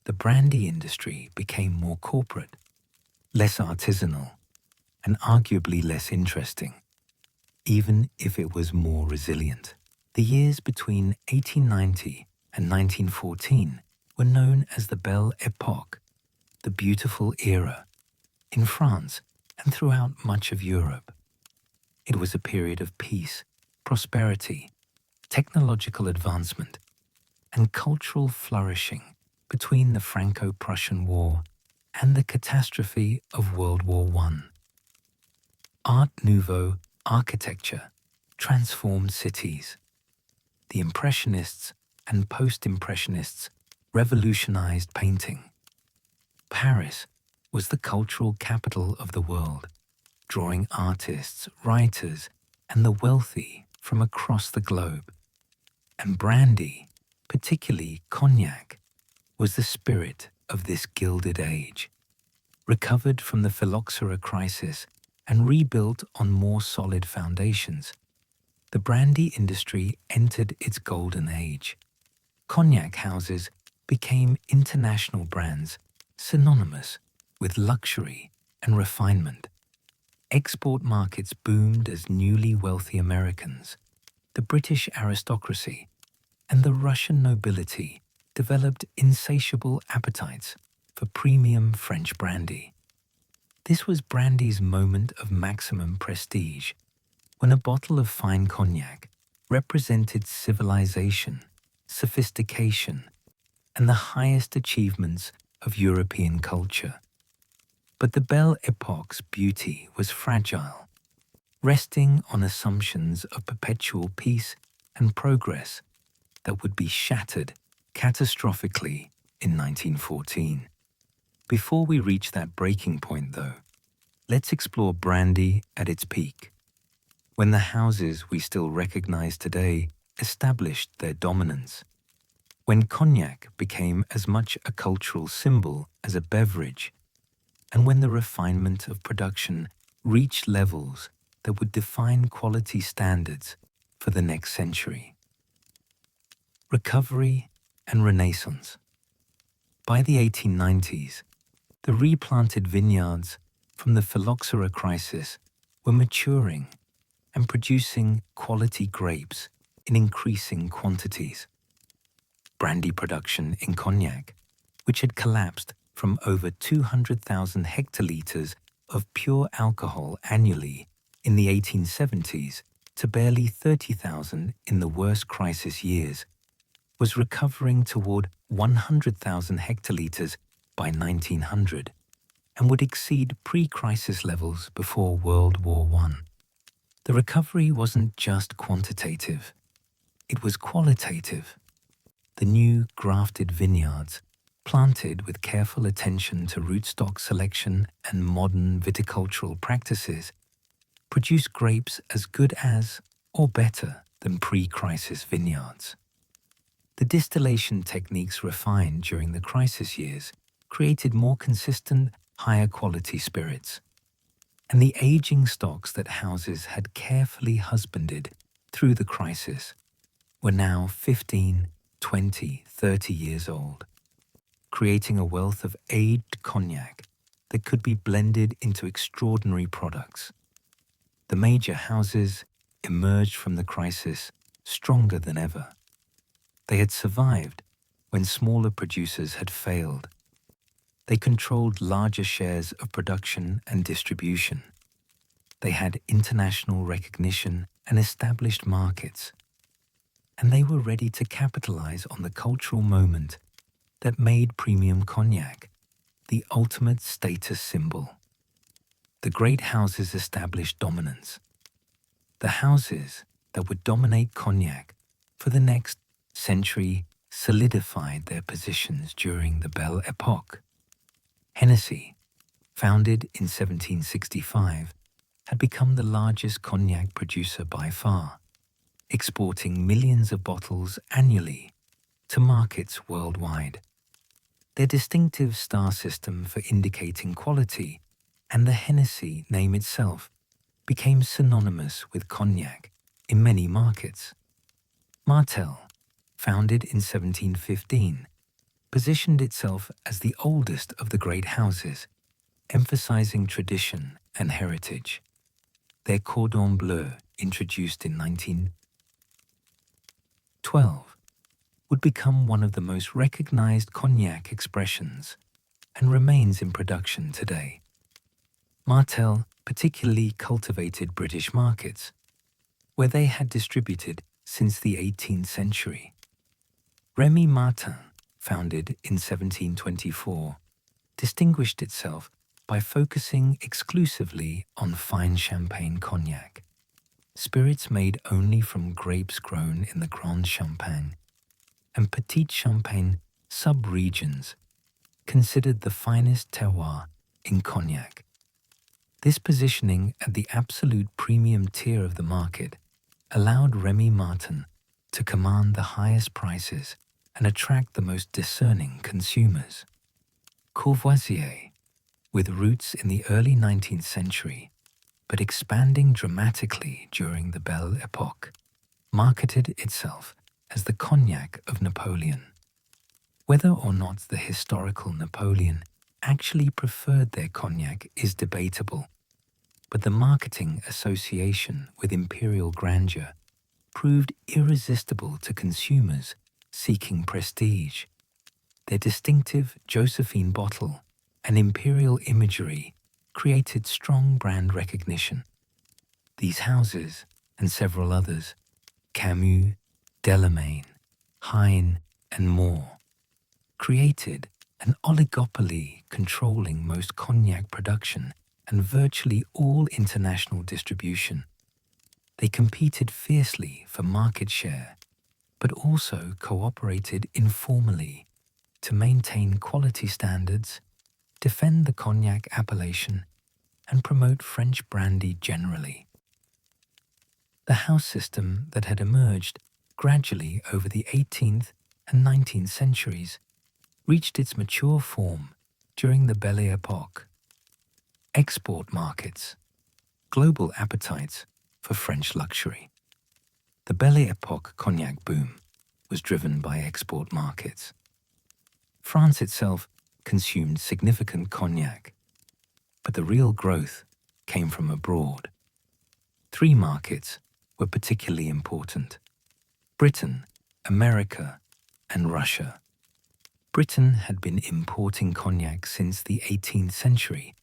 The brandy industry became more corporate, less artisanal, and arguably less interesting, even if it was more resilient. The years between 1890 and 1914 were known as the Belle Époque, the beautiful era, in France and throughout much of Europe. It was a period of peace, prosperity, technological advancement, and cultural flourishing between the Franco-Prussian War and the catastrophe of World War I. Art Nouveau architecture transformed cities. The Impressionists and Post-Impressionists revolutionized painting. Paris was the cultural capital of the world, drawing artists, writers, and the wealthy from across the globe. And brandy, particularly cognac, was the spirit of this gilded age. Recovered from the phylloxera crisis and rebuilt on more solid foundations, the brandy industry entered its golden age. Cognac houses became international brands synonymous with luxury and refinement. Export markets boomed as newly wealthy Americans, the British aristocracy, and the Russian nobility developed insatiable appetites for premium French brandy. This was brandy's moment of maximum prestige, when a bottle of fine cognac represented civilization, sophistication, and the highest achievements of European culture. But the Belle Époque's beauty was fragile, resting on assumptions of perpetual peace and progress that would be shattered catastrophically in 1914. Before we reach that breaking point, though, let's explore brandy at its peak, when the houses we still recognize today established their dominance, when cognac became as much a cultural symbol as a beverage, and when the refinement of production reached levels that would define quality standards for the next century. Recovery and Renaissance. By the 1890s, the replanted vineyards from the phylloxera crisis were maturing and producing quality grapes in increasing quantities. Brandy production in cognac, which had collapsed from over 200,000 hectolitres of pure alcohol annually in the 1870s to barely 30,000 in the worst crisis years, was recovering toward 100,000 hectolitres by 1900 and would exceed pre-crisis levels before World War I. The recovery wasn't just quantitative, it was qualitative. The new grafted vineyards, planted with careful attention to rootstock selection and modern viticultural practices, produce grapes as good as or better than pre-crisis vineyards. The distillation techniques refined during the crisis years created more consistent, higher quality spirits. And the aging stocks that houses had carefully husbanded through the crisis were now 15, 20, 30 years old, creating a wealth of aged cognac that could be blended into extraordinary products. The major houses emerged from the crisis stronger than ever. They had survived when smaller producers had failed. They controlled larger shares of production and distribution. They had international recognition and established markets. And they were ready to capitalize on the cultural moment that made premium cognac the ultimate status symbol. The great houses established dominance. The houses that would dominate cognac for the next century solidified their positions during the Belle Époque. Hennessy, founded in 1765, had become the largest cognac producer by far, exporting millions of bottles annually to markets worldwide. Their distinctive star system for indicating quality and the Hennessy name itself became synonymous with cognac in many markets. Martell, founded in 1715, positioned itself as the oldest of the great houses, emphasizing tradition and heritage. Their Cordon Bleu, introduced in 1912, would become one of the most recognized cognac expressions and remains in production today. Martell particularly cultivated British markets, where they had distributed since the 18th century. Rémy Martin, founded in 1724, distinguished itself by focusing exclusively on fine champagne cognac, spirits made only from grapes grown in the Grand Champagne and Petit Champagne sub-regions, considered the finest terroir in cognac. This positioning at the absolute premium tier of the market allowed Rémy Martin to command the highest prices and attract the most discerning consumers. Courvoisier, with roots in the early 19th century, but expanding dramatically during the Belle Époque, marketed itself as the cognac of Napoleon. Whether or not the historical Napoleon actually preferred their cognac is debatable, but the marketing association with imperial grandeur proved irresistible to consumers seeking prestige. Their distinctive Josephine bottle and imperial imagery created strong brand recognition. These houses, and several others, Camus, Delamain, Hine, and more, created an oligopoly controlling most cognac production and virtually all international distribution. They competed fiercely for market share, but also cooperated informally to maintain quality standards, defend the cognac appellation, and promote French brandy generally. The house system that had emerged gradually over the 18th and 19th centuries reached its mature form during the Belle Époque. Export markets, global appetites for French luxury. The Belle Époque cognac boom was driven by export markets. France itself consumed significant cognac, but the real growth came from abroad. Three markets were particularly important: Britain, America, and Russia. Britain had been importing cognac since the 18th century,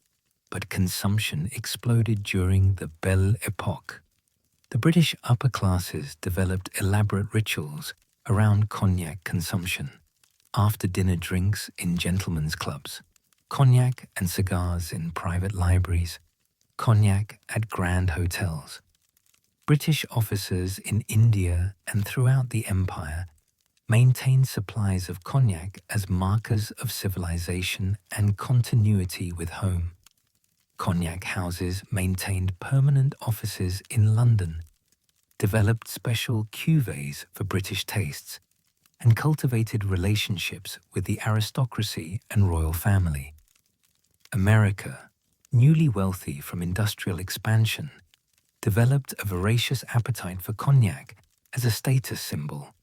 but consumption exploded during the Belle Époque. The British upper classes developed elaborate rituals around cognac consumption. After-dinner drinks in gentlemen's clubs, cognac and cigars in private libraries, cognac at grand hotels. British officers in India and throughout the empire maintained supplies of cognac as markers of civilization and continuity with home. Cognac houses maintained permanent offices in London, developed special cuvées for British tastes, and cultivated relationships with the aristocracy and royal family. America, newly wealthy from industrial expansion, developed a voracious appetite for cognac as a status symbol.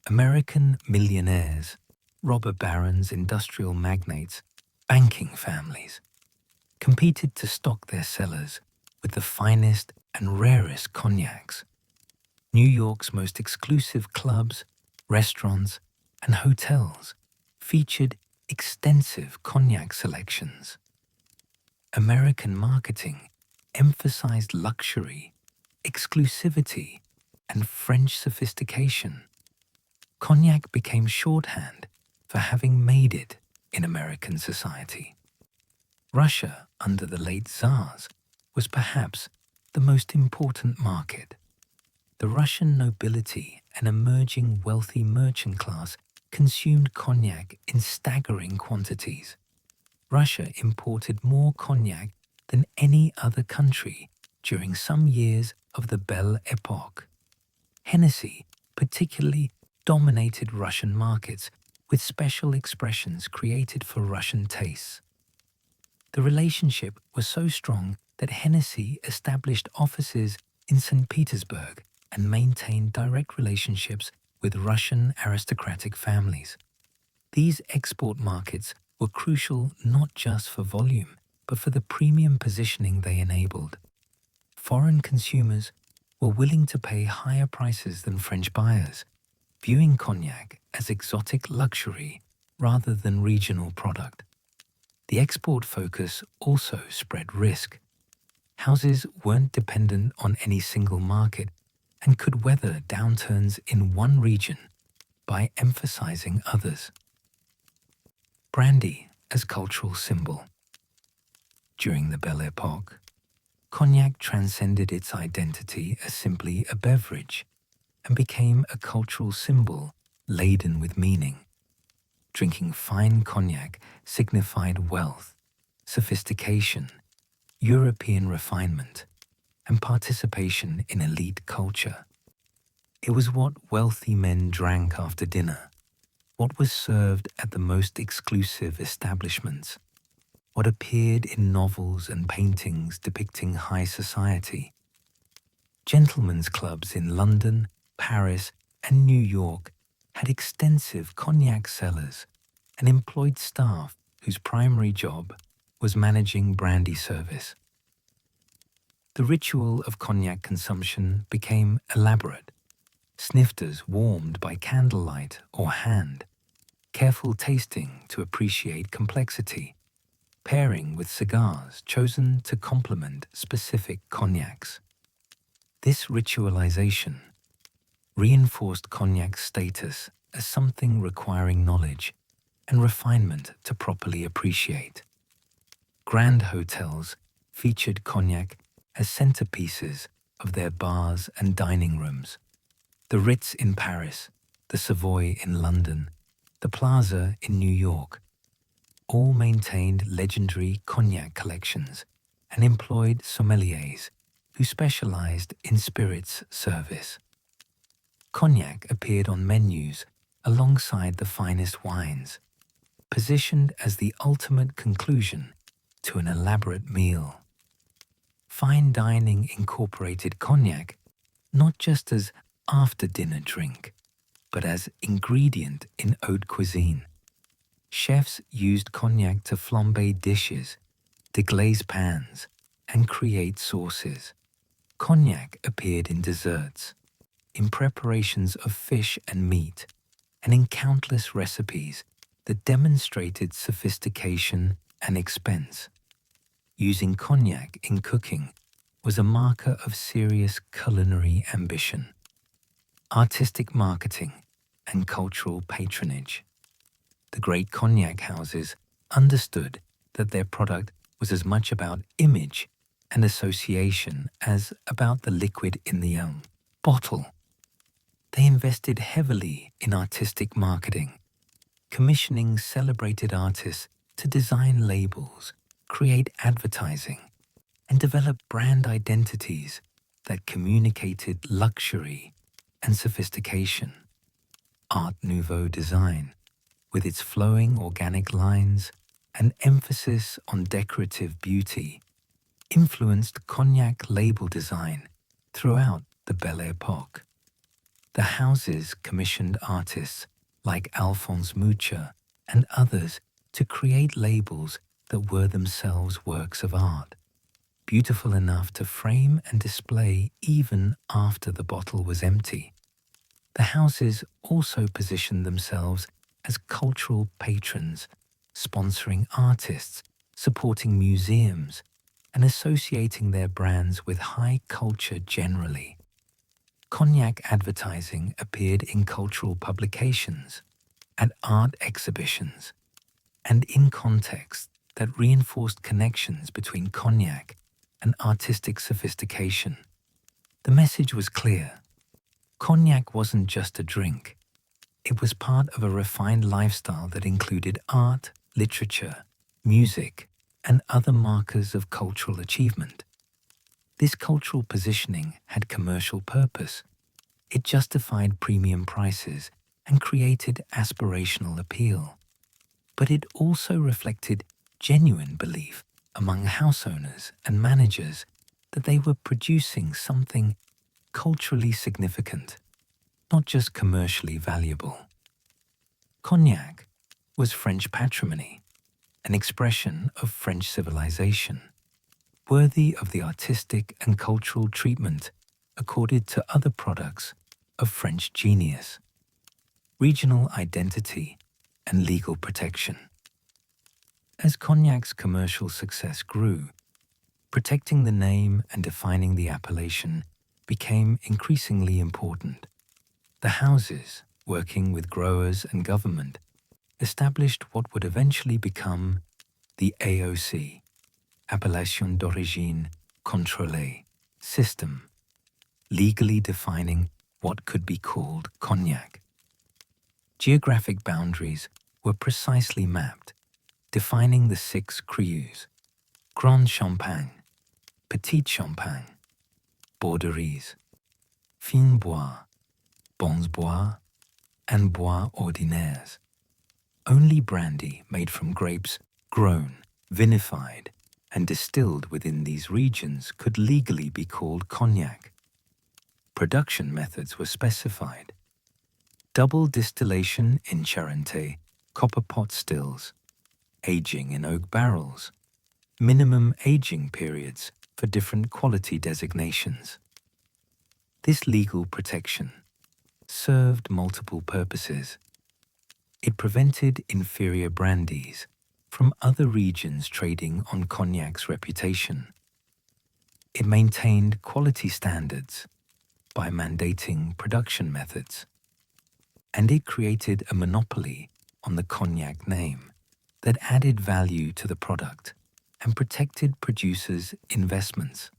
American millionaires, robber barons, industrial magnates, banking families, competed to stock their cellars with the finest and rarest cognacs. New York's most exclusive clubs, restaurants, and hotels featured extensive cognac selections. American marketing emphasized luxury, exclusivity, and French sophistication. Cognac became shorthand for having made it in American society. Russia, under the late Tsars, was perhaps the most important market. The Russian nobility and emerging wealthy merchant class consumed cognac in staggering quantities. Russia imported more cognac than any other country during some years of the Belle Epoque. Hennessy particularly dominated Russian markets with special expressions created for Russian tastes. The relationship was so strong that Hennessy established offices in St. Petersburg and maintained direct relationships with Russian aristocratic families. These export markets were crucial not just for volume, but for the premium positioning they enabled. Foreign consumers were willing to pay higher prices than French buyers, viewing cognac as exotic luxury rather than regional product. The export focus also spread risk. Houses weren't dependent on any single market and could weather downturns in one region by emphasizing others. Brandy as cultural symbol. During the Belle Epoque, cognac transcended its identity as simply a beverage and became a cultural symbol laden with meaning. Drinking fine cognac signified wealth, sophistication, European refinement, and participation in elite culture. It was what wealthy men drank after dinner, what was served at the most exclusive establishments, what appeared in novels and paintings depicting high society. Gentlemen's clubs in London, Paris, and New York had extensive cognac cellars and employed staff whose primary job was managing brandy service. The ritual of cognac consumption became elaborate. Snifters warmed by candlelight or hand, careful tasting to appreciate complexity, pairing with cigars chosen to complement specific cognacs. This ritualization reinforced cognac's status as something requiring knowledge and refinement to properly appreciate. Grand hotels featured cognac as centerpieces of their bars and dining rooms. The Ritz in Paris, the Savoy in London, the Plaza in New York, all maintained legendary cognac collections and employed sommeliers who specialized in spirits service. Cognac appeared on menus alongside the finest wines, positioned as the ultimate conclusion to an elaborate meal. Fine dining incorporated cognac not just as after-dinner drink, but as ingredient in haute cuisine. Chefs used cognac to flambe dishes, deglaze pans, and create sauces. Cognac appeared in desserts, in preparations of fish and meat, and in countless recipes that demonstrated sophistication and expense. Using cognac in cooking was a marker of serious culinary ambition. Artistic marketing and cultural patronage. The great cognac houses understood that their product was as much about image and association as about the liquid in the bottle. They invested heavily in artistic marketing, commissioning celebrated artists to design labels, create advertising, and develop brand identities that communicated luxury and sophistication. Art Nouveau design, with its flowing organic lines and emphasis on decorative beauty, influenced cognac label design throughout the Belle Epoque. The houses commissioned artists like Alphonse Mucha and others to create labels that were themselves works of art, beautiful enough to frame and display even after the bottle was empty. The houses also positioned themselves as cultural patrons, sponsoring artists, supporting museums, and associating their brands with high culture generally. Cognac advertising appeared in cultural publications, at art exhibitions, and in contexts that reinforced connections between cognac and artistic sophistication. The message was clear. Cognac wasn't just a drink. It was part of a refined lifestyle that included art, literature, music, and other markers of cultural achievement. This cultural positioning had commercial purpose. It justified premium prices and created aspirational appeal. But it also reflected genuine belief among house owners and managers that they were producing something culturally significant, not just commercially valuable. Cognac was French patrimony, an expression of French civilization, worthy of the artistic and cultural treatment accorded to other products of French genius, regional identity, and legal protection. As Cognac's commercial success grew, protecting the name and defining the appellation became increasingly important. The houses, working with growers and government, established what would eventually become the AOC, Appellation d'Origine Contrôlée system, legally defining what could be called cognac. Geographic boundaries were precisely mapped, defining the 6 crus: Grand Champagne, Petit Champagne, Borderies, Fin Bois, Bons Bois, and Bois Ordinaires. Only brandy made from grapes grown, vinified, and distilled within these regions could legally be called cognac. Production methods were specified: double distillation in Charente, copper pot stills, aging in oak barrels, minimum aging periods for different quality designations. This legal protection served multiple purposes. It prevented inferior brandies from other regions trading on cognac's reputation. It maintained quality standards by mandating production methods. And it created a monopoly on the cognac name that added value to the product and protected producers' investments.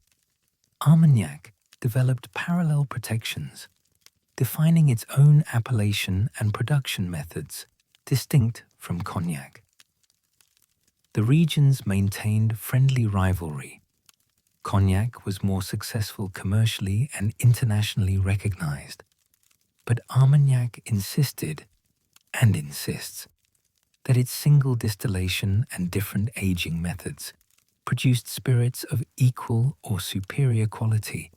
Armagnac developed parallel protections, defining its own appellation and production methods distinct from cognac. The regions maintained friendly rivalry. Cognac was more successful commercially and internationally recognized, but Armagnac insisted, and insists, that its single distillation and different aging methods produced spirits of equal or superior quality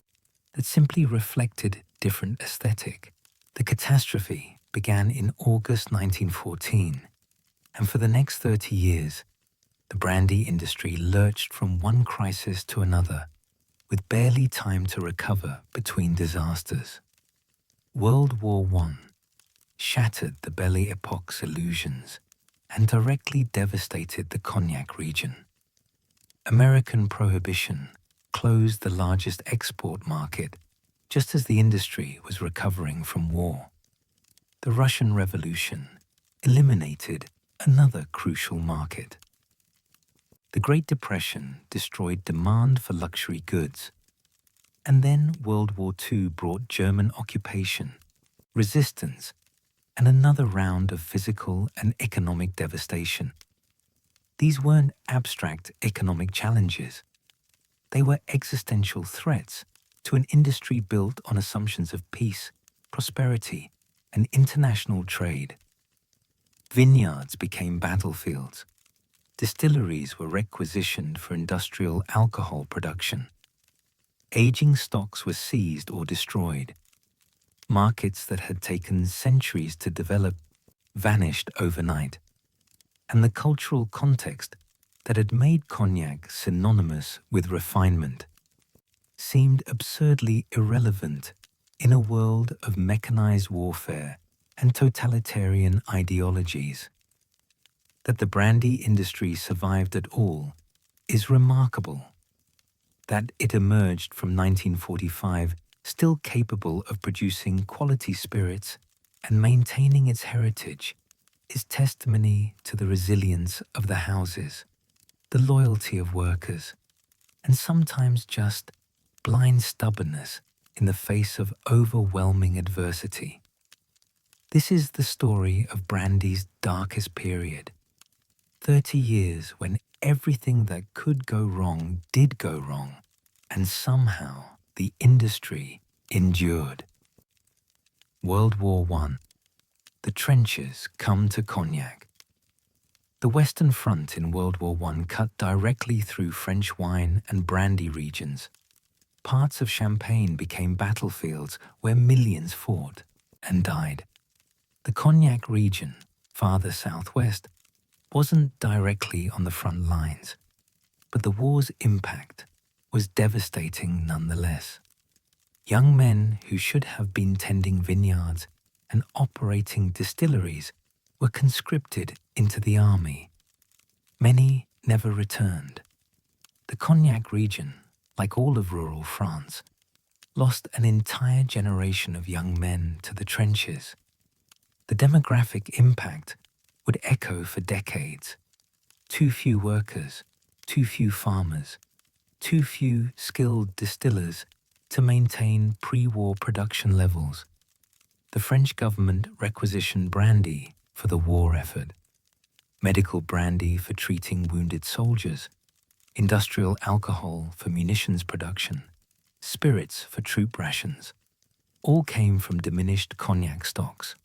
that simply reflected different aesthetic. The catastrophe began in August 1914, and for the next 30 years, the brandy industry lurched from one crisis to another, with barely time to recover between disasters. World War I shattered the Belle Époque's illusions and directly devastated the cognac region. American prohibition closed the largest export market just as the industry was recovering from war. The Russian Revolution eliminated another crucial market. The Great Depression destroyed demand for luxury goods, and then World War II brought German occupation, resistance, and another round of physical and economic devastation. These weren't abstract economic challenges. They were existential threats to an industry built on assumptions of peace, prosperity, and international trade. Vineyards became battlefields. Distilleries were requisitioned for industrial alcohol production. Aging stocks were seized or destroyed. Markets that had taken centuries to develop vanished overnight. And the cultural context that had made cognac synonymous with refinement seemed absurdly irrelevant in a world of mechanized warfare and totalitarian ideologies. That the brandy industry survived at all is remarkable. That it emerged from 1945 still capable of producing quality spirits and maintaining its heritage is testimony to the resilience of the houses, the loyalty of workers, and sometimes just blind stubbornness in the face of overwhelming adversity. This is the story of brandy's darkest period. 30 years when everything that could go wrong did go wrong, And somehow the industry endured. World War I. The trenches come to cognac. The Western Front in World War I cut directly through French wine and brandy regions. Parts of Champagne became battlefields where millions fought and died. The cognac region, farther southwest, wasn't directly on the front lines, but the war's impact was devastating nonetheless. Young men who should have been tending vineyards and operating distilleries were conscripted into the army. Many never returned. The cognac region, like all of rural France, lost an entire generation of young men to the trenches. The demographic impact would echo for decades. Too few workers, too few farmers, too few skilled distillers to maintain pre-war production levels. The French government requisitioned brandy for the war effort. Medical brandy for treating wounded soldiers, industrial alcohol for munitions production, spirits for troop rations, all came from diminished cognac stocks.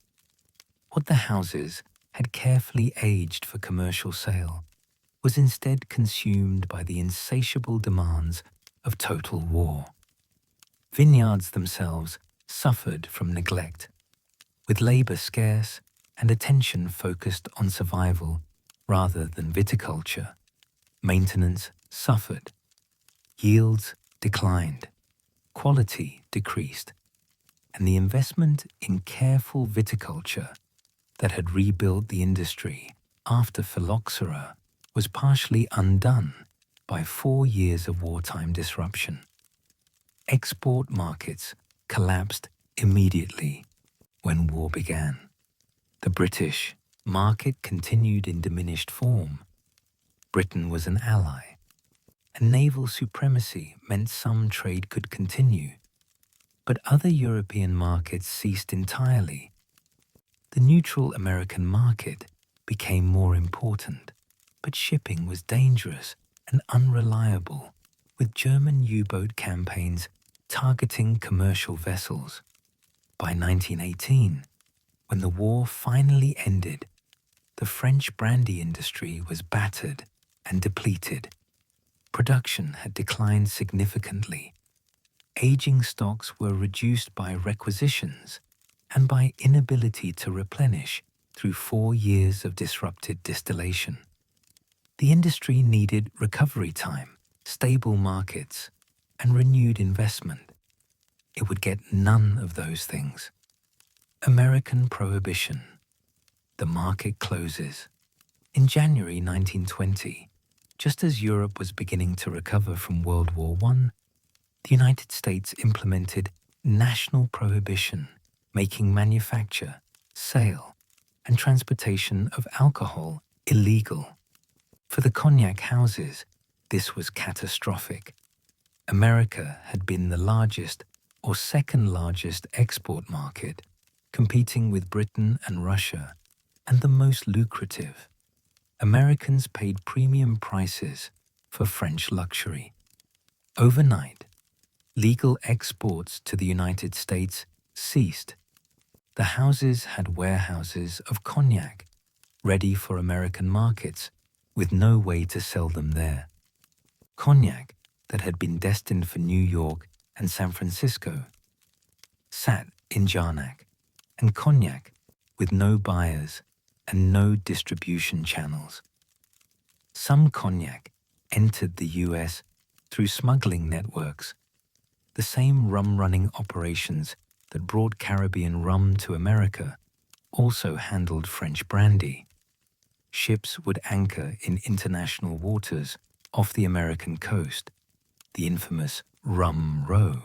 What the houses had carefully aged for commercial sale was instead consumed by the insatiable demands of total war. Vineyards themselves suffered from neglect, with labor scarce and attention focused on survival rather than viticulture. Maintenance suffered. Yields declined. Quality decreased. And the investment in careful viticulture that had rebuilt the industry after phylloxera was partially undone by 4 years of wartime disruption. Export markets collapsed immediately when war began. The British market continued in diminished form. Britain was an ally, and naval supremacy meant some trade could continue, but other European markets ceased entirely. The neutral American market became more important, but shipping was dangerous and unreliable, with German U-boat campaigns targeting commercial vessels. By 1918, when the war finally ended, the French brandy industry was battered and depleted. Production had declined significantly. Aging stocks were reduced by requisitions and by inability to replenish through 4 years of disrupted distillation. The industry needed recovery time, stable markets, and renewed investment. It would get none of those things. American Prohibition. The market closes. In January 1920, just as Europe was beginning to recover from World War I, the United States implemented national prohibition, making manufacture, sale, and transportation of alcohol illegal. For the cognac houses, this was catastrophic. America had been the largest or second largest export market, competing with Britain and Russia, and the most lucrative. Americans paid premium prices for French luxury. Overnight, legal exports to the United States ceased. The houses had warehouses of cognac, ready for American markets, with no way to sell them there. Cognac that had been destined for New York and San Francisco sat in Jarnac, and cognac with no buyers and no distribution channels. Some cognac entered the US through smuggling networks, the same rum-running operations that brought Caribbean rum to America also handled French brandy. Ships would anchor in international waters off the American coast, the infamous Rum Row,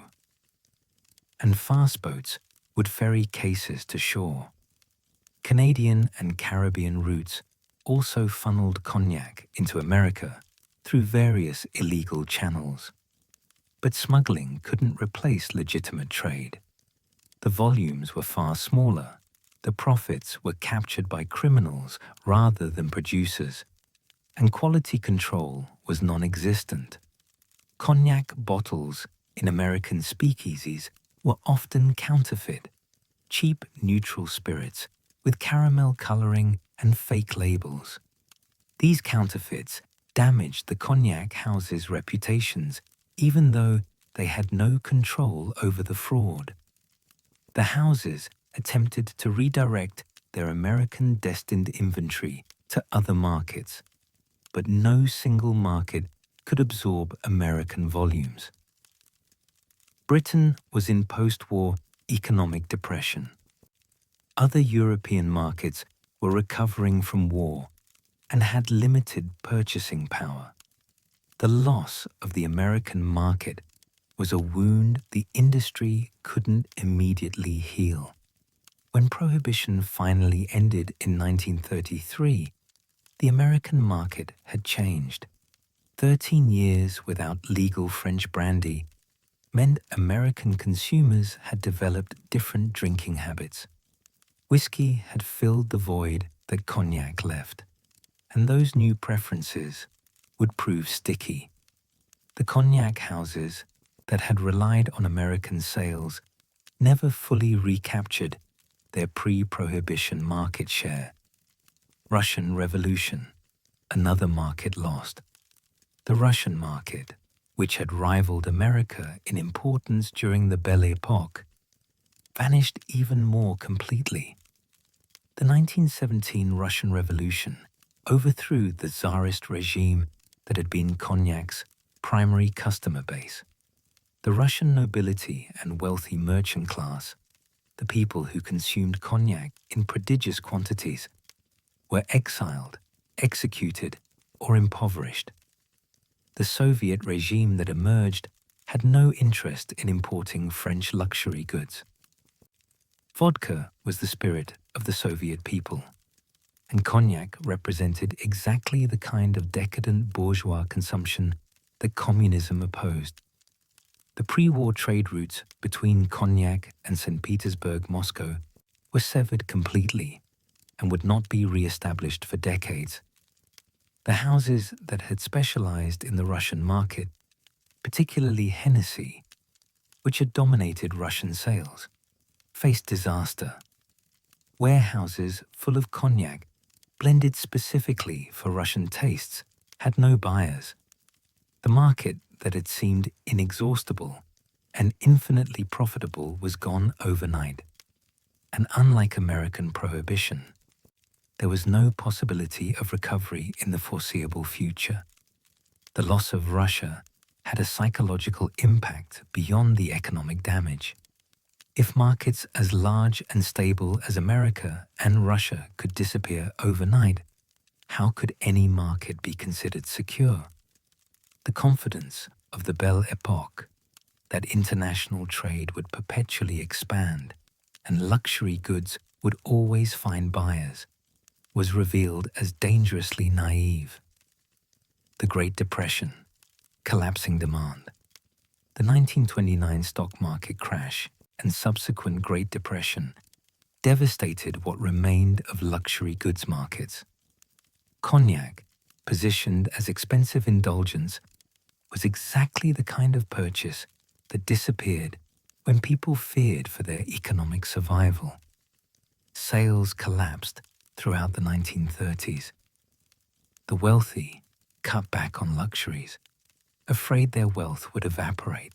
and fast boats would ferry cases to shore. Canadian and Caribbean routes also funneled cognac into America through various illegal channels. But smuggling couldn't replace legitimate trade. The volumes were far smaller. The profits were captured by criminals rather than producers, and quality control was non-existent. Cognac bottles in American speakeasies were often counterfeit, cheap neutral spirits with caramel coloring and fake labels. These counterfeits damaged the cognac houses' reputations even though they had no control over the fraud. The houses attempted to redirect their American-destined inventory to other markets, but no single market could absorb American volumes. Britain was in post-war economic depression. Other European markets were recovering from war and had limited purchasing power. The loss of the American market was a wound the industry couldn't immediately heal. When Prohibition finally ended in 1933, the American market had changed. 13 years without legal French brandy meant American consumers had developed different drinking habits. Whiskey had filled the void that cognac left, and those new preferences would prove sticky. The cognac houses that had relied on American sales never fully recaptured their pre-Prohibition market share. Russian Revolution, another market lost. The Russian market, which had rivaled America in importance during the Belle Époque, vanished even more completely. The 1917 Russian Revolution overthrew the Tsarist regime that had been cognac's primary customer base. The Russian nobility and wealthy merchant class, the people who consumed cognac in prodigious quantities, were exiled, executed, or impoverished. The Soviet regime that emerged had no interest in importing French luxury goods. Vodka was the spirit of the Soviet people, and cognac represented exactly the kind of decadent bourgeois consumption that communism opposed. The pre-war trade routes between Cognac and St. Petersburg, Moscow, were severed completely and would not be re-established for decades. The houses that had specialized in the Russian market, particularly Hennessy, which had dominated Russian sales, faced disaster. Warehouses full of cognac, blended specifically for Russian tastes, had no buyers. The market that had seemed inexhaustible and infinitely profitable was gone overnight. And unlike American Prohibition, there was no possibility of recovery in the foreseeable future. The loss of Russia had a psychological impact beyond the economic damage. If markets as large and stable as America and Russia could disappear overnight, how could any market be considered secure? The confidence of the Belle Époque, that international trade would perpetually expand and luxury goods would always find buyers, was revealed as dangerously naive. The Great Depression, collapsing demand. The 1929 stock market crash and subsequent Great Depression devastated what remained of luxury goods markets. Cognac, positioned as expensive indulgence, was exactly the kind of purchase that disappeared when people feared for their economic survival. Sales collapsed throughout the 1930s. The wealthy cut back on luxuries, afraid their wealth would evaporate.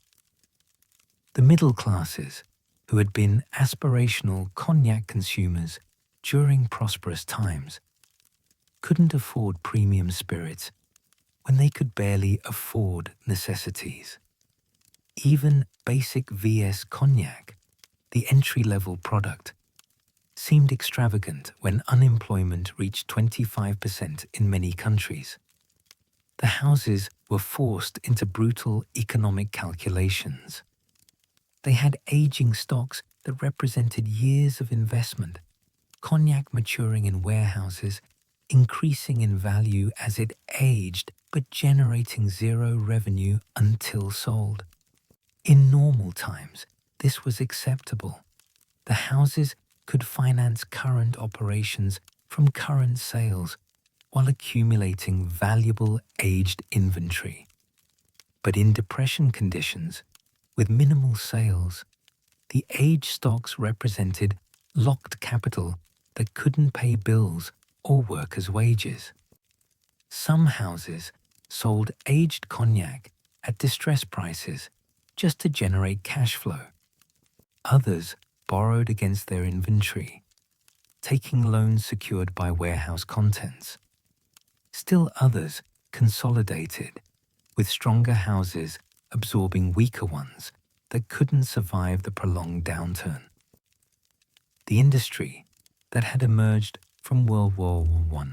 The middle classes, who had been aspirational cognac consumers during prosperous times, couldn't afford premium spirits when they could barely afford necessities. Even basic VS cognac, the entry-level product, seemed extravagant when unemployment reached 25% in many countries. The houses were forced into brutal economic calculations. They had aging stocks that represented years of investment, cognac maturing in warehouses, increasing in value as it aged, but generating zero revenue until sold. In normal times, this was acceptable. The houses could finance current operations from current sales while accumulating valuable aged inventory. But in depression conditions, with minimal sales, the aged stocks represented locked capital that couldn't pay bills or workers' wages. Some houses sold aged cognac at distressed prices just to generate cash flow. Others borrowed against their inventory, taking loans secured by warehouse contents. Still others consolidated, with stronger houses absorbing weaker ones that couldn't survive the prolonged downturn. The industry that had emerged from World War I,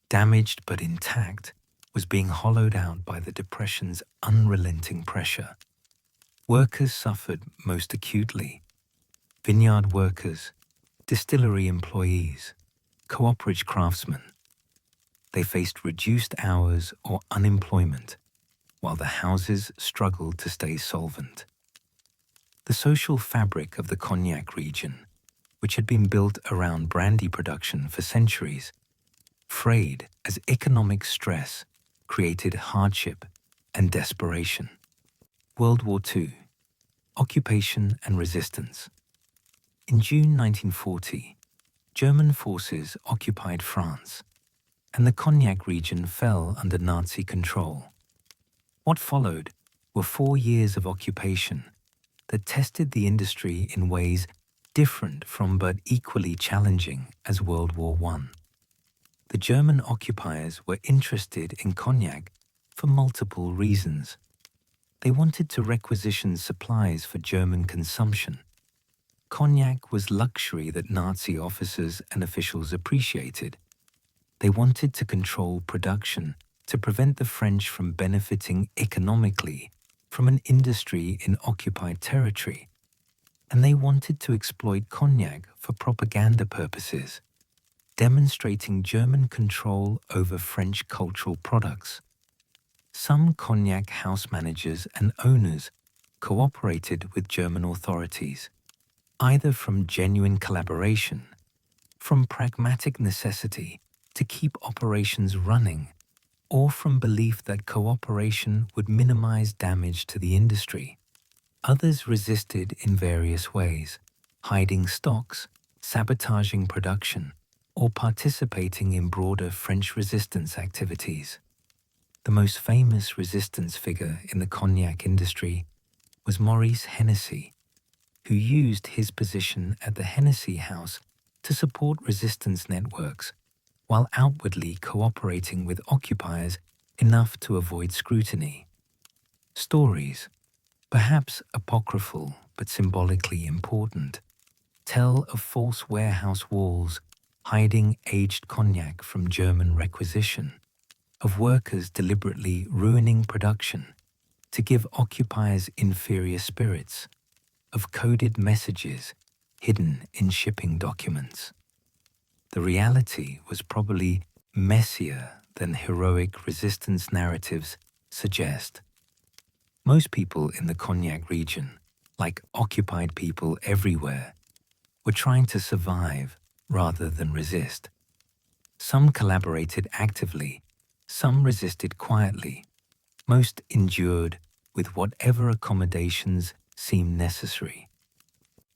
damaged but intact, was being hollowed out by the Depression's unrelenting pressure. Workers suffered most acutely. Vineyard workers, distillery employees, cooperage craftsmen. They faced reduced hours or unemployment, while the houses struggled to stay solvent. The social fabric of the cognac region, which had been built around brandy production for centuries, frayed as economic stress created hardship and desperation. World War II, occupation and resistance. In June 1940, German forces occupied France, and the cognac region fell under Nazi control. What followed were 4 years of occupation that tested the industry in ways different from but equally challenging as World War I. The German occupiers were interested in cognac for multiple reasons. They wanted to requisition supplies for German consumption. Cognac was luxury that Nazi officers and officials appreciated. They wanted to control production to prevent the French from benefiting economically from an industry in occupied territory. And they wanted to exploit cognac for propaganda purposes, demonstrating German control over French cultural products. Some cognac house managers and owners cooperated with German authorities, either from genuine collaboration, from pragmatic necessity to keep operations running, or from belief that cooperation would minimize damage to the industry. Others resisted in various ways, hiding stocks, sabotaging production, or participating in broader French resistance activities. The most famous resistance figure in the cognac industry was Maurice Hennessy, who used his position at the Hennessy House to support resistance networks while outwardly cooperating with occupiers enough to avoid scrutiny. Stories, perhaps apocryphal but symbolically important, tell of false warehouse walls hiding aged cognac from German requisition, of workers deliberately ruining production to give occupiers inferior spirits, of coded messages hidden in shipping documents. The reality was probably messier than heroic resistance narratives suggest. Most people in the cognac region, like occupied people everywhere, were trying to survive rather than resist. Some collaborated actively, some resisted quietly, most endured with whatever accommodations seemed necessary.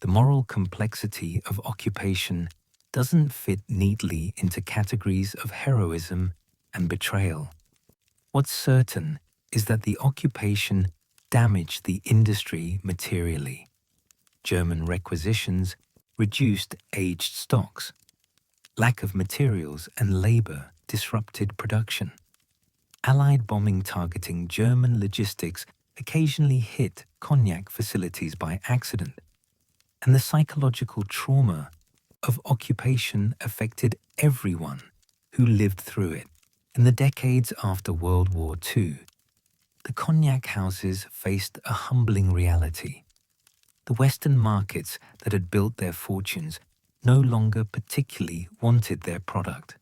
The moral complexity of occupation doesn't fit neatly into categories of heroism and betrayal. What's certain is that the occupation damaged the industry materially. German requisitions reduced aged stocks. Lack of materials and labor disrupted production. Allied bombing targeting German logistics occasionally hit cognac facilities by accident, and the psychological trauma of occupation affected everyone who lived through it. In the decades after World War II, the cognac houses faced a humbling reality. The Western markets that had built their fortunes no longer particularly wanted their product.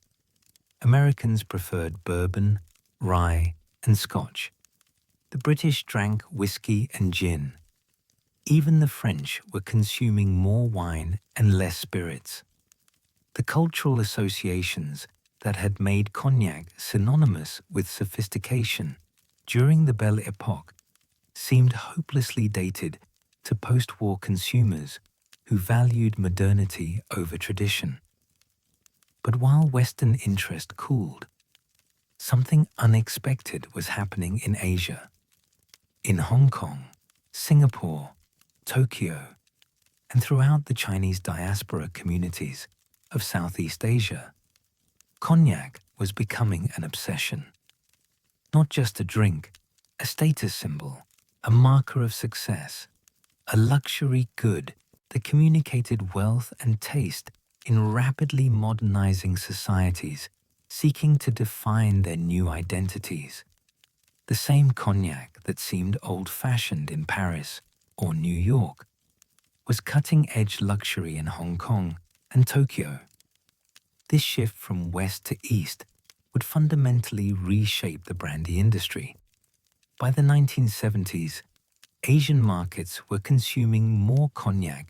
Americans preferred bourbon, rye, and Scotch. The British drank whiskey and gin. Even the French were consuming more wine and less spirits. The cultural associations that had made cognac synonymous with sophistication during the Belle Époque seemed hopelessly dated to post-war consumers who valued modernity over tradition. But while Western interest cooled, something unexpected was happening in Asia. In Hong Kong, Singapore, Tokyo, and throughout the Chinese diaspora communities of Southeast Asia, cognac was becoming an obsession. Not just a drink, a status symbol, a marker of success, a luxury good that communicated wealth and taste in rapidly modernizing societies seeking to define their new identities. The same cognac that seemed old-fashioned in Paris or New York was cutting-edge luxury in Hong Kong and Tokyo. This shift from west to east would fundamentally reshape the brandy industry. By the 1970s, Asian markets were consuming more cognac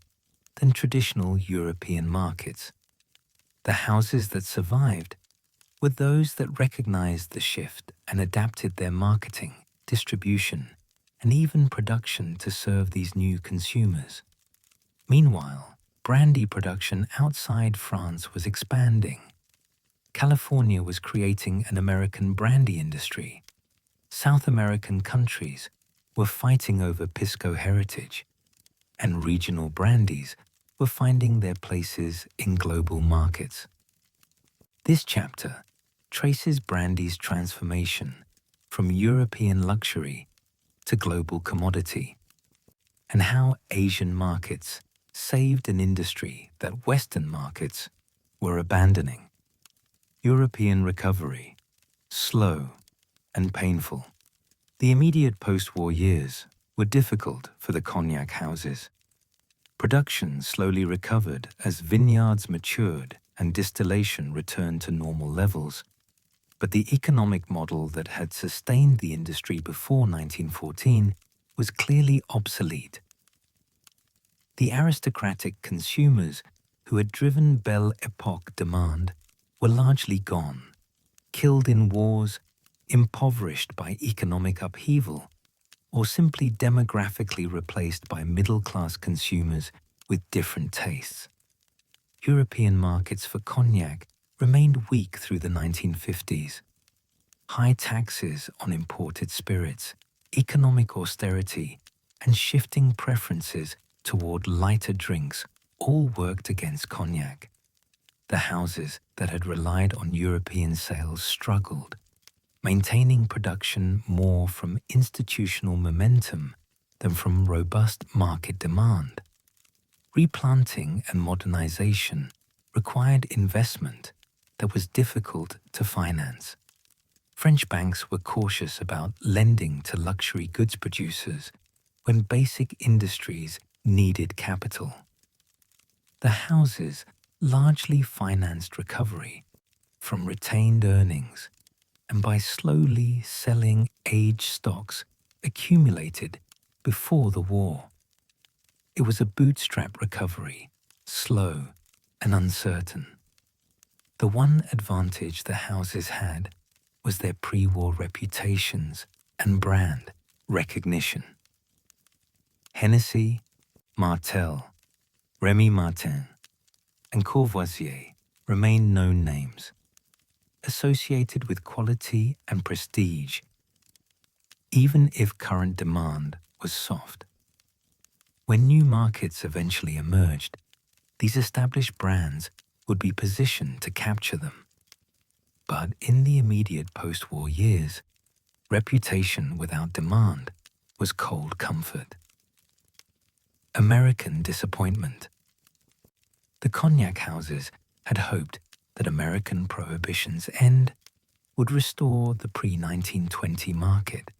than traditional European markets. The houses that survived were those that recognized the shift and adapted their marketing, distribution, and even production to serve these new consumers. Meanwhile, brandy production outside France was expanding. California was creating an American brandy industry. South American countries were fighting over pisco heritage, and regional brandies were finding their places in global markets. This chapter traces brandy's transformation from European luxury to global commodity, and how Asian markets saved an industry that Western markets were abandoning. European recovery, slow and painful. The immediate post-war years were difficult for the cognac houses. Production slowly recovered as vineyards matured and distillation returned to normal levels. But the economic model that had sustained the industry before 1914 was clearly obsolete. The aristocratic consumers who had driven Belle Epoque demand were largely gone, killed in wars, impoverished by economic upheaval, or simply demographically replaced by middle-class consumers with different tastes. European markets for cognac remained weak through the 1950s. High taxes on imported spirits, economic austerity, and shifting preferences toward lighter drinks all worked against cognac. The houses that had relied on European sales struggled, maintaining production more from institutional momentum than from robust market demand. Replanting and modernization required investment that was difficult to finance. French banks were cautious about lending to luxury goods producers when basic industries needed capital. The houses largely financed recovery from retained earnings and by slowly selling aged stocks accumulated before the war. It was a bootstrap recovery, slow and uncertain. The one advantage the houses had was their pre-war reputations and brand recognition. Hennessy, Martell, Remy Martin, and Courvoisier remain known names, associated with quality and prestige, even if current demand was soft. When new markets eventually emerged, these established brands would be positioned to capture them. But in the immediate post-war years, reputation without demand was cold comfort. American disappointment. The cognac houses had hoped that American Prohibition's end would restore the pre-1920 market.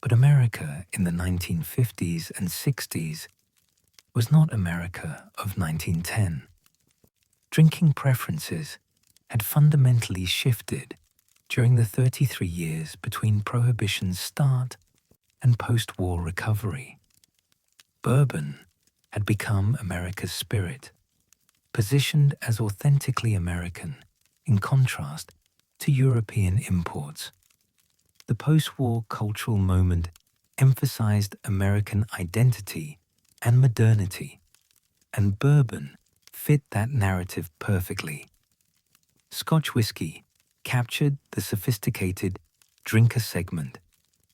But America in the 1950s and 60s was not America of 1910. Drinking preferences had fundamentally shifted during the 33 years between Prohibition's start and post-war recovery. Bourbon had become America's spirit, positioned as authentically American in contrast to European imports. The post-war cultural moment emphasized American identity and modernity, and bourbon fit that narrative perfectly. Scotch whiskey captured the sophisticated drinker segment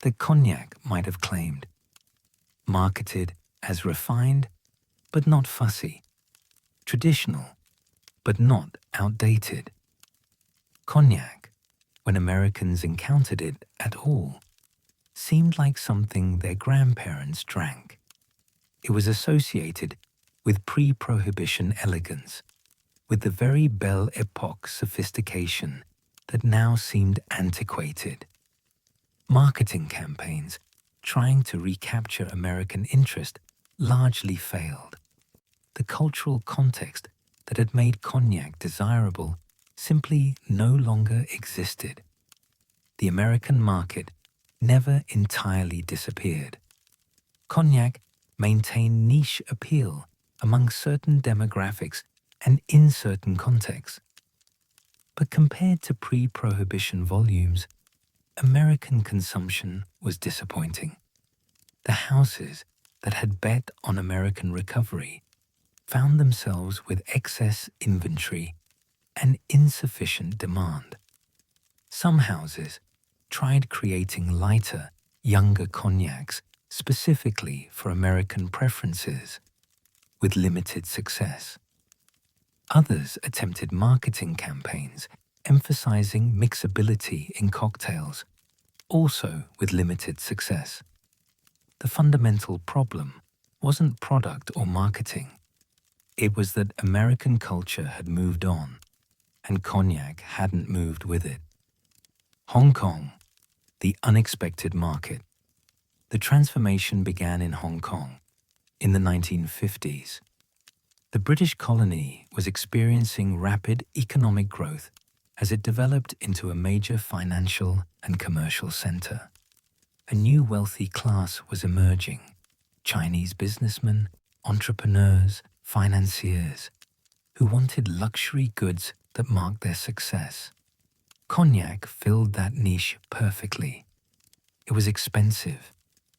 that cognac might have claimed, marketed as refined but not fussy, traditional but not outdated. Cognac, when Americans encountered it at all, seemed like something their grandparents drank. It was associated with pre-Prohibition elegance, with the very Belle Epoque sophistication that now seemed antiquated. Marketing campaigns trying to recapture American interest largely failed. The cultural context that had made cognac desirable simply no longer existed. The American market never entirely disappeared. Cognac maintained niche appeal among certain demographics and in certain contexts. But compared to pre-Prohibition volumes, American consumption was disappointing. The houses that had bet on American recovery found themselves with excess inventory and insufficient demand. Some houses tried creating lighter, younger cognacs specifically for American preferences, with limited success. Others attempted marketing campaigns emphasizing mixability in cocktails, also with limited success. The fundamental problem wasn't product or marketing. It was that American culture had moved on, and cognac hadn't moved with it. Hong Kong, the unexpected market. The transformation began in Hong Kong in the 1950s. The British colony was experiencing rapid economic growth as it developed into a major financial and commercial center. A new wealthy class was emerging: Chinese businessmen, entrepreneurs, financiers, who wanted luxury goods that marked their success. Cognac filled that niche perfectly. It was expensive,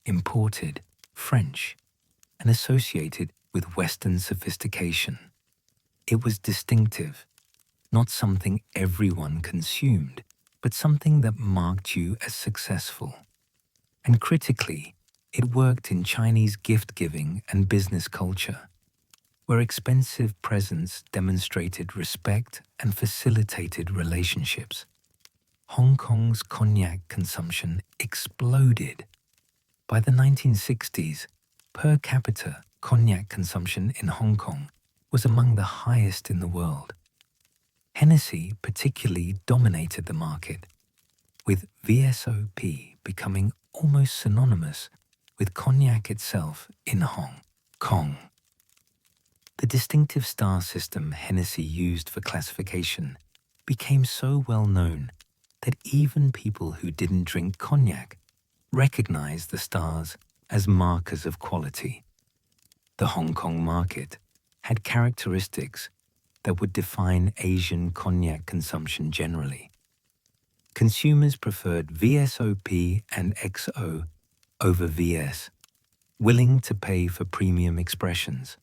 imported, French, and associated with Western sophistication. It was distinctive, not something everyone consumed, but something that marked you as successful. And critically, it worked in Chinese gift-giving and business culture, where expensive presents demonstrated respect and facilitated relationships. Hong Kong's cognac consumption exploded. By the 1960s, per capita cognac consumption in Hong Kong was among the highest in the world. Hennessy particularly dominated the market, with VSOP becoming almost synonymous with cognac itself in Hong Kong. The distinctive star system Hennessy used for classification became so well known that even people who didn't drink cognac recognized the stars as markers of quality. The Hong Kong market had characteristics that would define Asian cognac consumption generally. Consumers preferred VSOP and XO over VS, willing to pay for premium expressions.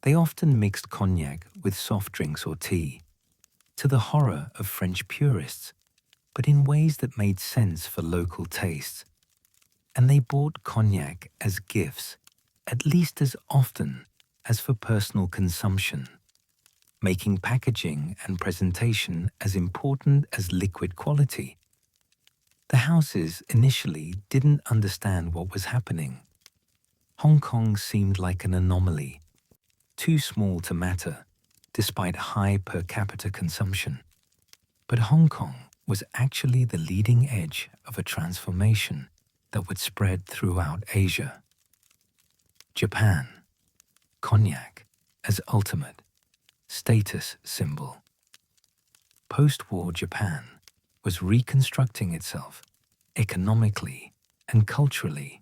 They often mixed cognac with soft drinks or tea, to the horror of French purists, but in ways that made sense for local tastes. And they bought cognac as gifts at least as often as for personal consumption, making packaging and presentation as important as liquid quality. The houses initially didn't understand what was happening. Hong Kong seemed like an anomaly, too small to matter, despite high per capita consumption. But Hong Kong was actually the leading edge of a transformation that would spread throughout Asia. Japan, cognac as ultimate status symbol. Post-war Japan was reconstructing itself economically and culturally,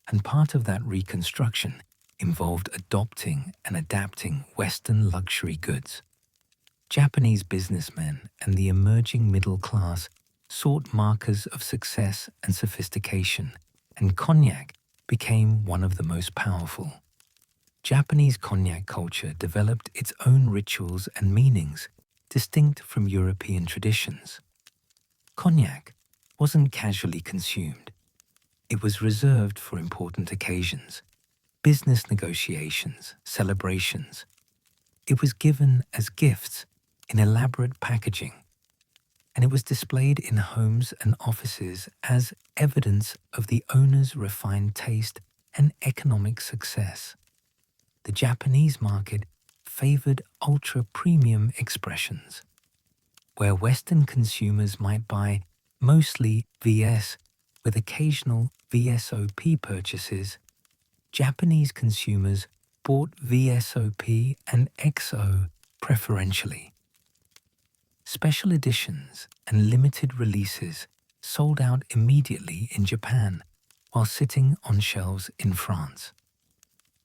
and part of that reconstruction involved adopting and adapting Western luxury goods. Japanese businessmen and the emerging middle class sought markers of success and sophistication and cognac became one of the most powerful. Japanese cognac culture developed its own rituals and meanings distinct from European traditions. Cognac wasn't casually consumed. It was reserved for important occasions, business negotiations, celebrations. It was given as gifts in elaborate packaging, and it was displayed in homes and offices as evidence of the owner's refined taste and economic success. The Japanese market favored ultra-premium expressions. Where Western consumers might buy mostly VS with occasional VSOP purchases, Japanese consumers bought VSOP and XO preferentially. Special editions and limited releases sold out immediately in Japan while sitting on shelves in France.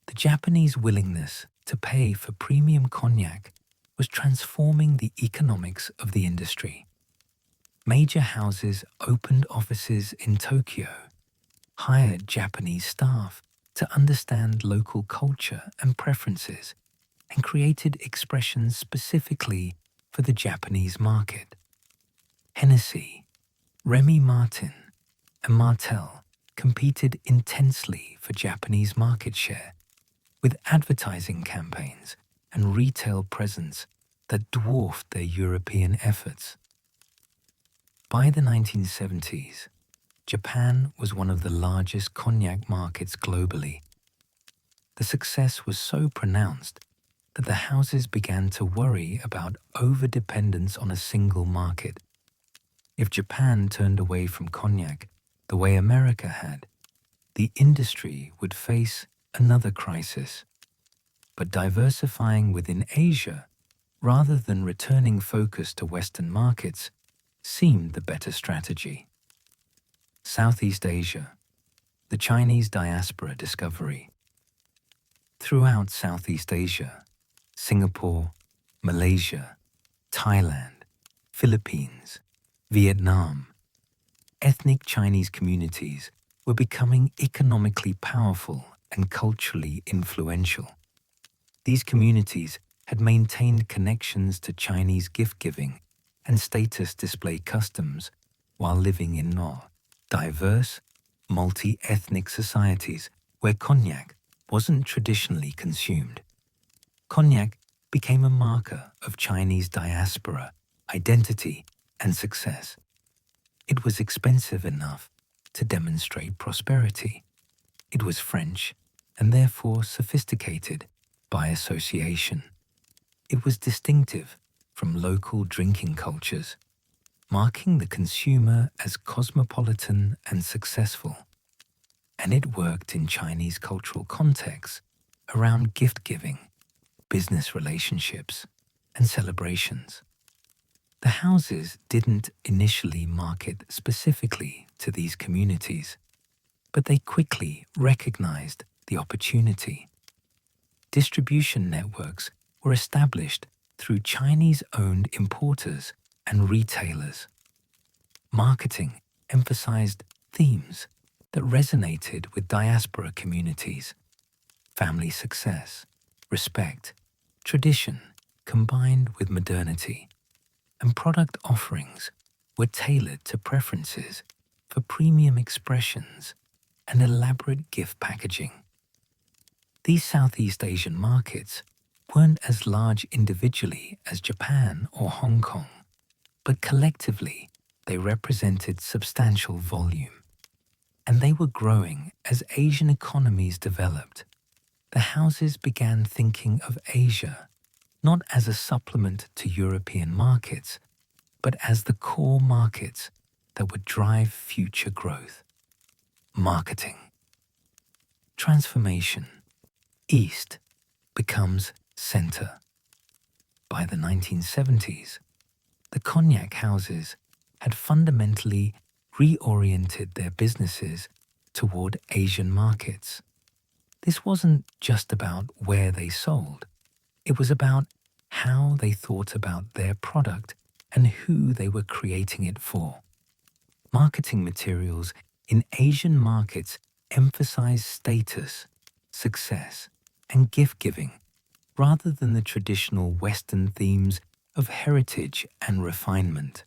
The Japanese willingness to pay for premium cognac was transforming the economics of the industry. Major houses opened offices in Tokyo, hired Japanese staff to understand local culture and preferences, and created expressions specifically for the Japanese market. Hennessy, Remy Martin, and Martell competed intensely for Japanese market share, with advertising campaigns and retail presence that dwarfed their European efforts. By the 1970s, Japan was one of the largest cognac markets globally. The success was so pronounced that the houses began to worry about over-dependence on a single market. If Japan turned away from cognac the way America had, the industry would face another crisis. But diversifying within Asia, rather than returning focus to Western markets, seemed the better strategy. Southeast Asia, the Chinese diaspora discovery. Throughout Southeast Asia, Singapore, Malaysia, Thailand, Philippines, Vietnam, ethnic Chinese communities were becoming economically powerful and culturally influential. These communities had maintained connections to Chinese gift-giving and status display customs while living in diverse, multi-ethnic societies where cognac wasn't traditionally consumed. Cognac became a marker of Chinese diaspora, identity, and success. It was expensive enough to demonstrate prosperity. It was French and therefore sophisticated by association. It was distinctive from local drinking cultures, marking the consumer as cosmopolitan and successful. And it worked in Chinese cultural contexts around gift-giving, business relationships, and celebrations. The houses didn't initially market specifically to these communities, but they quickly recognized the opportunity. Distribution networks were established through Chinese-owned importers and retailers. Marketing emphasized themes that resonated with diaspora communities: family success, respect, tradition combined with modernity, and product offerings were tailored to preferences for premium expressions and elaborate gift packaging. These Southeast Asian markets weren't as large individually as Japan or Hong Kong, but collectively they represented substantial volume. And they were growing as Asian economies developed. The houses began thinking of Asia not as a supplement to European markets, but as the core markets that would drive future growth. Marketing. Transformation. East becomes center. By the 1970s, the cognac houses had fundamentally reoriented their businesses toward Asian markets. This wasn't just about where they sold. It was about how they thought about their product and who they were creating it for. Marketing materials in Asian markets emphasize status, success, and gift-giving rather than the traditional Western themes of heritage and refinement.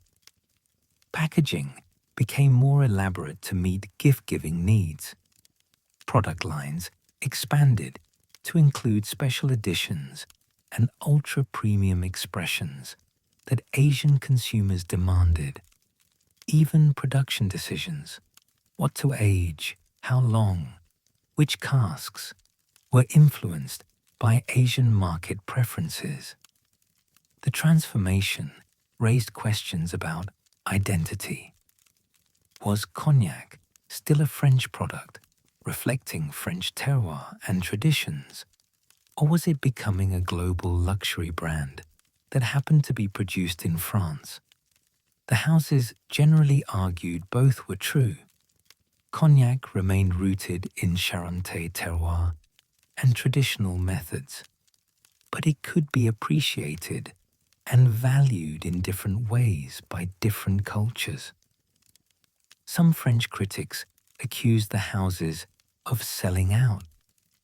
Packaging became more elaborate to meet gift-giving needs. Product lines expanded to include special editions and ultra-premium expressions that Asian consumers demanded. Even production decisions, what to age, how long, which casks, were influenced by Asian market preferences. The transformation raised questions about identity. Was cognac still a French product, reflecting French terroir and traditions? Or was it becoming a global luxury brand that happened to be produced in France? The houses generally argued both were true. Cognac remained rooted in Charente terroir and traditional methods, but it could be appreciated and valued in different ways by different cultures. Some French critics accused the houses of selling out,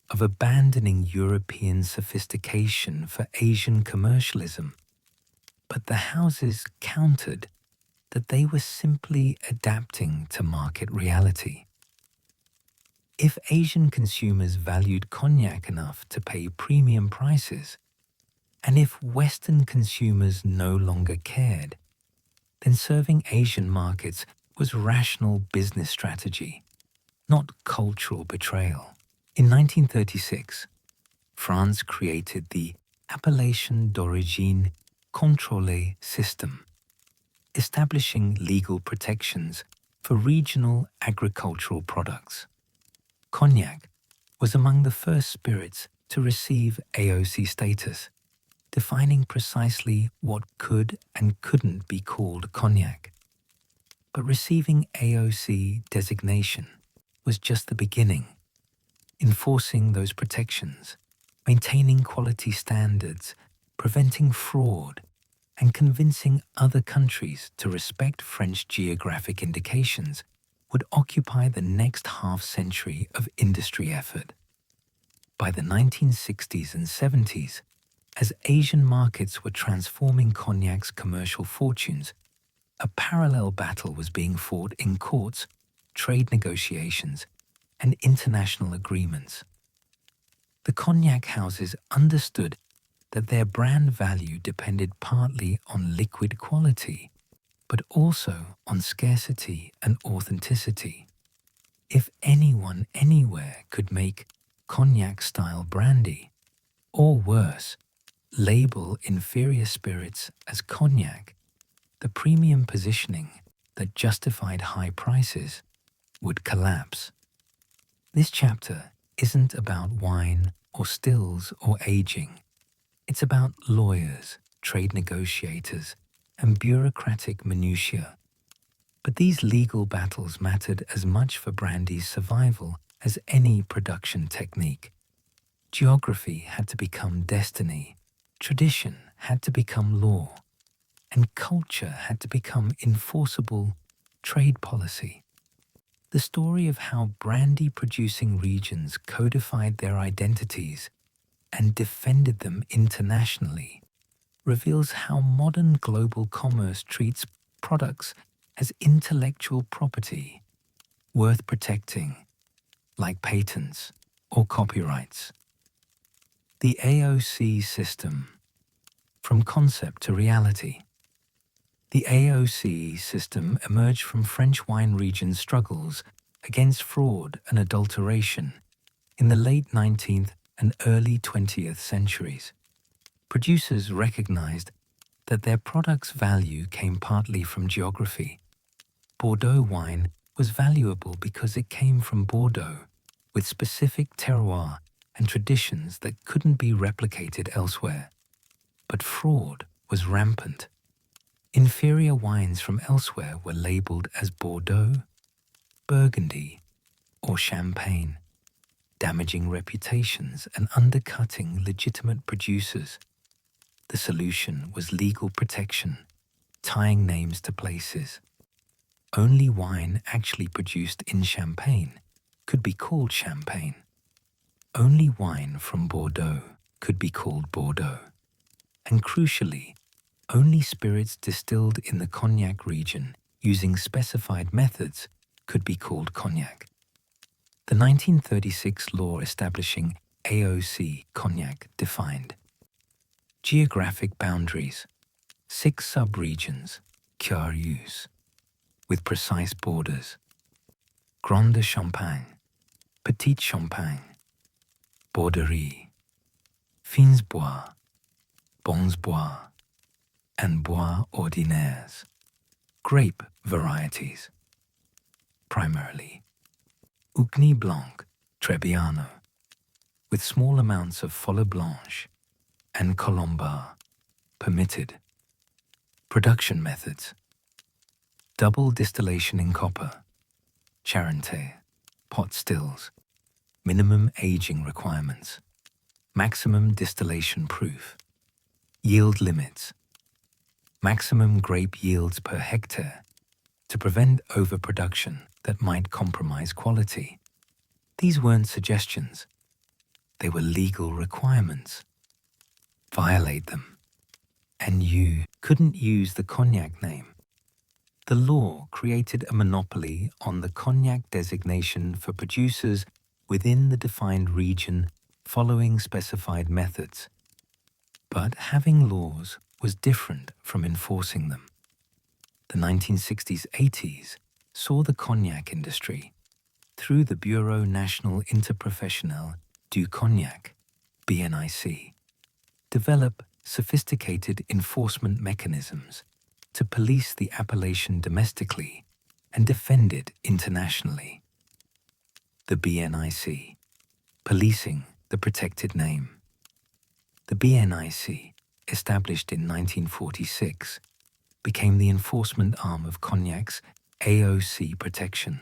of abandoning European sophistication for Asian commercialism, but the houses countered that they were simply adapting to market reality. If Asian consumers valued cognac enough to pay premium prices, and if Western consumers no longer cared, then serving Asian markets was rational business strategy, not cultural betrayal. In 1936, France created the Appellation d'origine contrôlée system, establishing legal protections for regional agricultural products. Cognac was among the first spirits to receive AOC status, defining precisely what could and couldn't be called cognac. But receiving AOC designation was just the beginning. Enforcing those protections, maintaining quality standards, preventing fraud, and convincing other countries to respect French geographic indications would occupy the next half-century of industry effort. By the 1960s and 70s, as Asian markets were transforming cognac's commercial fortunes, a parallel battle was being fought in courts, trade negotiations, and international agreements. The cognac houses understood that their brand value depended partly on liquid quality, but also on scarcity and authenticity. If anyone anywhere could make cognac-style brandy, or worse, label inferior spirits as cognac, the premium positioning that justified high prices would collapse. This chapter isn't about wine or stills or aging. It's about lawyers, trade negotiators, and bureaucratic minutiae. But these legal battles mattered as much for brandy's survival as any production technique. Geography had to become destiny, tradition had to become law, and culture had to become enforceable trade policy. The story of how brandy-producing regions codified their identities and defended them internationally reveals how modern global commerce treats products as intellectual property, worth protecting, like patents or copyrights. The AOC system, from concept to reality. The AOC system emerged from French wine regions' struggles against fraud and adulteration in the late 19th and early 20th centuries. Producers recognized that their product's value came partly from geography. Bordeaux wine was valuable because it came from Bordeaux, with specific terroir and traditions that couldn't be replicated elsewhere. But fraud was rampant. Inferior wines from elsewhere were labeled as Bordeaux, Burgundy, or Champagne, damaging reputations and undercutting legitimate producers. The solution was legal protection, tying names to places. only wine actually produced in Champagne could be called Champagne. Only wine from Bordeaux could be called Bordeaux. And crucially, only spirits distilled in the Cognac region using specified methods could be called Cognac. The 1936 law establishing AOC Cognac defined geographic boundaries, 6 sub-regions, CRUs, with precise borders: Grande Champagne, Petite Champagne, Borderie, Fins Bois, Bons Bois, and Bois Ordinaires, grape varieties, primarily Ugni Blanc, Trebbiano, with small amounts of Folle Blanche, and Colombard, permitted. Production methods: double distillation in copper, Charente, pot stills, minimum aging requirements, maximum distillation proof, yield limits, maximum grape yields per hectare to prevent overproduction that might compromise quality. These weren't suggestions. They were legal requirements. Violate them, and you couldn't use the Cognac name. The law created a monopoly on the Cognac designation for producers within the defined region following specified methods. But having laws was different from enforcing them. The 1960s-80s saw the cognac industry, through the Bureau National Interprofessionnel du Cognac, BNIC, develop sophisticated enforcement mechanisms to police the appellation domestically and defend it internationally. The BNIC, policing the protected name. The BNIC, established in 1946, became the enforcement arm of Cognac's AOC protection.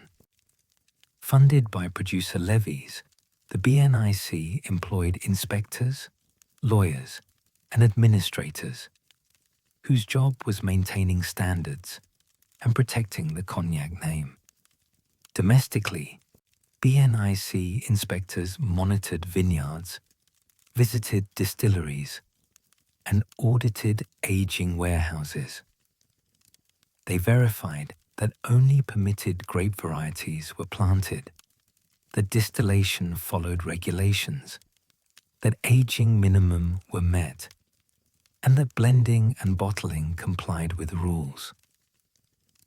Funded by producer levies, the BNIC employed inspectors, lawyers, and administrators, whose job was maintaining standards and protecting the cognac name. Domestically, BNIC inspectors monitored vineyards, visited distilleries, and audited aging warehouses. They verified that only permitted grape varieties were planted, that distillation followed regulations, that aging minimum were met, and that blending and bottling complied with rules.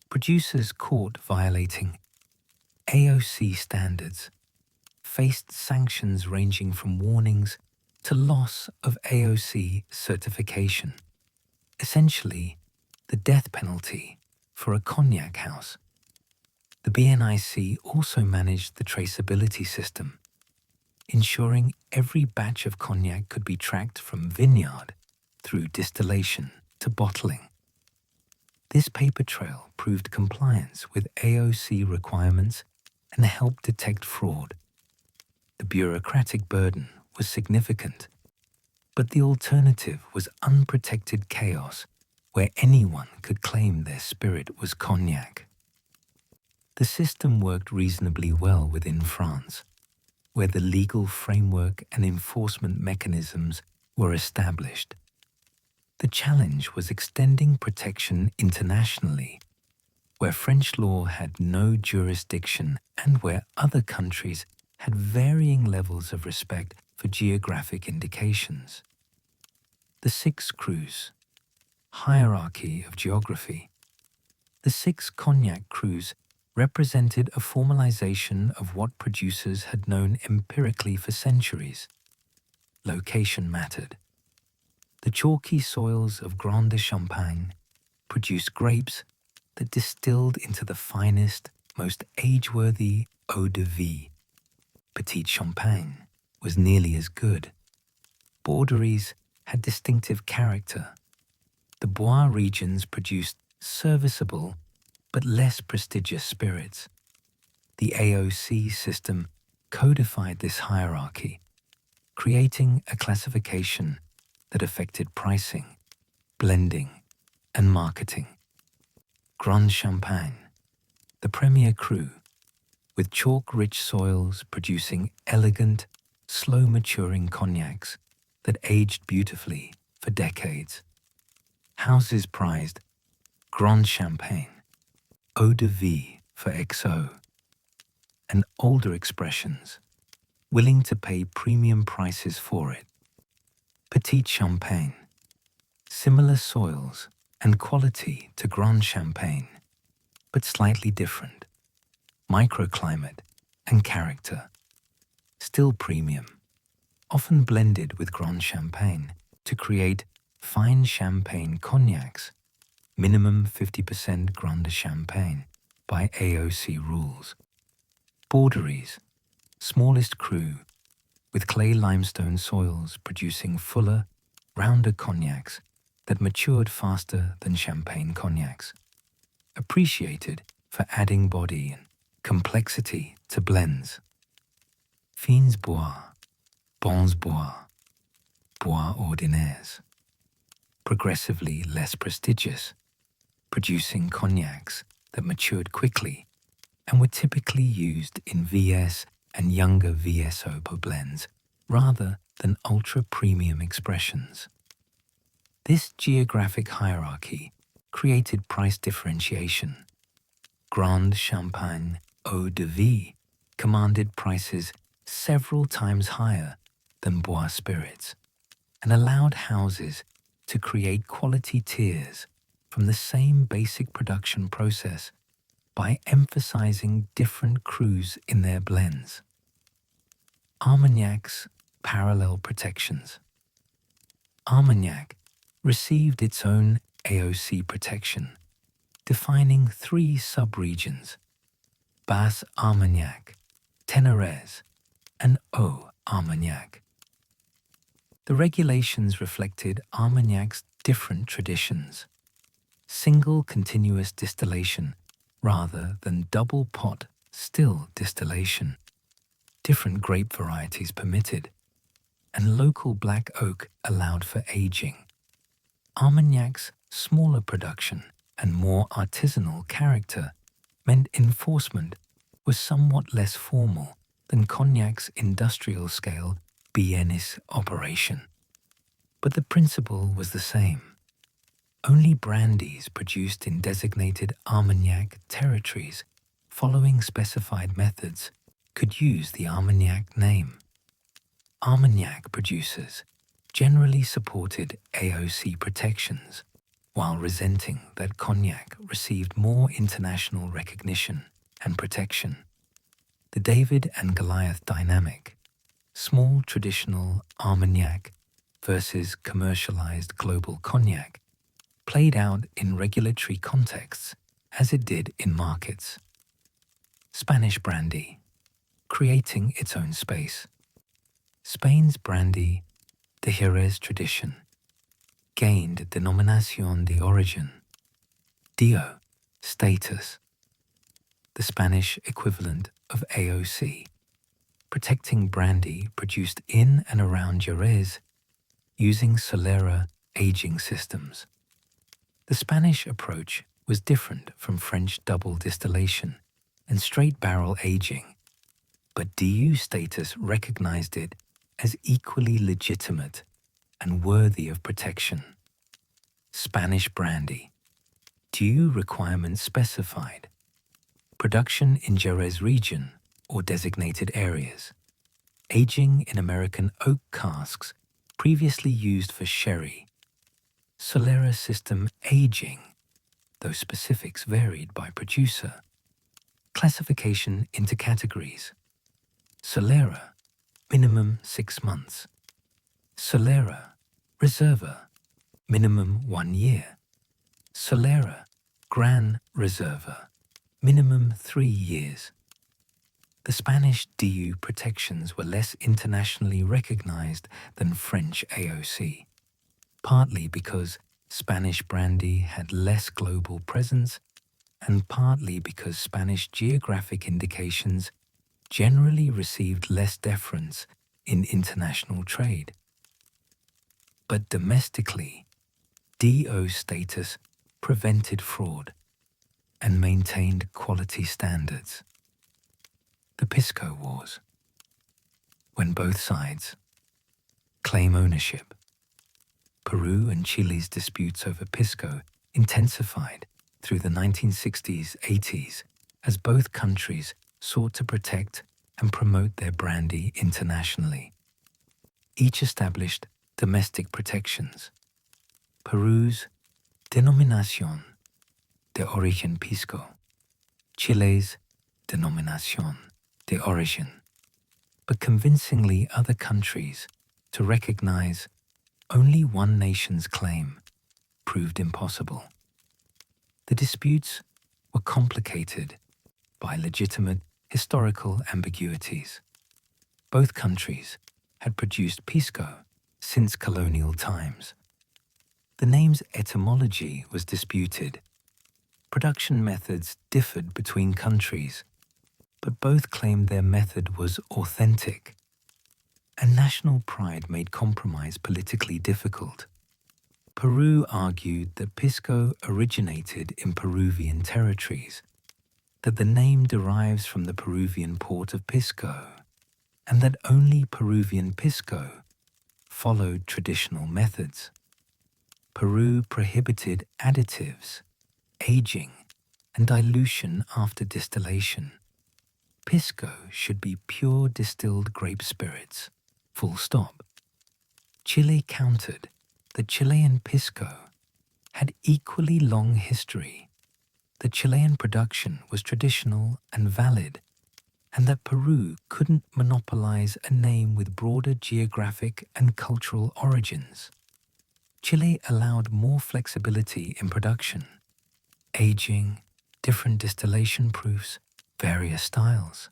Producers caught violating AOC standards faced sanctions ranging from warnings to loss of AOC certification, essentially the death penalty for a cognac house. The BNIC also managed the traceability system, ensuring every batch of cognac could be tracked from vineyard through distillation to bottling. This paper trail proved compliance with AOC requirements and helped detect fraud. The bureaucratic burden was significant, but the alternative was unprotected chaos where anyone could claim their spirit was cognac. The system worked reasonably well within France, where the legal framework and enforcement mechanisms were established. The challenge was extending protection internationally, where French law had no jurisdiction and where other countries had varying levels of respect for geographic indications. The 6 crus, hierarchy of geography. The 6 cognac crus represented a formalization of what producers had known empirically for centuries. Location mattered. The chalky soils of Grande Champagne produced grapes that distilled into the finest, most age-worthy eau de vie. Petite Champagne was nearly as good. Borderies had distinctive character. The Bois regions produced serviceable but less prestigious spirits. The AOC system codified this hierarchy, creating a classification that affected pricing, blending, and marketing. Grand Champagne, the premier cru, with chalk-rich soils producing elegant, slow-maturing cognacs that aged beautifully for decades. Houses prized Grand Champagne, Eau de Vie for XO, and older expressions, willing to pay premium prices for it. Petit Champagne, similar soils and quality to Grand Champagne, but slightly different. Microclimate and character, still premium, often blended with Grand Champagne to create fine champagne cognacs, minimum 50% Grande Champagne by AOC rules. Borderies, smallest cru, with clay limestone soils producing fuller, rounder cognacs that matured faster than champagne cognacs. Appreciated for adding body and complexity to blends. Fines bois, bons bois, bois ordinaires. Progressively less prestigious, producing cognacs that matured quickly and were typically used in VS and younger VSOP blends rather than ultra-premium expressions. This geographic hierarchy created price differentiation. Grand Champagne Eau de Vie commanded prices several times higher than Bois spirits and allowed houses to create quality tiers from the same basic production process by emphasizing different crus in their blends. Armagnac's parallel protections. Armagnac received its own AOC protection, defining 3 sub-regions: Basse Armagnac, Ténérez, and Haut Armagnac. The regulations reflected Armagnac's different traditions: single continuous distillation rather than double pot still distillation, different grape varieties permitted, and local black oak allowed for aging. Armagnac's smaller production and more artisanal character meant enforcement was somewhat less formal than Cognac's industrial-scale Biennis operation. But the principle was the same. Only brandies produced in designated Armagnac territories following specified methods could use the Armagnac name. Armagnac producers generally supported AOC protections while resenting that cognac received more international recognition and protection. The David and Goliath dynamic, small traditional Armagnac versus commercialized global cognac, played out in regulatory contexts as it did in markets. Spanish brandy, creating its own space. Spain's brandy, the Jerez tradition, gained denominación de origen, DO, status, the Spanish equivalent of AOC, protecting brandy produced in and around Jerez using Solera aging systems. The Spanish approach was different from French double distillation and straight barrel aging, but DU status recognized it as equally legitimate and worthy of protection. Spanish brandy, DU requirements specified, production in Jerez region or designated areas, aging in American oak casks previously used for sherry, Solera system aging, though specifics varied by producer, classification into categories, Solera, minimum 6 months, Solera, Reserva, minimum 1 year, Solera, Gran Reserva, minimum 3 years. The Spanish DU protections were less internationally recognized than French AOC, partly because Spanish brandy had less global presence and partly because Spanish geographic indications generally received less deference in international trade. But domestically, DO status prevented fraud, and maintained quality standards. The Pisco Wars, when both sides claim ownership. Peru and Chile's disputes over Pisco intensified through the 1960s-80s as both countries sought to protect and promote their brandy internationally. Each established domestic protections. Peru's Denominación de Origen Pisco, Chile's Denominación de Origen, but convincingly other countries to recognize only one nation's claim proved impossible. The disputes were complicated by legitimate historical ambiguities. Both countries had produced Pisco since colonial times. The name's etymology was disputed. Production methods differed between countries, but both claimed their method was authentic. And national pride made compromise politically difficult. Peru argued that Pisco originated in Peruvian territories, that the name derives from the Peruvian port of Pisco, and that only Peruvian Pisco followed traditional methods. Peru prohibited additives, aging, and dilution after distillation. Pisco should be pure distilled grape spirits, full stop. Chile countered that Chilean Pisco had equally long history, that Chilean production was traditional and valid, and that Peru couldn't monopolize a name with broader geographic and cultural origins. Chile allowed more flexibility in production, aging, different distillation proofs, various styles,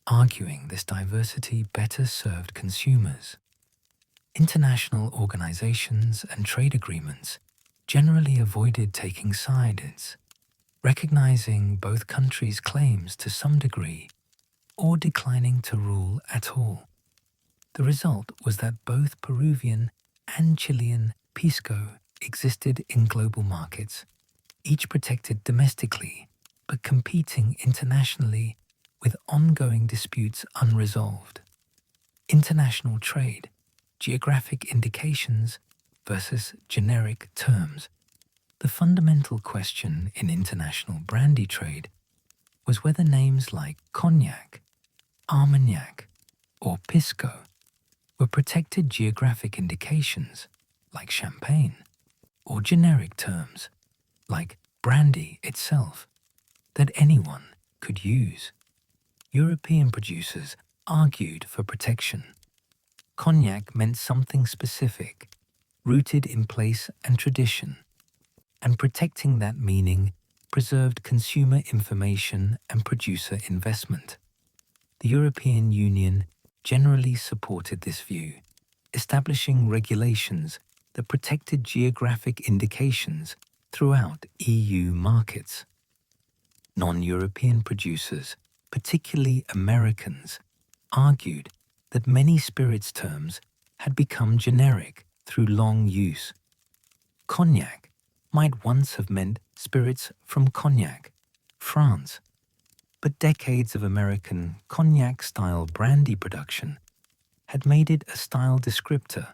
arguing this diversity better served consumers. International organizations and trade agreements generally avoided taking sides, recognizing both countries' claims to some degree or declining to rule at all. The result was that both Peruvian and Chilean Pisco existed in global markets, each protected domestically but competing internationally with ongoing disputes unresolved. International trade, geographic indications versus generic terms. The fundamental question in international brandy trade was whether names like cognac, armagnac, or pisco were protected geographic indications like champagne, or generic terms like brandy itself that anyone could use. European producers argued for protection. Cognac meant something specific, rooted in place and tradition, and protecting that meaning preserved consumer information and producer investment. The European Union generally supported this view, establishing regulations that protected geographic indications throughout EU markets. Non-European producers, particularly Americans, argued that many spirits terms had become generic through long use. Cognac might once have meant spirits from Cognac, France, but decades of American cognac-style brandy production had made it a style descriptor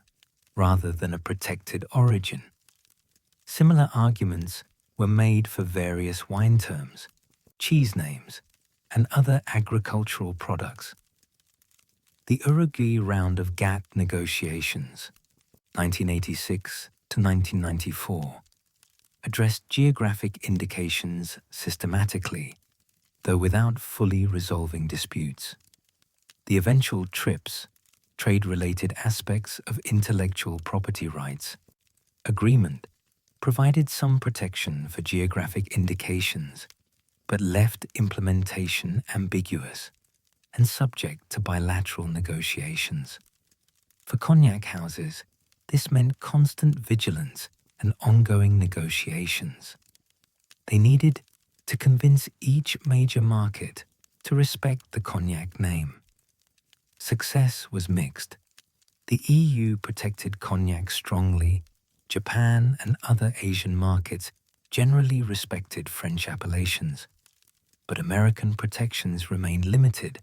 rather than a protected origin. Similar arguments were made for various wine terms, cheese names, and other agricultural products. The Uruguay round of GATT negotiations, 1986 to 1994, addressed geographic indications systematically, though without fully resolving disputes. The eventual TRIPS, trade-related aspects of intellectual property rights, agreement provided some protection for geographic indications, but left implementation ambiguous and subject to bilateral negotiations. For cognac houses, this meant constant vigilance and ongoing negotiations. They needed to convince each major market to respect the cognac name. Success was mixed. The EU protected cognac strongly. Japan and other Asian markets generally respected French appellations, but American protections remained limited,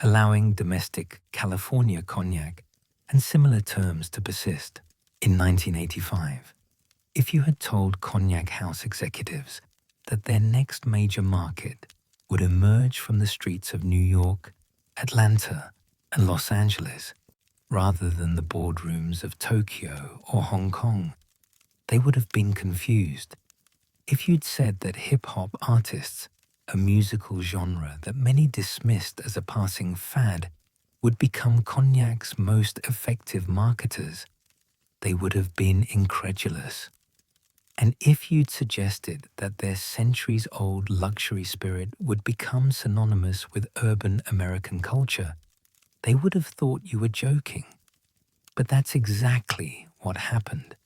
allowing domestic California cognac and similar terms to persist. In 1985, if you had told cognac house executives that their next major market would emerge from the streets of New York, Atlanta, and Los Angeles, rather than the boardrooms of Tokyo or Hong Kong, they would have been confused. If you'd said that hip-hop artists, a musical genre that many dismissed as a passing fad, would become cognac's most effective marketers, they would have been incredulous. And if you'd suggested that their centuries-old luxury spirit would become synonymous with urban American culture, they would have thought you were joking. But that's exactly what happened.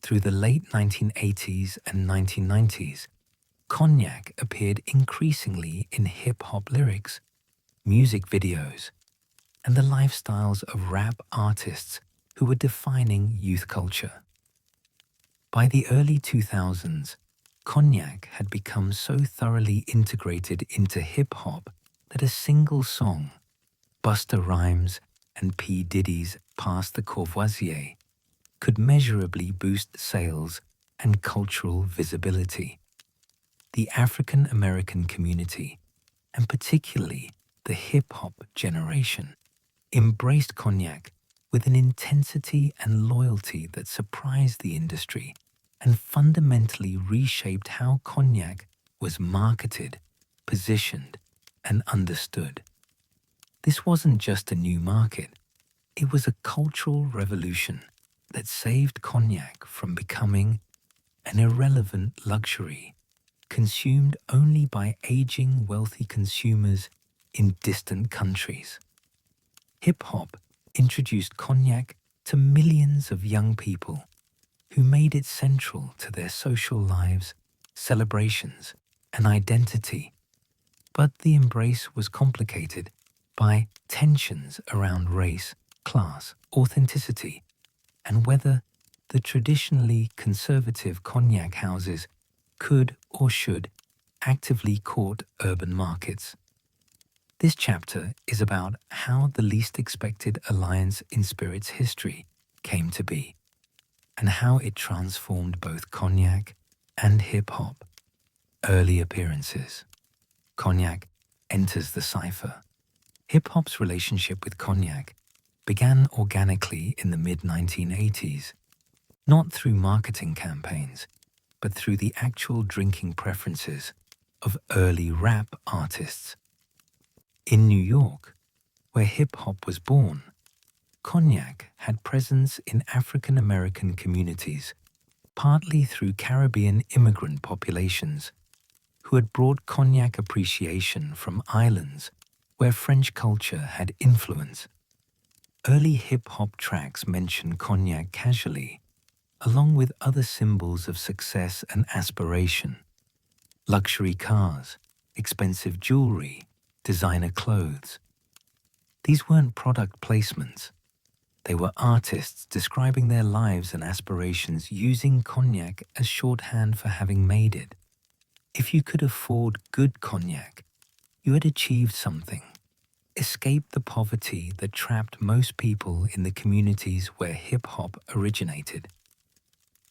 Through the late 1980s and 1990s, cognac appeared increasingly in hip-hop lyrics, music videos, and the lifestyles of rap artists who were defining youth culture. By the early 2000s, cognac had become so thoroughly integrated into hip-hop that a single song, Busta Rhymes and P. Diddy's Pass the Courvoisier, could measurably boost sales and cultural visibility. The African American community, and particularly the hip-hop generation, embraced cognac with an intensity and loyalty that surprised the industry and fundamentally reshaped how cognac was marketed, positioned, and understood. This wasn't just a new market, it was a cultural revolution that saved cognac from becoming an irrelevant luxury consumed only by aging wealthy consumers in distant countries. Hip-hop introduced cognac to millions of young people who made it central to their social lives, celebrations, and identity. But the embrace was complicated by tensions around race, class, authenticity, and whether the traditionally conservative cognac houses could or should actively court urban markets. This chapter is about how the least expected alliance in spirits history came to be, and how it transformed both cognac and hip-hop. Early appearances. Cognac enters the cipher. Hip-hop's relationship with cognac began organically in the mid-1980s, not through marketing campaigns, but through the actual drinking preferences of early rap artists. In New York, where hip-hop was born, cognac had presence in African American communities, partly through Caribbean immigrant populations who had brought cognac appreciation from islands where French culture had influence. Early hip-hop tracks mention cognac casually, along with other symbols of success and aspiration: luxury cars, expensive jewelry, designer clothes. These weren't product placements. They were artists describing their lives and aspirations using cognac as shorthand for having made it. If you could afford good cognac, you had achieved something. Escaped the poverty that trapped most people in the communities where hip-hop originated.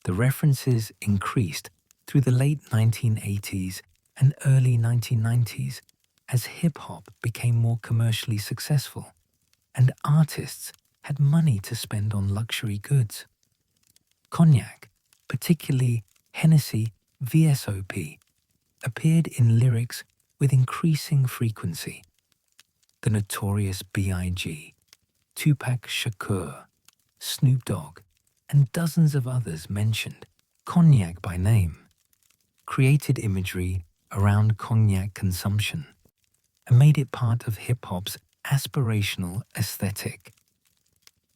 The references increased through the late 1980s and early 1990s as hip-hop became more commercially successful and artists had money to spend on luxury goods. Cognac, particularly Hennessy VSOP, appeared in lyrics with increasing frequency. The Notorious B.I.G., Tupac Shakur, Snoop Dogg, and dozens of others mentioned cognac by name, created imagery around cognac consumption, and made it part of hip-hop's aspirational aesthetic.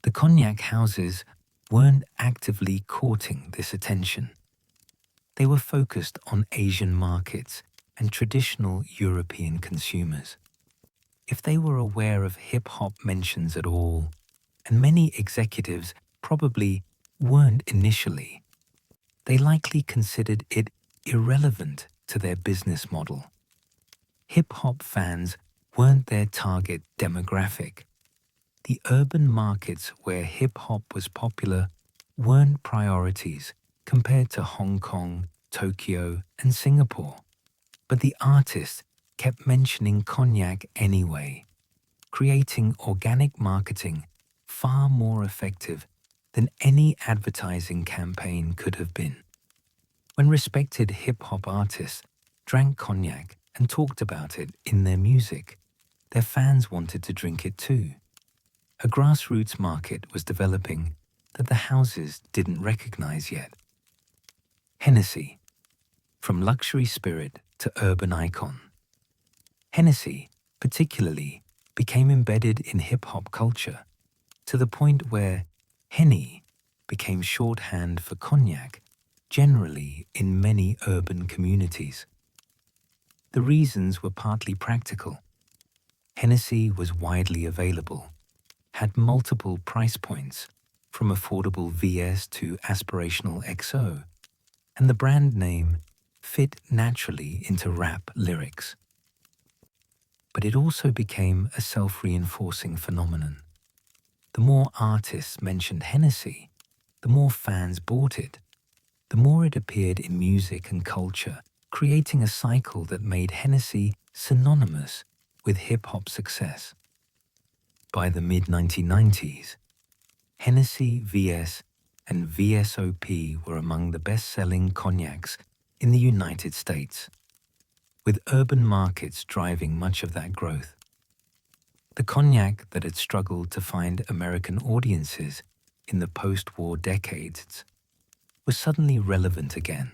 The cognac houses weren't actively courting this attention. They were focused on Asian markets and traditional European consumers. If they were aware of hip-hop mentions at all, and many executives probably weren't initially, they likely considered it irrelevant to their business model. Hip-hop fans weren't their target demographic. The urban markets where hip-hop was popular weren't priorities compared to Hong Kong, Tokyo, and Singapore. But the artists kept mentioning cognac anyway, creating organic marketing far more effective than any advertising campaign could have been. When respected hip-hop artists drank cognac and talked about it in their music, their fans wanted to drink it too. A grassroots market was developing that the houses didn't recognize yet. Hennessy, from luxury spirit to urban icon. Hennessy, particularly, became embedded in hip-hop culture to the point where Henny became shorthand for cognac, generally in many urban communities. The reasons were partly practical. Hennessy was widely available, had multiple price points, from affordable VS to aspirational XO, and the brand name fit naturally into rap lyrics. But it also became a self-reinforcing phenomenon. The more artists mentioned Hennessy, the more fans bought it. The more it appeared in music and culture, creating a cycle that made Hennessy synonymous with hip-hop success. By the mid-1990s, Hennessy VS and VSOP were among the best-selling cognacs in the United States, with urban markets driving much of that growth. The cognac that had struggled to find American audiences in the post-war decades was suddenly relevant again,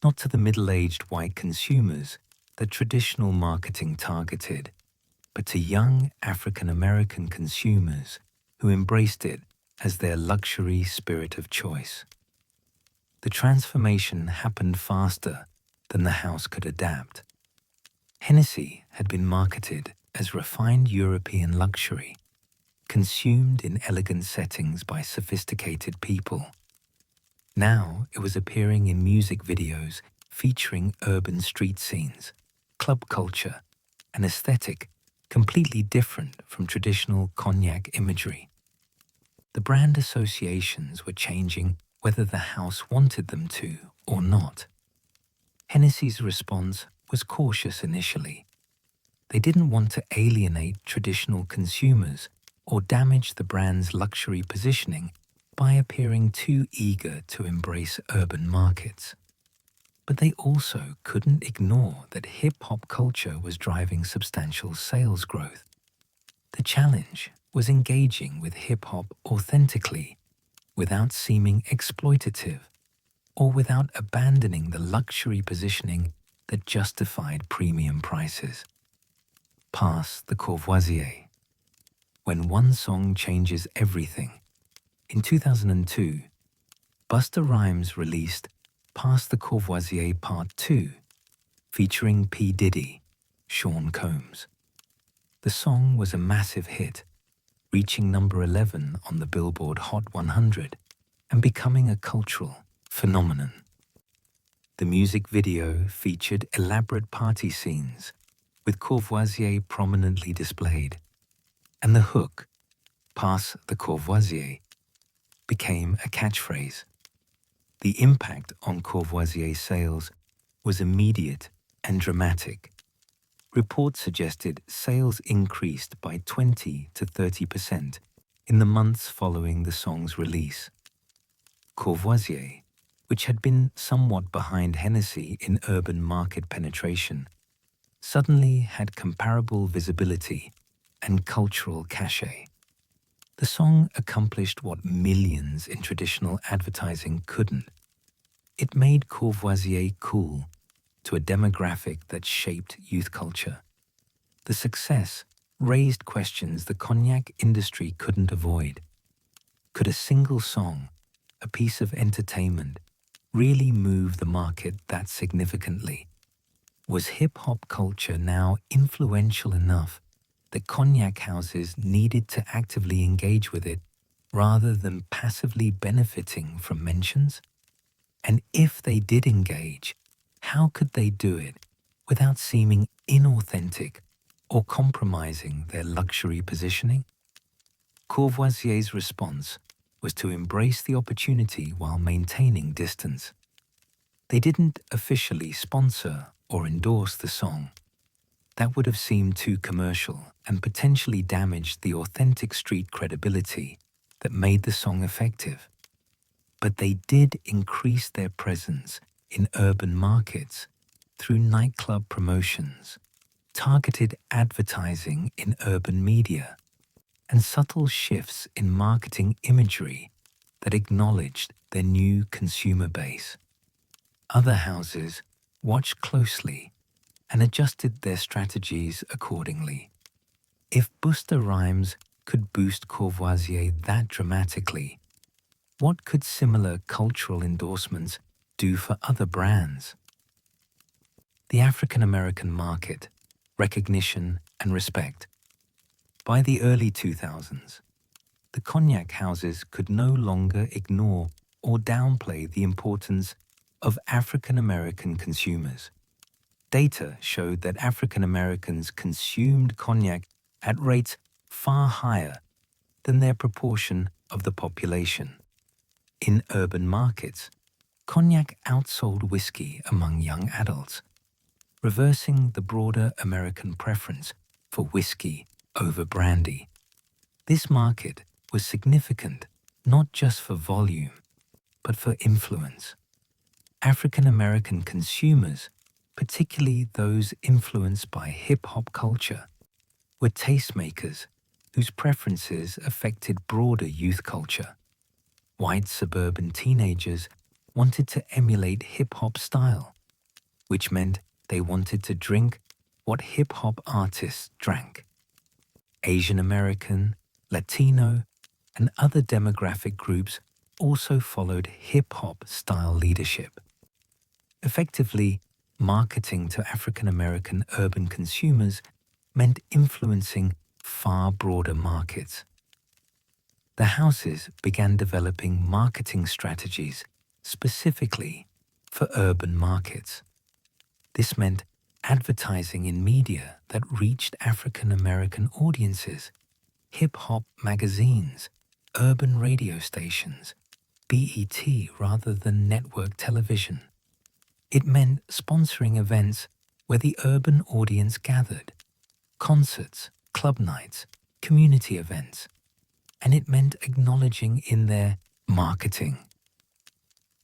not to the middle-aged white consumers that traditional marketing targeted, but to young African-American consumers who embraced it as their luxury spirit of choice. The transformation happened faster than the house could adapt. Hennessy had been marketed as refined European luxury, consumed in elegant settings by sophisticated people. Now it was appearing in music videos featuring urban street scenes, club culture, an aesthetic completely different from traditional cognac imagery. The brand associations were changing whether the house wanted them to or not. Hennessy's response was cautious initially. They didn't want to alienate traditional consumers or damage the brand's luxury positioning by appearing too eager to embrace urban markets. But they also couldn't ignore that hip-hop culture was driving substantial sales growth. The challenge was engaging with hip-hop authentically, without seeming exploitative, or without abandoning the luxury positioning that justified premium prices. Pass the Courvoisier. When one song changes everything. In 2002, Busta Rhymes released Pass the Courvoisier Part 2, featuring P. Diddy, Sean Combs. The song was a massive hit, reaching number 11 on the Billboard Hot 100 and becoming a cultural phenomenon. The music video featured elaborate party scenes, with Courvoisier prominently displayed, and the hook, Pass the Courvoisier, became a catchphrase. The impact on Courvoisier sales was immediate and dramatic. Reports suggested sales increased by 20 to 30% in the months following the song's release. Courvoisier, which had been somewhat behind Hennessy in urban market penetration, suddenly had comparable visibility and cultural cachet. The song accomplished what millions in traditional advertising couldn't. It made Courvoisier cool to a demographic that shaped youth culture. The success raised questions the cognac industry couldn't avoid. Could a single song, a piece of entertainment, really move the market that significantly? Was hip-hop culture now influential enough that cognac houses needed to actively engage with it rather than passively benefiting from mentions? And if they did engage, how could they do it without seeming inauthentic or compromising their luxury positioning? Courvoisier's response was to embrace the opportunity while maintaining distance. They didn't officially sponsor or endorse the song. That would have seemed too commercial and potentially damaged the authentic street credibility that made the song effective. But they did increase their presence in urban markets through nightclub promotions, targeted advertising in urban media, and subtle shifts in marketing imagery that acknowledged their new consumer base. Other houses watched closely and adjusted their strategies accordingly. If Busta Rhymes could boost Courvoisier that dramatically, what could similar cultural endorsements do for other brands? The African American market, recognition and respect. By the early 2000s, the cognac houses could no longer ignore or downplay the importance of African American consumers. Data showed that African Americans consumed cognac at rates far higher than their proportion of the population. In urban markets, cognac outsold whiskey among young adults, reversing the broader American preference for whiskey over brandy. This market was significant not just for volume, but for influence. African American consumers, particularly those influenced by hip-hop culture, were tastemakers whose preferences affected broader youth culture. White suburban teenagers wanted to emulate hip-hop style, which meant they wanted to drink what hip-hop artists drank. Asian American, Latino, and other demographic groups also followed hip-hop style leadership. Effectively, marketing to African American urban consumers meant influencing far broader markets. The houses began developing marketing strategies specifically for urban markets. This meant advertising in media that reached African American audiences, hip-hop magazines, urban radio stations, BET rather than network television. It meant sponsoring events where the urban audience gathered, concerts, club nights, community events, and it meant acknowledging in their marketing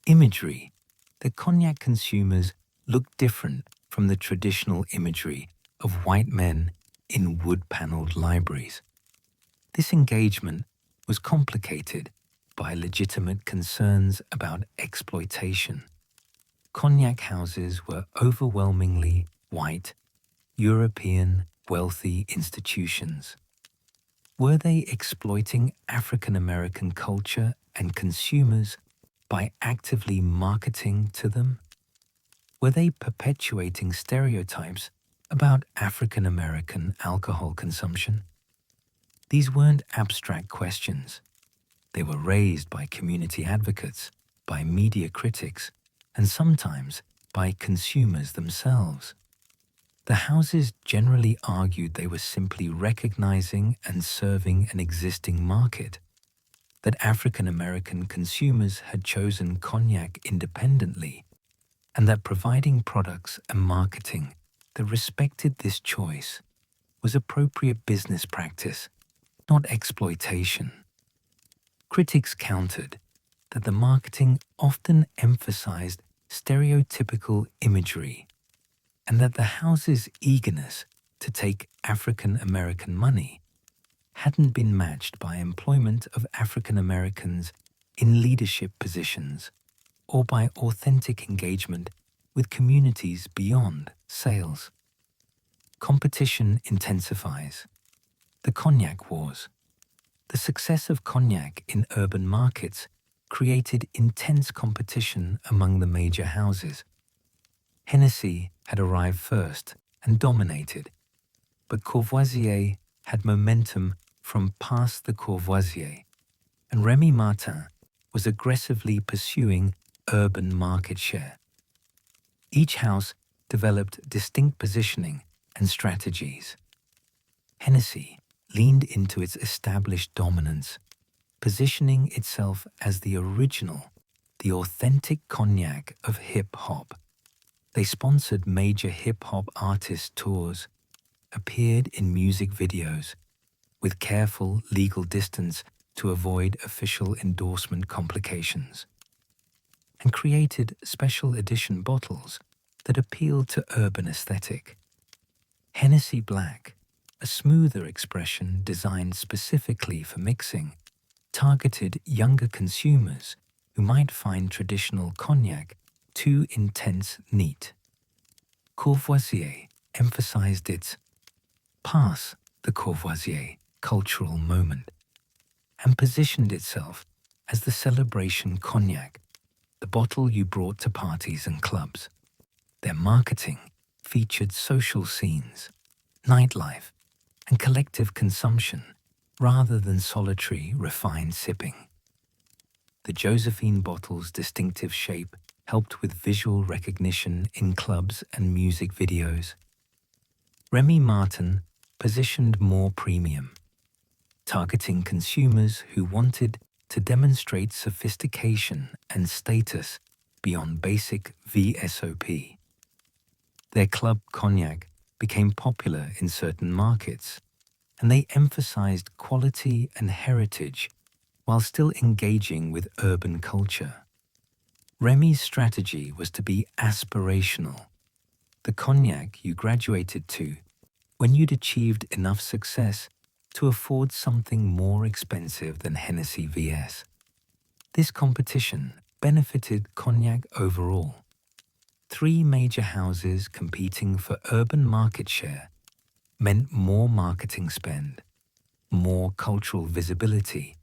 imagery that cognac consumers looked different from the traditional imagery of white men in wood-paneled libraries. This engagement was complicated by legitimate concerns about exploitation. Cognac houses were overwhelmingly white, European, wealthy institutions. Were they exploiting African American culture and consumers by actively marketing to them? Were they perpetuating stereotypes about African American alcohol consumption? These weren't abstract questions. They were raised by community advocates, by media critics, and sometimes by consumers themselves. The houses generally argued they were simply recognizing and serving an existing market, that African American consumers had chosen cognac independently, and that providing products and marketing that respected this choice was appropriate business practice, not exploitation. Critics countered that the marketing often emphasized stereotypical imagery, and that the house's eagerness to take African American money hadn't been matched by employment of African Americans in leadership positions or by authentic engagement with communities beyond sales. Competition intensifies. The cognac wars. The success of cognac in urban markets created intense competition among the major houses. Hennessy had arrived first and dominated, but Courvoisier had momentum from past the Courvoisier, and Remy Martin was aggressively pursuing urban market share. Each house developed distinct positioning and strategies. Hennessy leaned into its established dominance, positioning itself as the original, the authentic cognac of hip-hop. They sponsored major hip-hop artist tours, appeared in music videos, with careful legal distance to avoid official endorsement complications, and created special edition bottles that appealed to urban aesthetic. Hennessy Black, a smoother expression designed specifically for mixing, targeted younger consumers who might find traditional cognac too intense neat. Courvoisier emphasized its pass the Courvoisier cultural moment and positioned itself as the celebration cognac, the bottle you brought to parties and clubs. Their marketing featured social scenes, nightlife, and collective consumption rather than solitary, refined sipping. The Josephine bottle's distinctive shape helped with visual recognition in clubs and music videos. Remy Martin positioned more premium, targeting consumers who wanted to demonstrate sophistication and status beyond basic VSOP. Their club cognac became popular in certain markets, and they emphasized quality and heritage while still engaging with urban culture. Remy's strategy was to be aspirational, the cognac you graduated to when you'd achieved enough success to afford something more expensive than Hennessy VS. This competition benefited cognac overall. Three major houses competing for urban market share meant more marketing spend, more cultural visibility,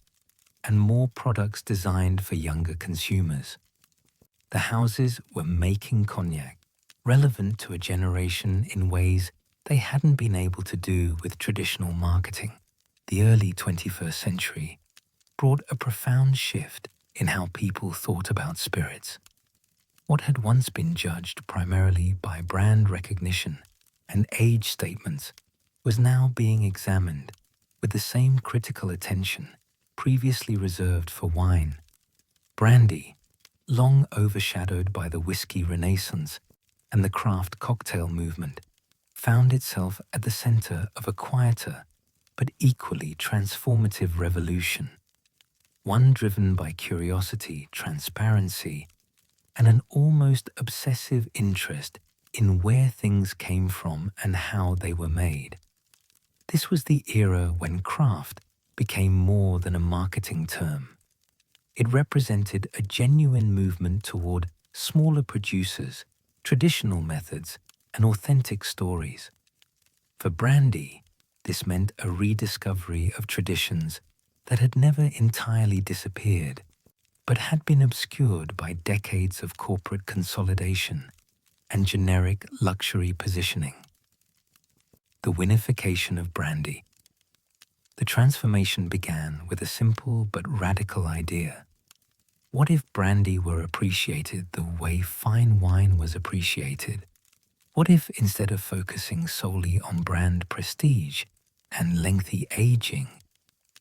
and more products designed for younger consumers. The houses were making cognac relevant to a generation in ways they hadn't been able to do with traditional marketing. The early 21st century brought a profound shift in how people thought about spirits. What had once been judged primarily by brand recognition and age statements was now being examined with the same critical attention previously reserved for wine. Brandy, long overshadowed by the whiskey renaissance and the craft cocktail movement, found itself at the center of a quieter but equally transformative revolution, one driven by curiosity, transparency, and an almost obsessive interest in where things came from and how they were made. This was the era when craft became more than a marketing term. It represented a genuine movement toward smaller producers, traditional methods, and authentic stories. For Brandy, this meant a rediscovery of traditions that had never entirely disappeared, but had been obscured by decades of corporate consolidation and generic luxury positioning. The winification of brandy. The transformation began with a simple but radical idea. What if brandy were appreciated the way fine wine was appreciated? What if, instead of focusing solely on brand prestige and lengthy aging,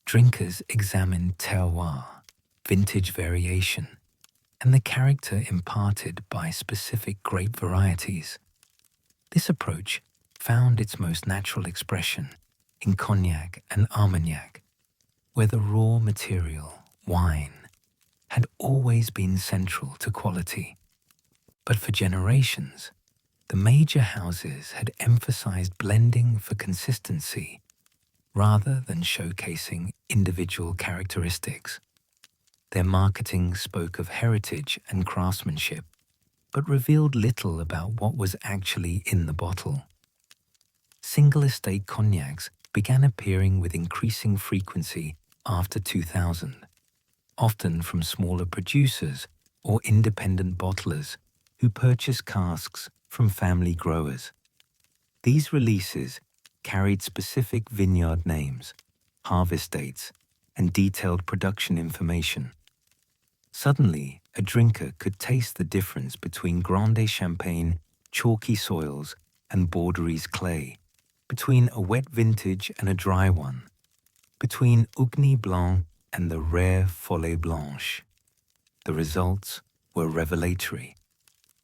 drinkers examined terroir, vintage variation, and the character imparted by specific grape varieties? This approach found its most natural expression in cognac and armagnac, where the raw material, wine, had always been central to quality. But for generations, the major houses had emphasized blending for consistency rather than showcasing individual characteristics. Their marketing spoke of heritage and craftsmanship, but revealed little about what was actually in the bottle. Single estate cognacs began appearing with increasing frequency after 2000, often from smaller producers or independent bottlers who purchased casks from family growers. These releases carried specific vineyard names, harvest dates, and detailed production information. Suddenly, a drinker could taste the difference between Grande Champagne, chalky soils, and Borderies clay, between a wet vintage and a dry one, between Ugni Blanc and the rare Folle Blanche. The results were revelatory.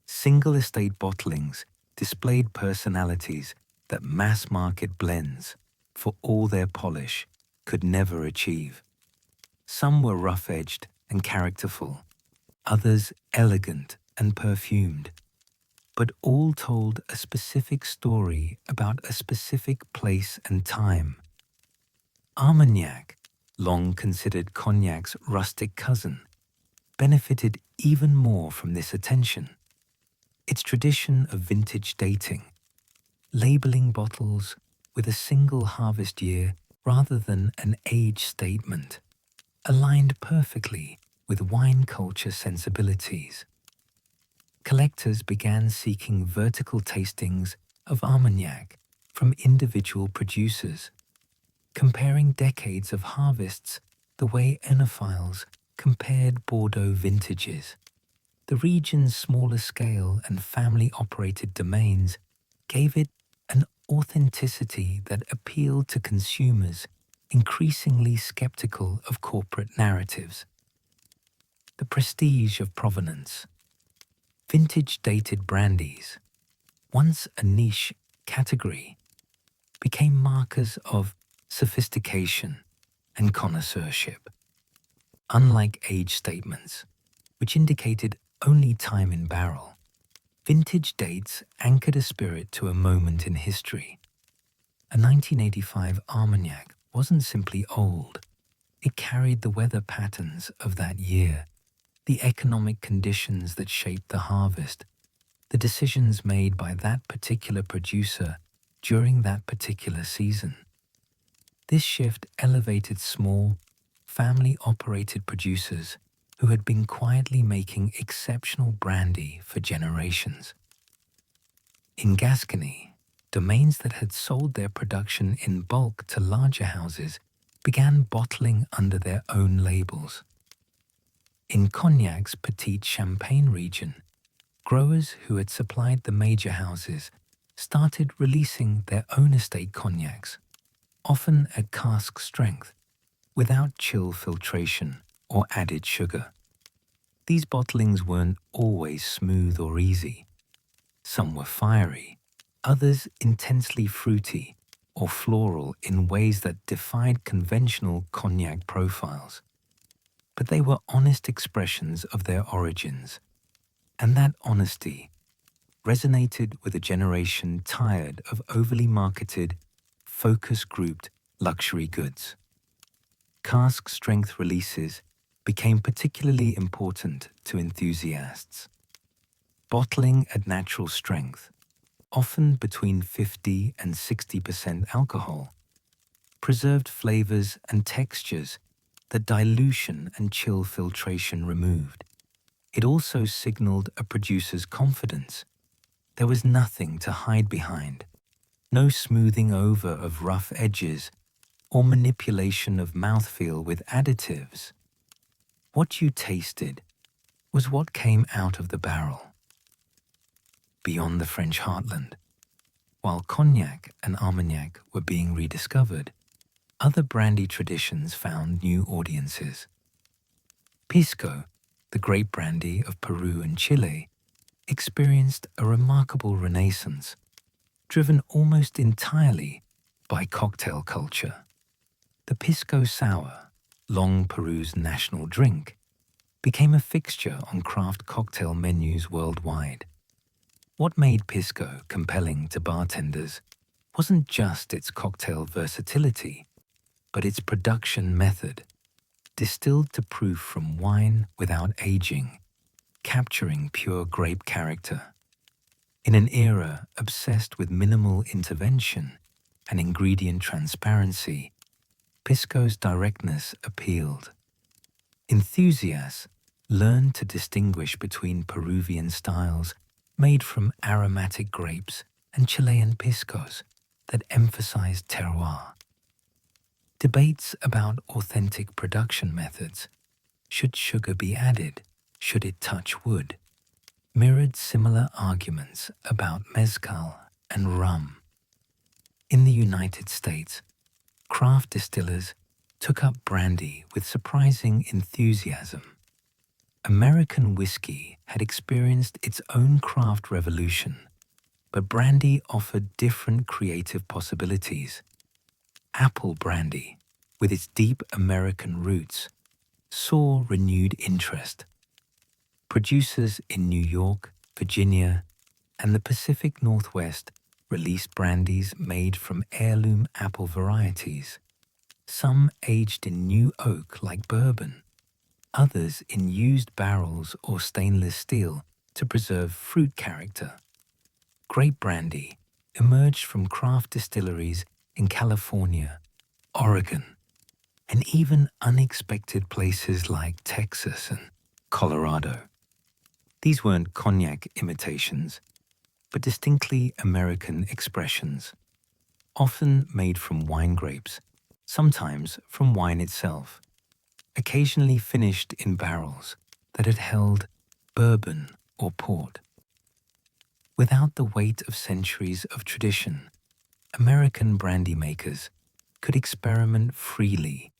Single estate bottlings displayed personalities that mass-market blends, for all their polish, could never achieve. Some were rough-edged and characterful, others elegant and perfumed, but all told a specific story about a specific place and time. Armagnac, long considered cognac's rustic cousin, benefited even more from this attention. Its tradition of vintage dating, labeling bottles with a single harvest year rather than an age statement, aligned perfectly with wine culture sensibilities. Collectors began seeking vertical tastings of Armagnac from individual producers, comparing decades of harvests the way enophiles compared Bordeaux vintages. The region's smaller scale and family-operated domains gave it an authenticity that appealed to consumers increasingly skeptical of corporate narratives. The prestige of provenance. Vintage-dated brandies, once a niche category, became markers of sophistication and connoisseurship. Unlike age statements, which indicated only time in barrel, vintage dates anchored a spirit to a moment in history. A 1985 Armagnac wasn't simply old, it carried the weather patterns of that year, the economic conditions that shaped the harvest, the decisions made by that particular producer during that particular season. This shift elevated small, family-operated producers who had been quietly making exceptional brandy for generations. In Gascony, domains that had sold their production in bulk to larger houses began bottling under their own labels. In Cognac's Petite Champagne region, growers who had supplied the major houses started releasing their own estate cognacs, often at cask strength, without chill filtration or added sugar. These bottlings weren't always smooth or easy. Some were fiery, others intensely fruity or floral in ways that defied conventional cognac profiles. But they were honest expressions of their origins, and that honesty resonated with a generation tired of overly marketed, focus-grouped luxury goods. Cask-strength releases became particularly important to enthusiasts. Bottling at natural strength, often between 50 and 60% alcohol, preserved flavors and textures that dilution and chill filtration removed. It also signaled a producer's confidence. There was nothing to hide behind, no smoothing over of rough edges or manipulation of mouthfeel with additives. What you tasted was what came out of the barrel. Beyond the French heartland, while Cognac and Armagnac were being rediscovered, other brandy traditions found new audiences. Pisco, the grape brandy of Peru and Chile, experienced a remarkable renaissance, driven almost entirely by cocktail culture. The Pisco Sour, long Peru's national drink, became a fixture on craft cocktail menus worldwide. What made Pisco compelling to bartenders wasn't just its cocktail versatility, but its production method, distilled to proof from wine without aging, capturing pure grape character. In an era obsessed with minimal intervention and ingredient transparency, Pisco's directness appealed. Enthusiasts learned to distinguish between Peruvian styles made from aromatic grapes and Chilean piscos that emphasized terroir. Debates about authentic production methods, should sugar be added, should it touch wood, mirrored similar arguments about mezcal and rum. In the United States, craft distillers took up brandy with surprising enthusiasm. American whiskey had experienced its own craft revolution, but brandy offered different creative possibilities. Apple brandy, with its deep American roots, saw renewed interest. Producers in New York, Virginia, and the Pacific Northwest released brandies made from heirloom apple varieties, some aged in new oak like bourbon, others in used barrels or stainless steel to preserve fruit character. Grape brandy emerged from craft distilleries in California, Oregon, and even unexpected places like Texas and Colorado. These weren't cognac imitations, but distinctly American expressions, often made from wine grapes, sometimes from wine itself, occasionally finished in barrels that had held bourbon or port. Without the weight of centuries of tradition, American brandy makers could experiment freely,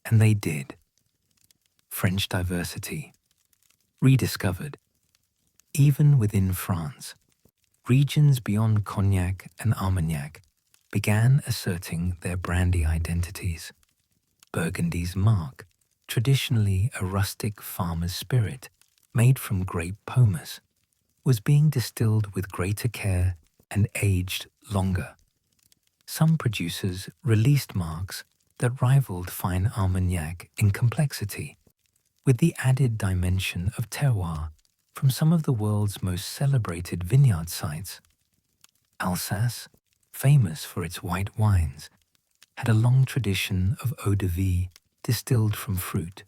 and they did. French diversity, rediscovered. Even within France, regions beyond Cognac and Armagnac began asserting their brandy identities. Burgundy's marc, traditionally a rustic farmer's spirit made from grape pomace, was being distilled with greater care and aged longer. Some producers released marcs that rivaled fine Armagnac in complexity, with the added dimension of terroir from some of the world's most celebrated vineyard sites. Alsace, famous for its white wines, had a long tradition of eau de vie distilled from fruit: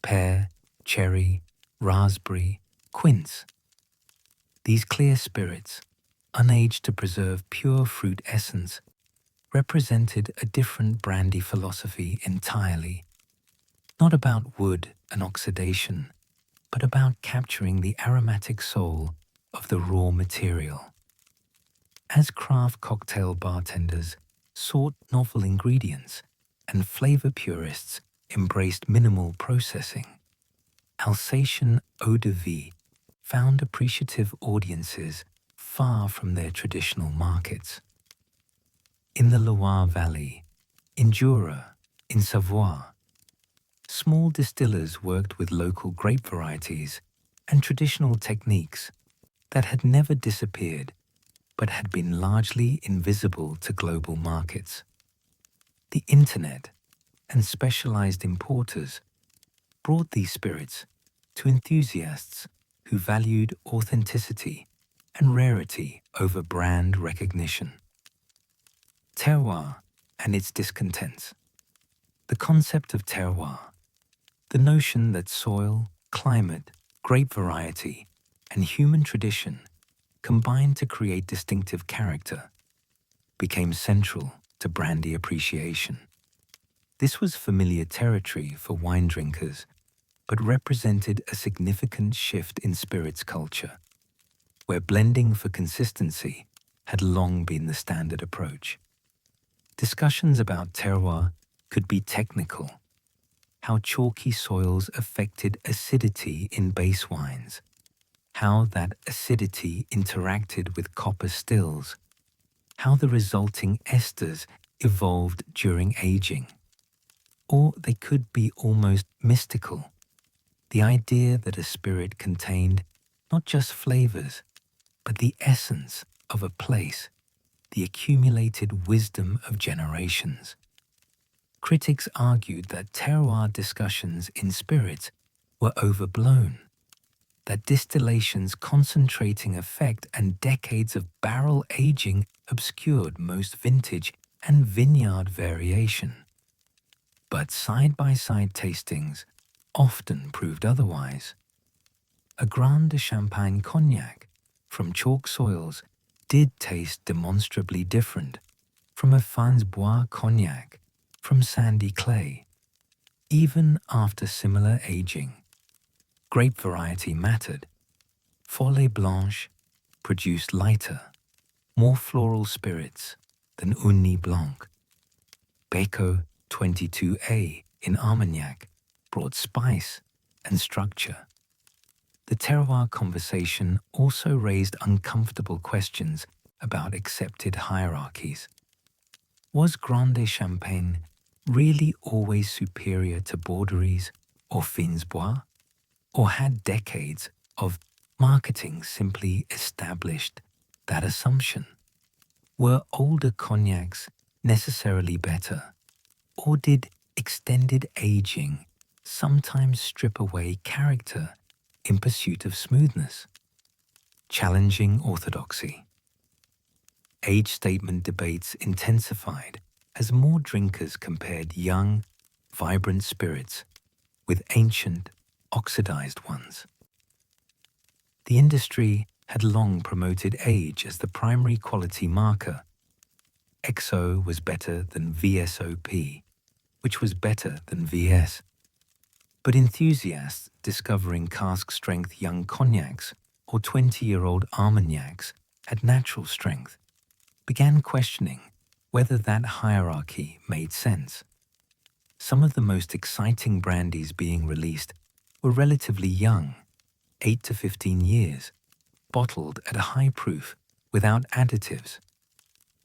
pear, cherry, raspberry, quince. These clear spirits, unaged to preserve pure fruit essence, represented a different brandy philosophy entirely, not about wood and oxidation, but about capturing the aromatic soul of the raw material. As craft cocktail bartenders sought novel ingredients and flavor purists embraced minimal processing, Alsatian eau de vie found appreciative audiences far from their traditional markets. In the Loire Valley, in Jura, in Savoie, small distillers worked with local grape varieties and traditional techniques that had never disappeared but had been largely invisible to global markets. The internet and specialized importers brought these spirits to enthusiasts who valued authenticity and rarity over brand recognition. Terroir and its discontents. The concept of terroir, the notion that soil, climate, grape variety, and human tradition combined to create distinctive character, became central to brandy appreciation. This was familiar territory for wine drinkers, but represented a significant shift in spirits culture, where blending for consistency had long been the standard approach. Discussions about terroir could be technical: how chalky soils affected acidity in base wines, how that acidity interacted with copper stills, how the resulting esters evolved during aging. Or they could be almost mystical: the idea that a spirit contained not just flavors, but the essence of a place, the accumulated wisdom of generations. Critics argued that terroir discussions in spirits were overblown, that distillation's concentrating effect and decades of barrel aging obscured most vintage and vineyard variation. But side-by-side tastings often proved otherwise. A Grand de Champagne cognac from chalk soils did taste demonstrably different from a Fins Bois cognac from sandy clay, even after similar aging. Grape variety mattered. Folle Blanche produced lighter, more floral spirits than Uni Blanc. Beco 22A in Armagnac brought spice and structure. The terroir conversation also raised uncomfortable questions about accepted hierarchies. Was Grande Champagne really always superior to Borderies or Finsbois? Or had decades of marketing simply established that assumption? Were older cognacs necessarily better? Or did extended aging sometimes strip away character in pursuit of smoothness? Challenging orthodoxy. Age statement debates intensified as more drinkers compared young, vibrant spirits with ancient, oxidized ones. The industry had long promoted age as the primary quality marker. XO was better than VSOP, which was better than VS. But enthusiasts discovering cask-strength young cognacs or 20-year-old Armagnacs at natural strength began questioning whether that hierarchy made sense. Some of the most exciting brandies being released were relatively young, 8 to 15 years, bottled at a high proof without additives.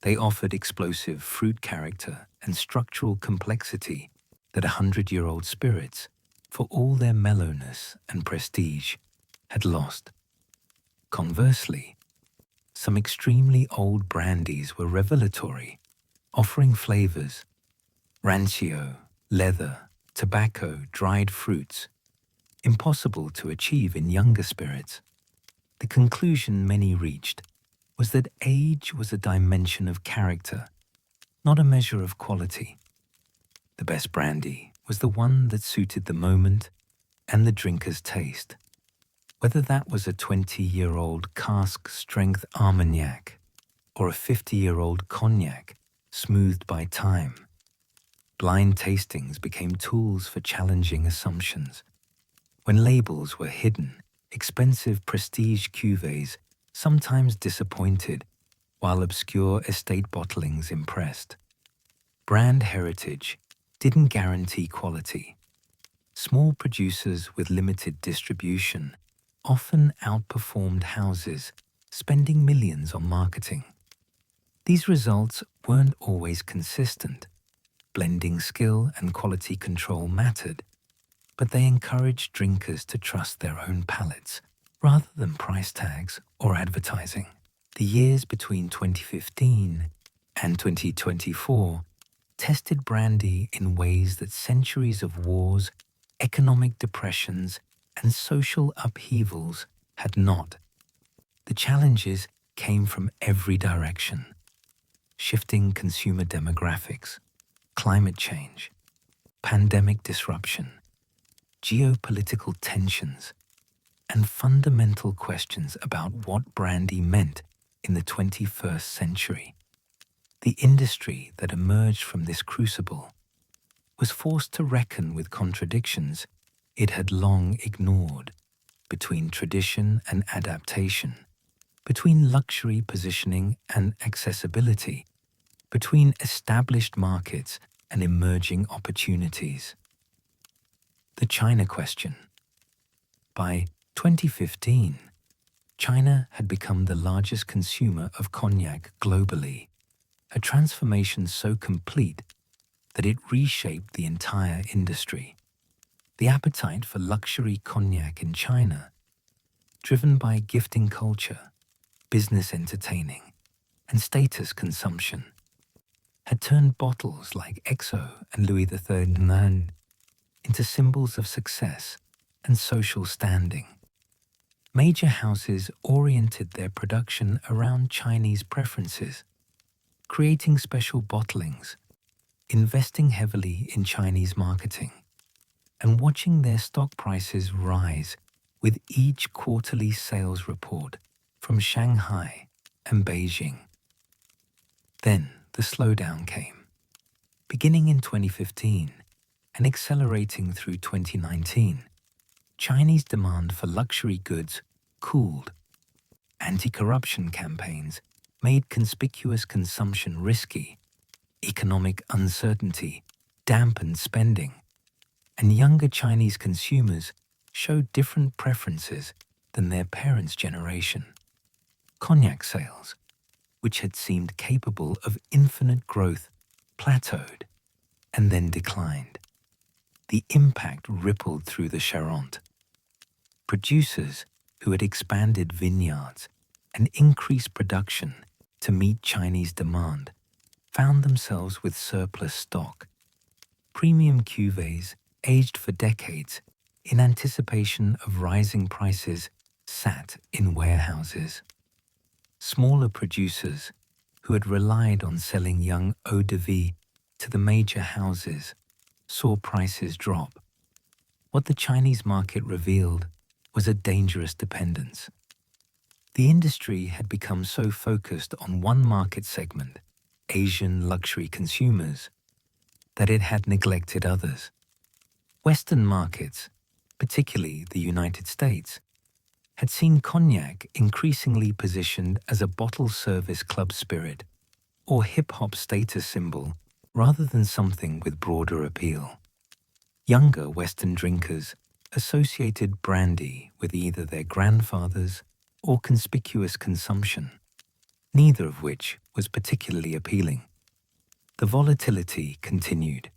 They offered explosive fruit character and structural complexity that 100-year-old spirits, for all their mellowness and prestige, had lost. Conversely, some extremely old brandies were revelatory, offering flavors: rancio, leather, tobacco, dried fruits, impossible to achieve in younger spirits. The conclusion many reached was that age was a dimension of character, not a measure of quality. The best brandy was the one that suited the moment and the drinker's taste, whether that was a 20-year-old cask-strength Armagnac or a 50-year-old cognac smoothed by time. Blind tastings became tools for challenging assumptions. When labels were hidden, expensive prestige cuvées sometimes disappointed, while obscure estate bottlings impressed. Brand heritage didn't guarantee quality. Small producers with limited distribution often outperformed houses spending millions on marketing. These results weren't always consistent. Blending skill and quality control mattered, but they encouraged drinkers to trust their own palates rather than price tags or advertising. The years between 2015 and 2024 tested brandy in ways that centuries of wars, economic depressions, and social upheavals had not. The challenges came from every direction: shifting consumer demographics, climate change, pandemic disruption, geopolitical tensions, and fundamental questions about what brandy meant in the 21st century. The industry that emerged from this crucible was forced to reckon with contradictions it had long ignored, between tradition and adaptation, between luxury positioning and accessibility, between established markets and emerging opportunities. The China question. By 2015, China had become the largest consumer of cognac globally, a transformation so complete that it reshaped the entire industry. The appetite for luxury cognac in China, driven by gifting culture, business entertaining, and status consumption, had turned bottles like XO and Louis XIII into symbols of success and social standing. Major houses oriented their production around Chinese preferences, creating special bottlings, investing heavily in Chinese marketing, and watching their stock prices rise with each quarterly sales report from Shanghai and Beijing. Then the slowdown came, beginning in 2015 and accelerating through 2019. Chinese demand for luxury goods cooled. Anti-corruption campaigns made conspicuous consumption risky. Economic uncertainty dampened spending, and younger Chinese consumers showed different preferences than their parents' generation. Cognac sales, which had seemed capable of infinite growth, plateaued and then declined. The impact rippled through the Charente. Producers who had expanded vineyards and increased production to meet Chinese demand found themselves with surplus stock. Premium cuvées, aged for decades in anticipation of rising prices, sat in warehouses. Smaller producers who had relied on selling young eau de vie to the major houses saw prices drop. What the Chinese market revealed was a dangerous dependence. The industry had become so focused on one market segment, Asian luxury consumers, that it had neglected others. Western markets, particularly the United States, had seen cognac increasingly positioned as a bottle service club spirit or hip-hop status symbol rather than something with broader appeal. Younger Western drinkers associated brandy with either their grandfathers or conspicuous consumption, neither of which was particularly appealing. The volatility continued.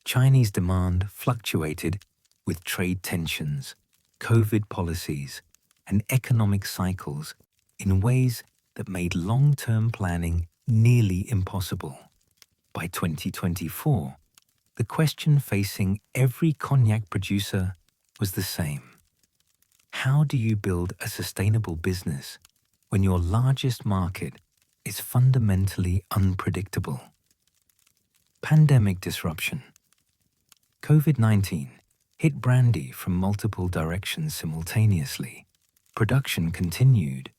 Chinese demand fluctuated with trade tensions, COVID policies, and economic cycles in ways that made long-term planning nearly impossible. By 2024, the question facing every cognac producer was the same. How do you build a sustainable business when your largest market is fundamentally unpredictable? Pandemic disruption. COVID-19 hit brandy from multiple directions simultaneously. Production continued.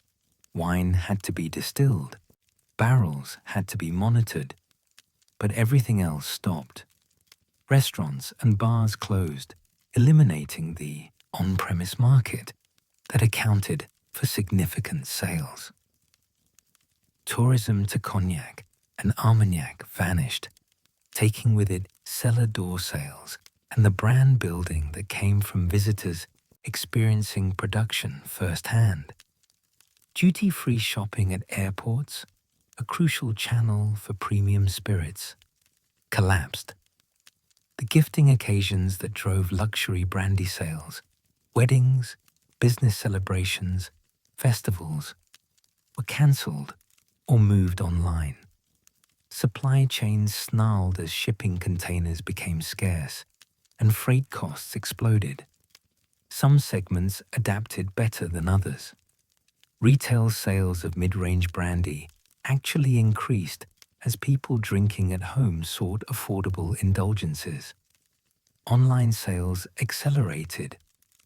Wine had to be distilled. Barrels had to be monitored. But everything else stopped. Restaurants and bars closed, eliminating the on-premise market that accounted for significant sales. Tourism to cognac and Armagnac vanished, taking with it cellar door sales and the brand building that came from visitors experiencing production firsthand. Duty-free shopping at airports, a crucial channel for premium spirits, collapsed. The gifting occasions that drove luxury brandy sales, weddings, business celebrations, festivals, were cancelled or moved online. Supply chains snarled as shipping containers became scarce and freight costs exploded. Some segments adapted better than others. Retail sales of mid-range brandy actually increased as people drinking at home sought affordable indulgences. Online sales accelerated,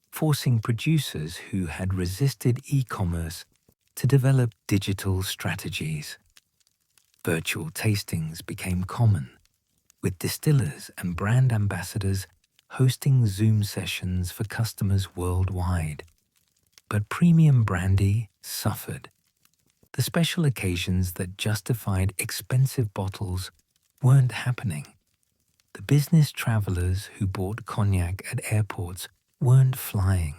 forcing producers who had resisted e-commerce to develop digital strategies. Virtual tastings became common, with distillers and brand ambassadors hosting Zoom sessions for customers worldwide. But premium brandy suffered. The special occasions that justified expensive bottles weren't happening. The business travelers who bought cognac at airports weren't flying.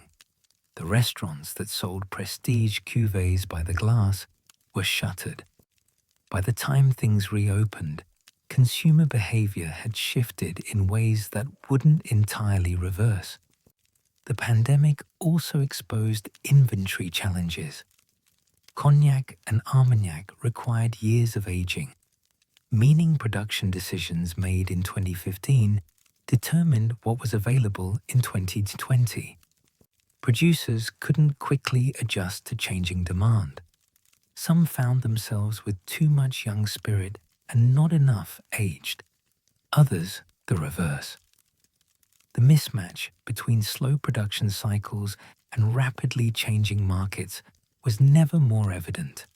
The restaurants that sold prestige cuvées by the glass were shuttered. By the time things reopened, consumer behavior had shifted in ways that wouldn't entirely reverse. The pandemic also exposed inventory challenges. Cognac and Armagnac required years of aging, meaning production decisions made in 2015 determined what was available in 2020. Producers couldn't quickly adjust to changing demand. Some found themselves with too much young spirit and not enough aged. Others, the reverse. The mismatch between slow production cycles and rapidly changing markets was never more evident.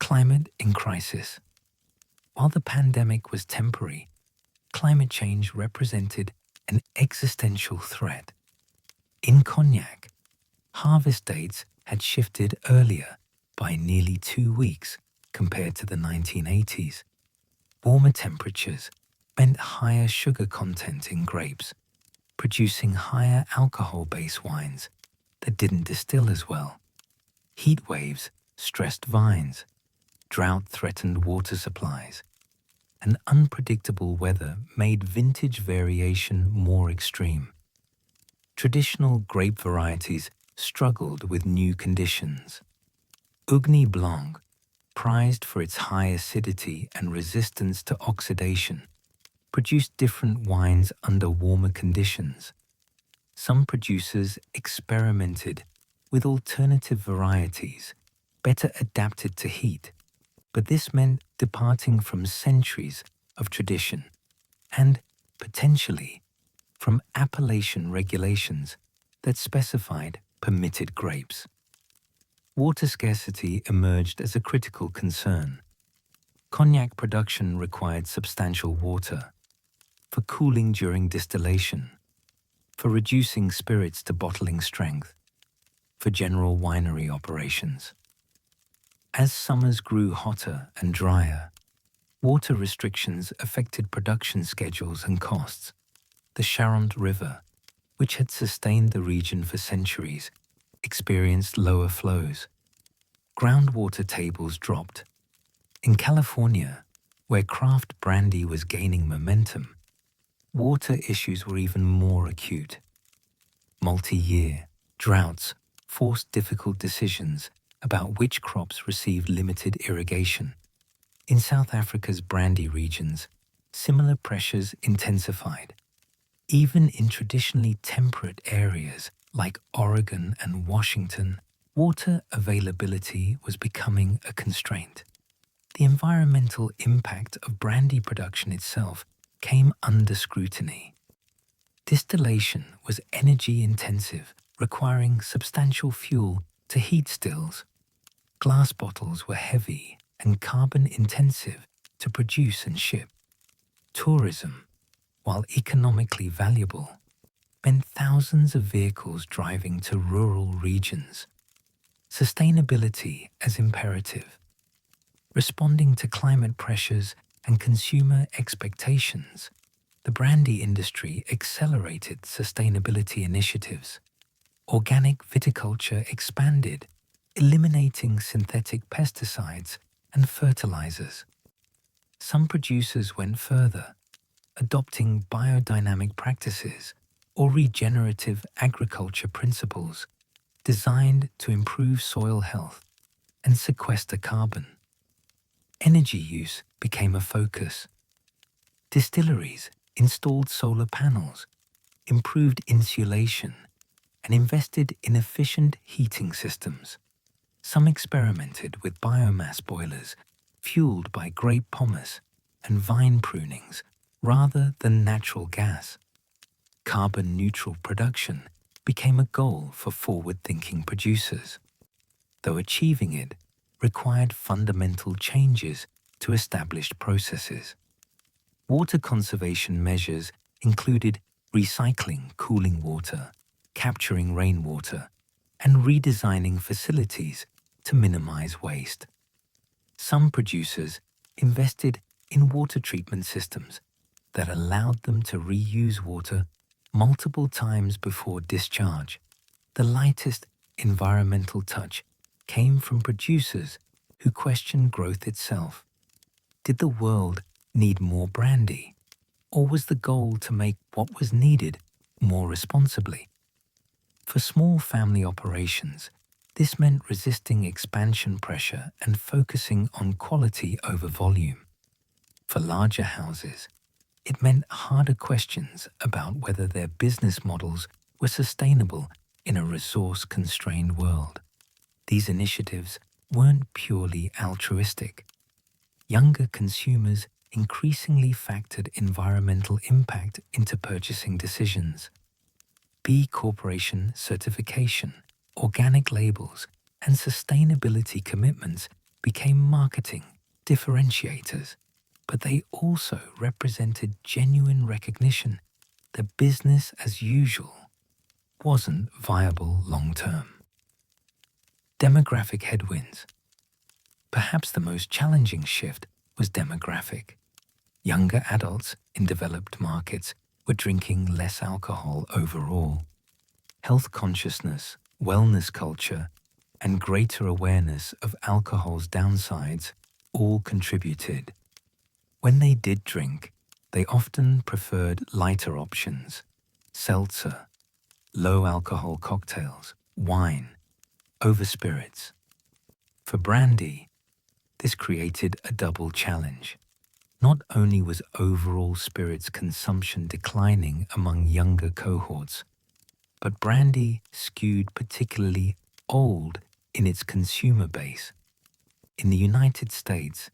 Climate in crisis. While the pandemic was temporary, climate change represented an existential threat. In Cognac, harvest dates had shifted earlier by nearly 2 weeks compared to the 1980s. Warmer temperatures meant higher sugar content in grapes, producing higher alcohol-based wines that didn't distill as well. Heat waves stressed vines, drought threatened water supplies, and unpredictable weather made vintage variation more extreme. Traditional grape varieties struggled with new conditions. Ugni Blanc, prized for its high acidity and resistance to oxidation, produced different wines under warmer conditions. Some producers experimented with alternative varieties, better adapted to heat, but this meant departing from centuries of tradition and, potentially, from appellation regulations that specified permitted grapes. Water scarcity emerged as a critical concern. Cognac production required substantial water for cooling during distillation, for reducing spirits to bottling strength, for general winery operations. As summers grew hotter and drier, water restrictions affected production schedules and costs. The Charente River, which had sustained the region for centuries, experienced lower flows. Groundwater tables dropped. In California, where craft brandy was gaining momentum, water issues were even more acute. Multi-year droughts forced difficult decisions about which crops received limited irrigation. In South Africa's brandy regions, similar pressures intensified. Even in traditionally temperate areas like Oregon and Washington, water availability was becoming a constraint. The environmental impact of brandy production itself came under scrutiny. Distillation was energy-intensive, requiring substantial fuel to heat stills. Glass bottles were heavy and carbon-intensive to produce and ship. Tourism, while economically valuable, meant thousands of vehicles driving to rural regions. Sustainability as imperative. Responding to climate pressures and consumer expectations, the brandy industry accelerated sustainability initiatives. Organic viticulture expanded, eliminating synthetic pesticides and fertilizers. Some producers went further, adopting biodynamic practices or regenerative agriculture principles designed to improve soil health and sequester carbon. Energy use became a focus. Distilleries installed solar panels, improved insulation, and invested in efficient heating systems. Some experimented with biomass boilers fueled by grape pomace and vine prunings rather than natural gas. Carbon-neutral production became a goal for forward-thinking producers, though achieving it required fundamental changes to established processes. Water conservation measures included recycling cooling water, capturing rainwater, and redesigning facilities to minimize waste. Some producers invested in water treatment systems that allowed them to reuse water multiple times before discharge. The lightest environmental touch came from producers who questioned growth itself. Did the world need more brandy, or was the goal to make what was needed more responsibly? For small family operations, this meant resisting expansion pressure and focusing on quality over volume. For larger houses, it meant harder questions about whether their business models were sustainable in a resource-constrained world. These initiatives weren't purely altruistic. Younger consumers increasingly factored environmental impact into purchasing decisions. B Corporation certification, organic labels, and sustainability commitments became marketing differentiators, but they also represented genuine recognition that business as usual wasn't viable long-term. Demographic headwinds. Perhaps the most challenging shift was demographic. Younger adults in developed markets were drinking less alcohol overall. Health consciousness, wellness culture, and greater awareness of alcohol's downsides all contributed. When they did drink, they often preferred lighter options: seltzer, low-alcohol cocktails, wine, over spirits. For brandy, this created a double challenge. Not only was overall spirits consumption declining among younger cohorts, but brandy skewed particularly old in its consumer base. In the United States,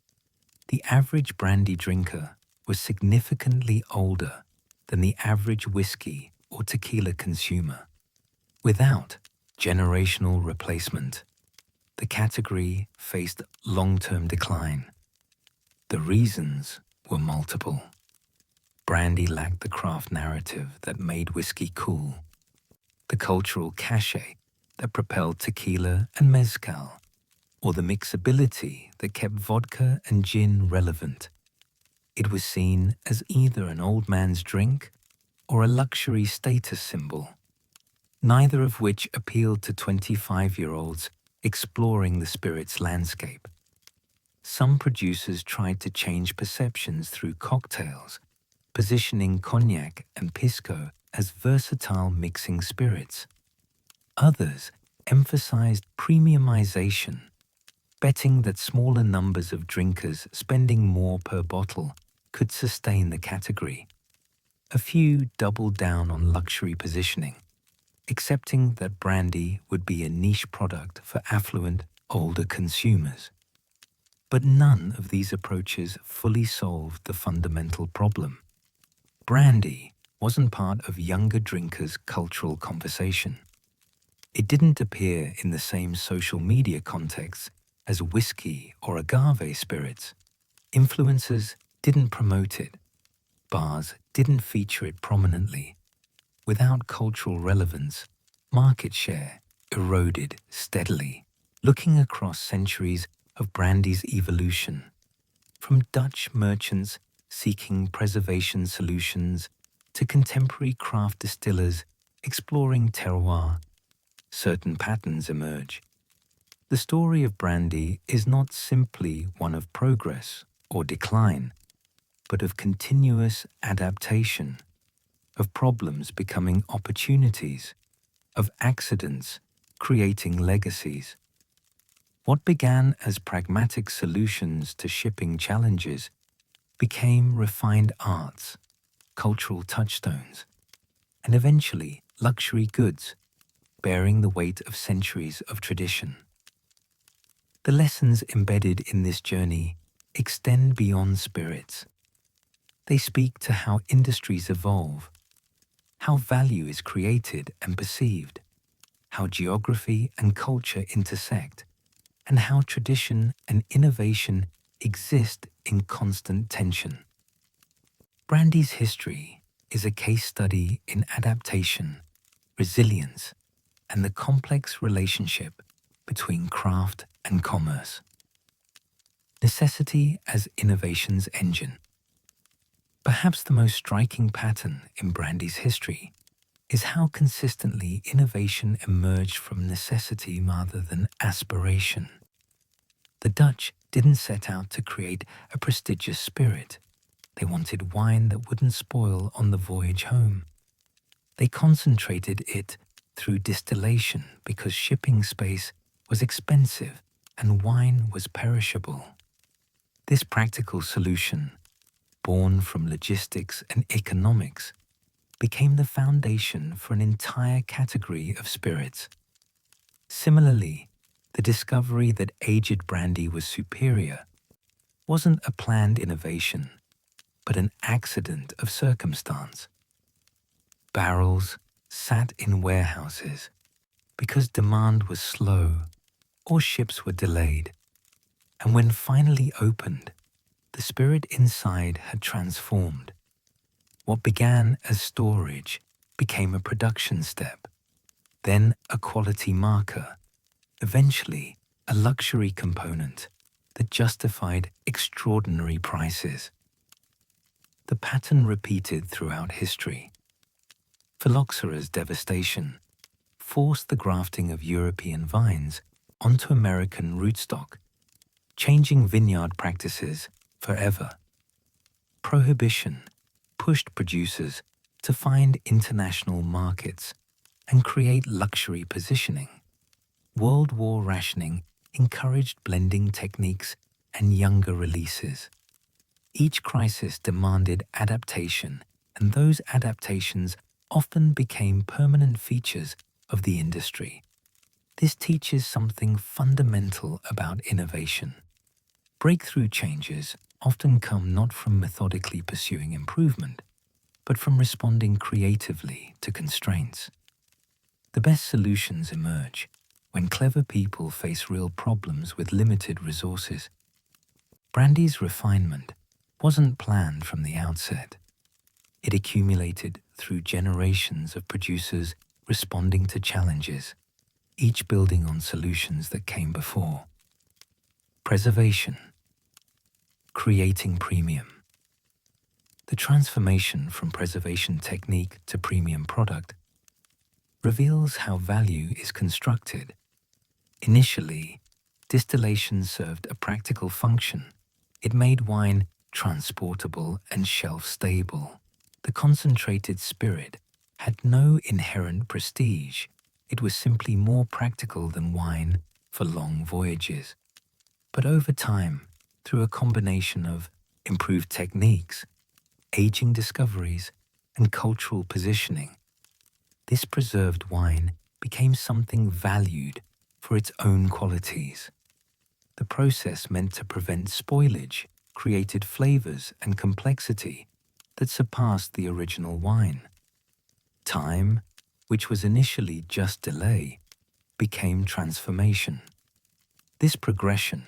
the average brandy drinker was significantly older than the average whiskey or tequila consumer. Without generational replacement, the category faced long-term decline. The reasons were multiple. Brandy lacked the craft narrative that made whiskey cool, the cultural cachet that propelled tequila and mezcal, or the mixability that kept vodka and gin relevant. It was seen as either an old man's drink or a luxury status symbol, neither of which appealed to 25-year-olds exploring the spirits landscape. Some producers tried to change perceptions through cocktails, positioning cognac and pisco as versatile mixing spirits. Others emphasized premiumization, betting that smaller numbers of drinkers spending more per bottle could sustain the category. A few doubled down on luxury positioning, accepting that brandy would be a niche product for affluent, older consumers. But none of these approaches fully solved the fundamental problem. Brandy wasn't part of younger drinkers' cultural conversation. It didn't appear in the same social media contexts as whiskey or agave spirits. Influencers didn't promote it. Bars didn't feature it prominently. Without cultural relevance, market share eroded steadily. Looking across centuries of brandy's evolution, from Dutch merchants seeking preservation solutions to contemporary craft distillers exploring terroir, certain patterns emerge. The story of brandy is not simply one of progress or decline, but of continuous adaptation, of problems becoming opportunities, of accidents creating legacies. What began as pragmatic solutions to shipping challenges became refined arts, cultural touchstones, and eventually luxury goods, bearing the weight of centuries of tradition. The lessons embedded in this journey extend beyond spirits. They speak to how industries evolve, how value is created and perceived, how geography and culture intersect, and how tradition and innovation exist in constant tension. Brandy's history is a case study in adaptation, resilience, and the complex relationship between craft and commerce. Necessity as innovation's engine. Perhaps the most striking pattern in brandy's history is how consistently innovation emerged from necessity rather than aspiration. The Dutch didn't set out to create a prestigious spirit. They wanted wine that wouldn't spoil on the voyage home. They concentrated it through distillation because shipping space was expensive and wine was perishable. This practical solution, born from logistics and economics, became the foundation for an entire category of spirits. Similarly, the discovery that aged brandy was superior wasn't a planned innovation, but an accident of circumstance. Barrels sat in warehouses because demand was slow or ships were delayed, and when finally opened, the spirit inside had transformed. What began as storage became a production step. then a quality marker, eventually a luxury component that justified extraordinary prices. The pattern repeated throughout history. Phylloxera's devastation forced the grafting of European vines onto American rootstock, changing vineyard practices forever. Prohibition pushed producers to find international markets and create luxury positioning. World War rationing encouraged blending techniques and younger releases. Each crisis demanded adaptation, and those adaptations often became permanent features of the industry. This teaches something fundamental about innovation. Breakthrough changes often come not from methodically pursuing improvement, but from responding creatively to constraints. The best solutions emerge when clever people face real problems with limited resources. Brandy's refinement wasn't planned from the outset. It accumulated through generations of producers responding to challenges, each building on solutions that came before. Preservation. Creating premium. The transformation from preservation technique to premium product reveals how value is constructed. Initially, distillation served a practical function. It made wine transportable and shelf-stable. The concentrated spirit had no inherent prestige. It was simply more practical than wine for long voyages. But over time, through a combination of improved techniques, aging discoveries, and cultural positioning, this preserved wine became something valued for its own qualities. The process meant to prevent spoilage created flavors and complexity that surpassed the original wine. Time, which was initially just delay, became transformation. This progression,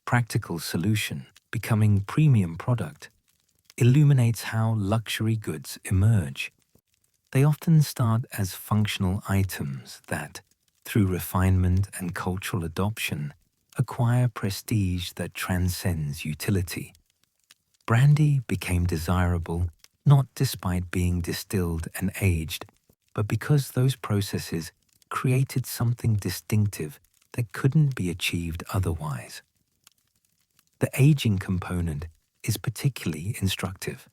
practical solution becoming premium product, illuminates how luxury goods emerge. They often start as functional items that, through refinement and cultural adoption, acquire prestige that transcends utility. Brandy became desirable not despite being distilled and aged, but because those processes created something distinctive that couldn't be achieved otherwise. The aging component is particularly instructive.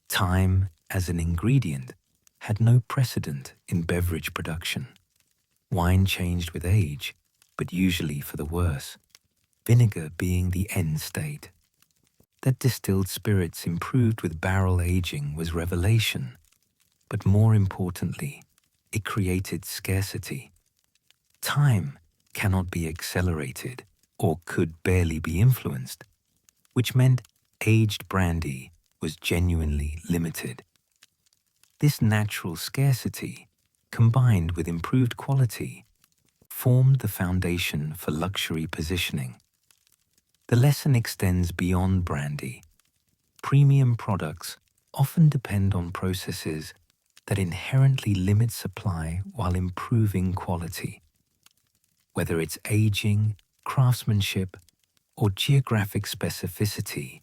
Time, as an ingredient, had no precedent in beverage production. Wine changed with age, but usually for the worse, vinegar being the end state. That distilled spirits improved with barrel aging was revelation, but more importantly, it created scarcity. Time cannot be accelerated or could barely be influenced, which meant aged brandy was genuinely limited. This natural scarcity, combined with improved quality, formed the foundation for luxury positioning. The lesson extends beyond brandy. Premium products often depend on processes that inherently limit supply while improving quality. Whether it's aging, craftsmanship, or geographic specificity,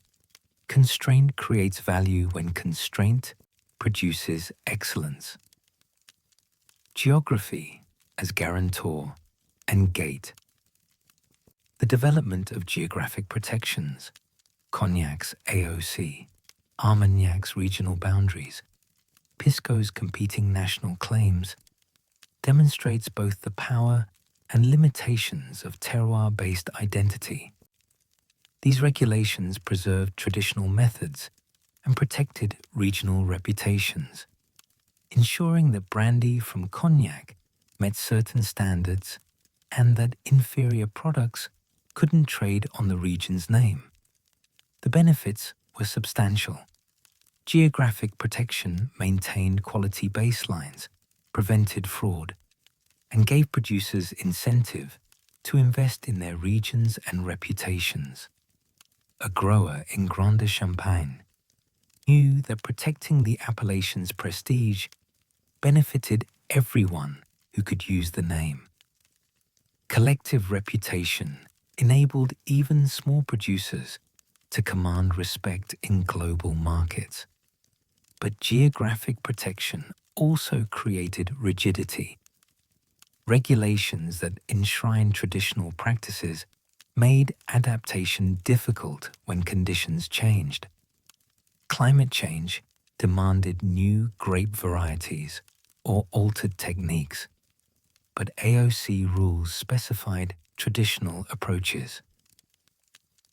constraint creates value when constraint produces excellence. Geography as guarantor and gate. The development of geographic protections, Cognac's AOC, Armagnac's regional boundaries, Pisco's competing national claims, demonstrates both the power and limitations of terroir-based identity. These regulations preserved traditional methods and protected regional reputations, ensuring that brandy from Cognac met certain standards and that inferior products couldn't trade on the region's name. The benefits were substantial. Geographic protection maintained quality baselines, prevented fraud, and gave producers incentive to invest in their regions and reputations. A grower in Grande Champagne knew that protecting the appellation's prestige benefited everyone who could use the name. Collective reputation enabled even small producers to command respect in global markets. But geographic protection also created rigidity. Regulations that enshrined traditional practices made adaptation difficult when conditions changed. Climate change demanded new grape varieties or altered techniques, but AOC rules specified traditional approaches.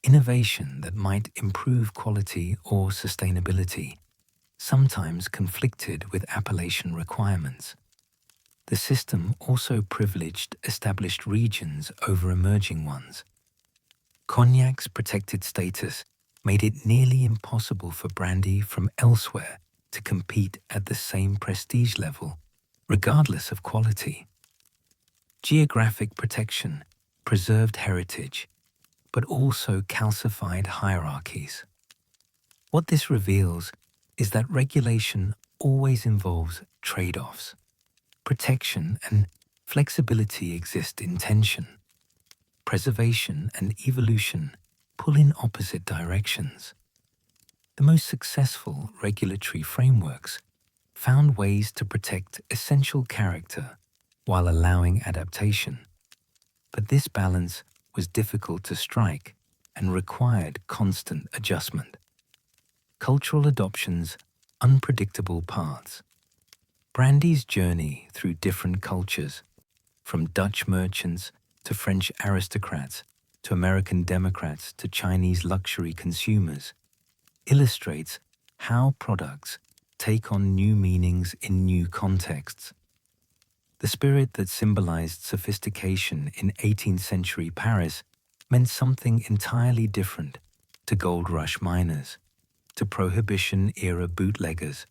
Innovation that might improve quality or sustainability sometimes conflicted with appellation requirements. The system also privileged established regions over emerging ones. Cognac's protected status made it nearly impossible for brandy from elsewhere to compete at the same prestige level, regardless of quality. Geographic protection preserved heritage, but also calcified hierarchies. What this reveals is that regulation always involves trade-offs. Protection and flexibility exist in tension. Preservation and evolution pull in opposite directions. The most successful regulatory frameworks found ways to protect essential character while allowing adaptation. But this balance was difficult to strike and required constant adjustment. Cultural adoption's unpredictable paths. Brandy's journey through different cultures, from Dutch merchants to French aristocrats to American Democrats to Chinese luxury consumers, illustrates how products take on new meanings in new contexts. The spirit that symbolized sophistication in 18th century Paris meant something entirely different to gold rush miners, to Prohibition-era bootleggers,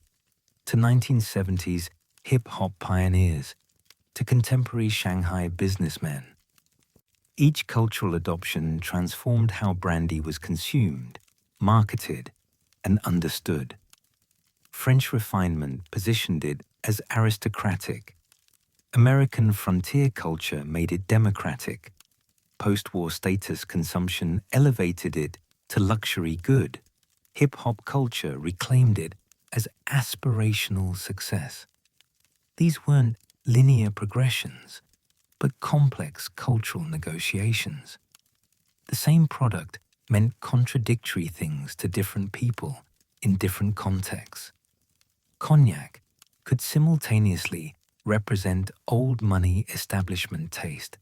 to 1970s hip-hop pioneers, to contemporary Shanghai businessmen. Each cultural adoption transformed how brandy was consumed, marketed, and understood. French refinement positioned it as aristocratic. American frontier culture made it democratic. Post-war status consumption elevated it to luxury good. Hip-hop culture reclaimed it as aspirational success. These weren't linear progressions, but complex cultural negotiations. The same product meant contradictory things to different people in different contexts. Cognac could simultaneously represent old money establishment taste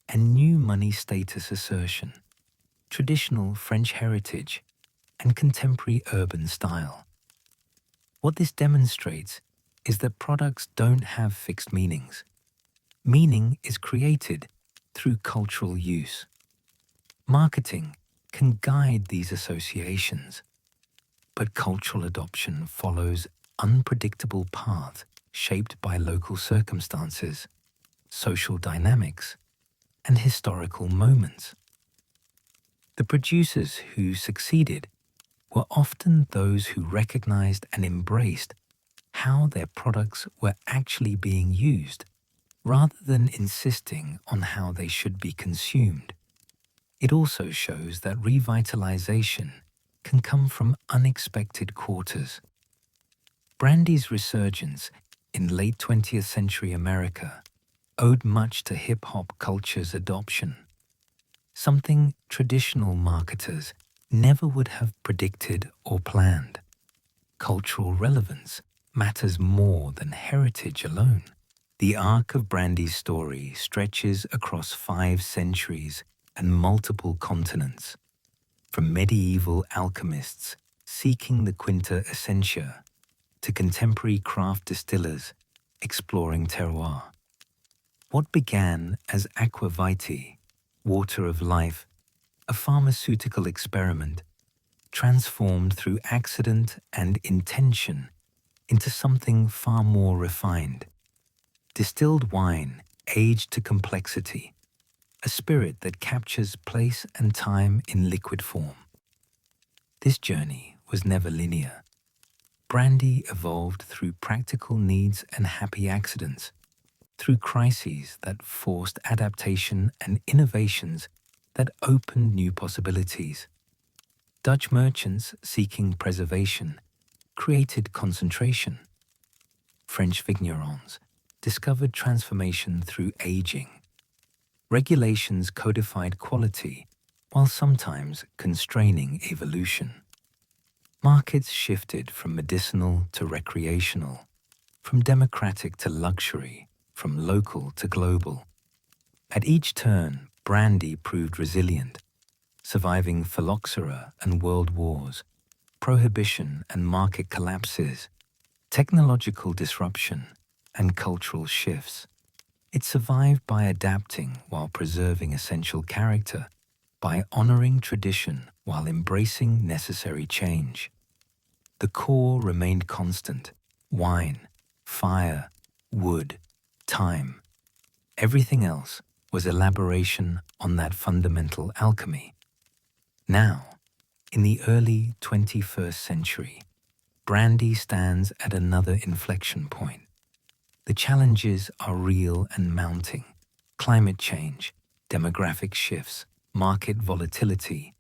and new money status assertion, traditional French heritage, and contemporary urban style. What this demonstrates is that products don't have fixed meanings. Meaning is created through cultural use. Marketing can guide these associations, but cultural adoption follows unpredictable paths shaped by local circumstances, social dynamics, and historical moments. The producers who succeeded were often those who recognized and embraced how their products were actually being used, rather than insisting on how they should be consumed. It also shows that revitalization can come from unexpected quarters. Brandy's resurgence in late 20th century America owed much to hip-hop culture's adoption, something traditional marketers never would have predicted or planned. Cultural relevance matters more than heritage alone. The arc of Brandy's story stretches across 5 centuries and multiple continents, from medieval alchemists seeking the quinta essentia to contemporary craft distillers exploring terroir. What began as aqua vitae, water of life, a pharmaceutical experiment, transformed through accident and intention into something far more refined. Distilled wine aged to complexity, a spirit that captures place and time in liquid form. This journey was never linear. Brandy evolved through practical needs and happy accidents, through crises that forced adaptation and innovations that opened new possibilities. Dutch merchants seeking preservation created concentration. French vignerons discovered transformation through aging. Regulations codified quality while sometimes constraining evolution. Markets shifted from medicinal to recreational, from democratic to luxury, from local to global. At each turn, brandy proved resilient, surviving phylloxera and world wars, prohibition and market collapses, technological disruption and cultural shifts. It survived by adapting while preserving essential character, by honoring tradition while embracing necessary change. The core remained constant: wine, fire, wood, time. Everything else was elaboration on that fundamental alchemy. Now, in the early 21st century, brandy stands at another inflection point. The challenges are real and mounting: climate change, demographic shifts, market volatility,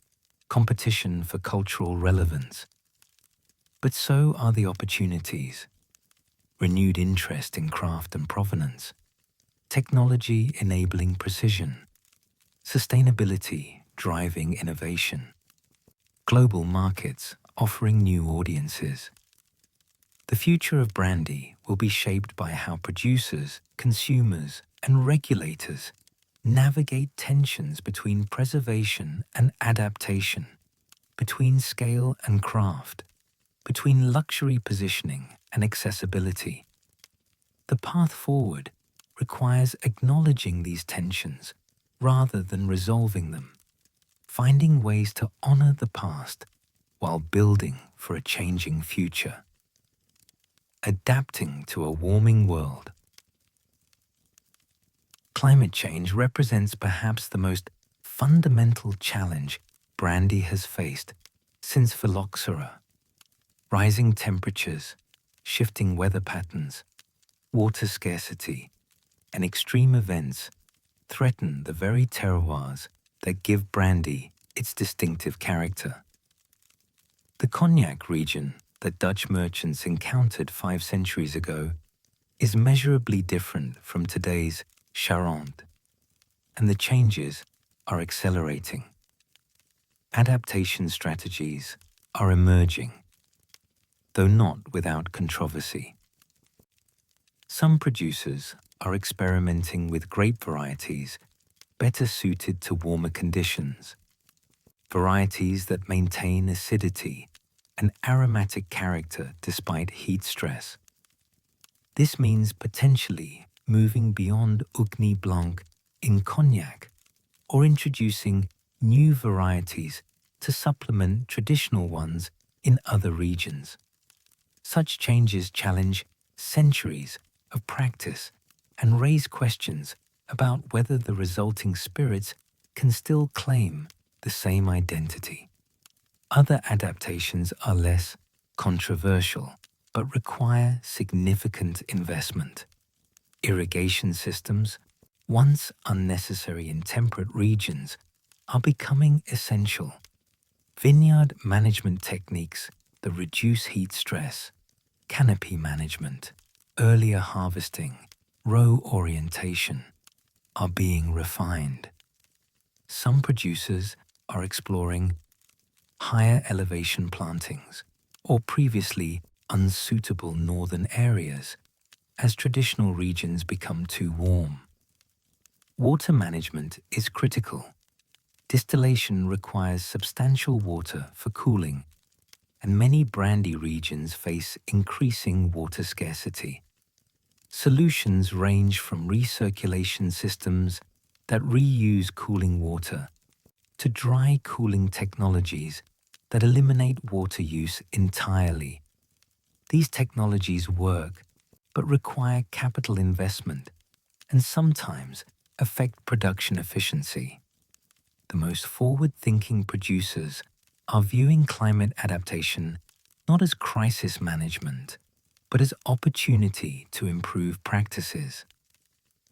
competition for cultural relevance. But so are the opportunities: renewed interest in craft and provenance, technology enabling precision, sustainability driving innovation, global markets offering new audiences. The future of brandy will be shaped by how producers, consumers, and regulators navigate tensions between preservation and adaptation, between scale and craft, between luxury positioning and accessibility. The path forward requires acknowledging these tensions rather than resolving them, finding ways to honor the past while building for a changing future. Adapting to a warming world. Climate change represents perhaps the most fundamental challenge brandy has faced since phylloxera. Rising temperatures, shifting weather patterns, water scarcity, and extreme events threaten the very terroirs that give brandy its distinctive character. The Cognac region that Dutch merchants encountered 5 centuries ago is measurably different from today's Charente, and the changes are accelerating. Adaptation strategies are emerging, though not without controversy. Some producers are experimenting with grape varieties better suited to warmer conditions, varieties that maintain acidity and aromatic character despite heat stress. This means potentially moving beyond Ugni Blanc in Cognac or introducing new varieties to supplement traditional ones in other regions. Such changes challenge centuries of practice and raise questions about whether the resulting spirits can still claim the same identity. Other adaptations are less controversial, but require significant investment. Irrigation systems, once unnecessary in temperate regions, are becoming essential. Vineyard management techniques that reduce heat stress, canopy management, earlier harvesting, row orientation are being refined. Some producers are exploring higher elevation plantings or previously unsuitable northern areas as traditional regions become too warm. Water management is critical. Distillation requires substantial water for cooling, and many brandy regions face increasing water scarcity. Solutions range from recirculation systems that reuse cooling water to dry cooling technologies that eliminate water use entirely. These technologies work, but require capital investment and sometimes affect production efficiency. The most forward-thinking producers are viewing climate adaptation not as crisis management, but as opportunity to improve practices.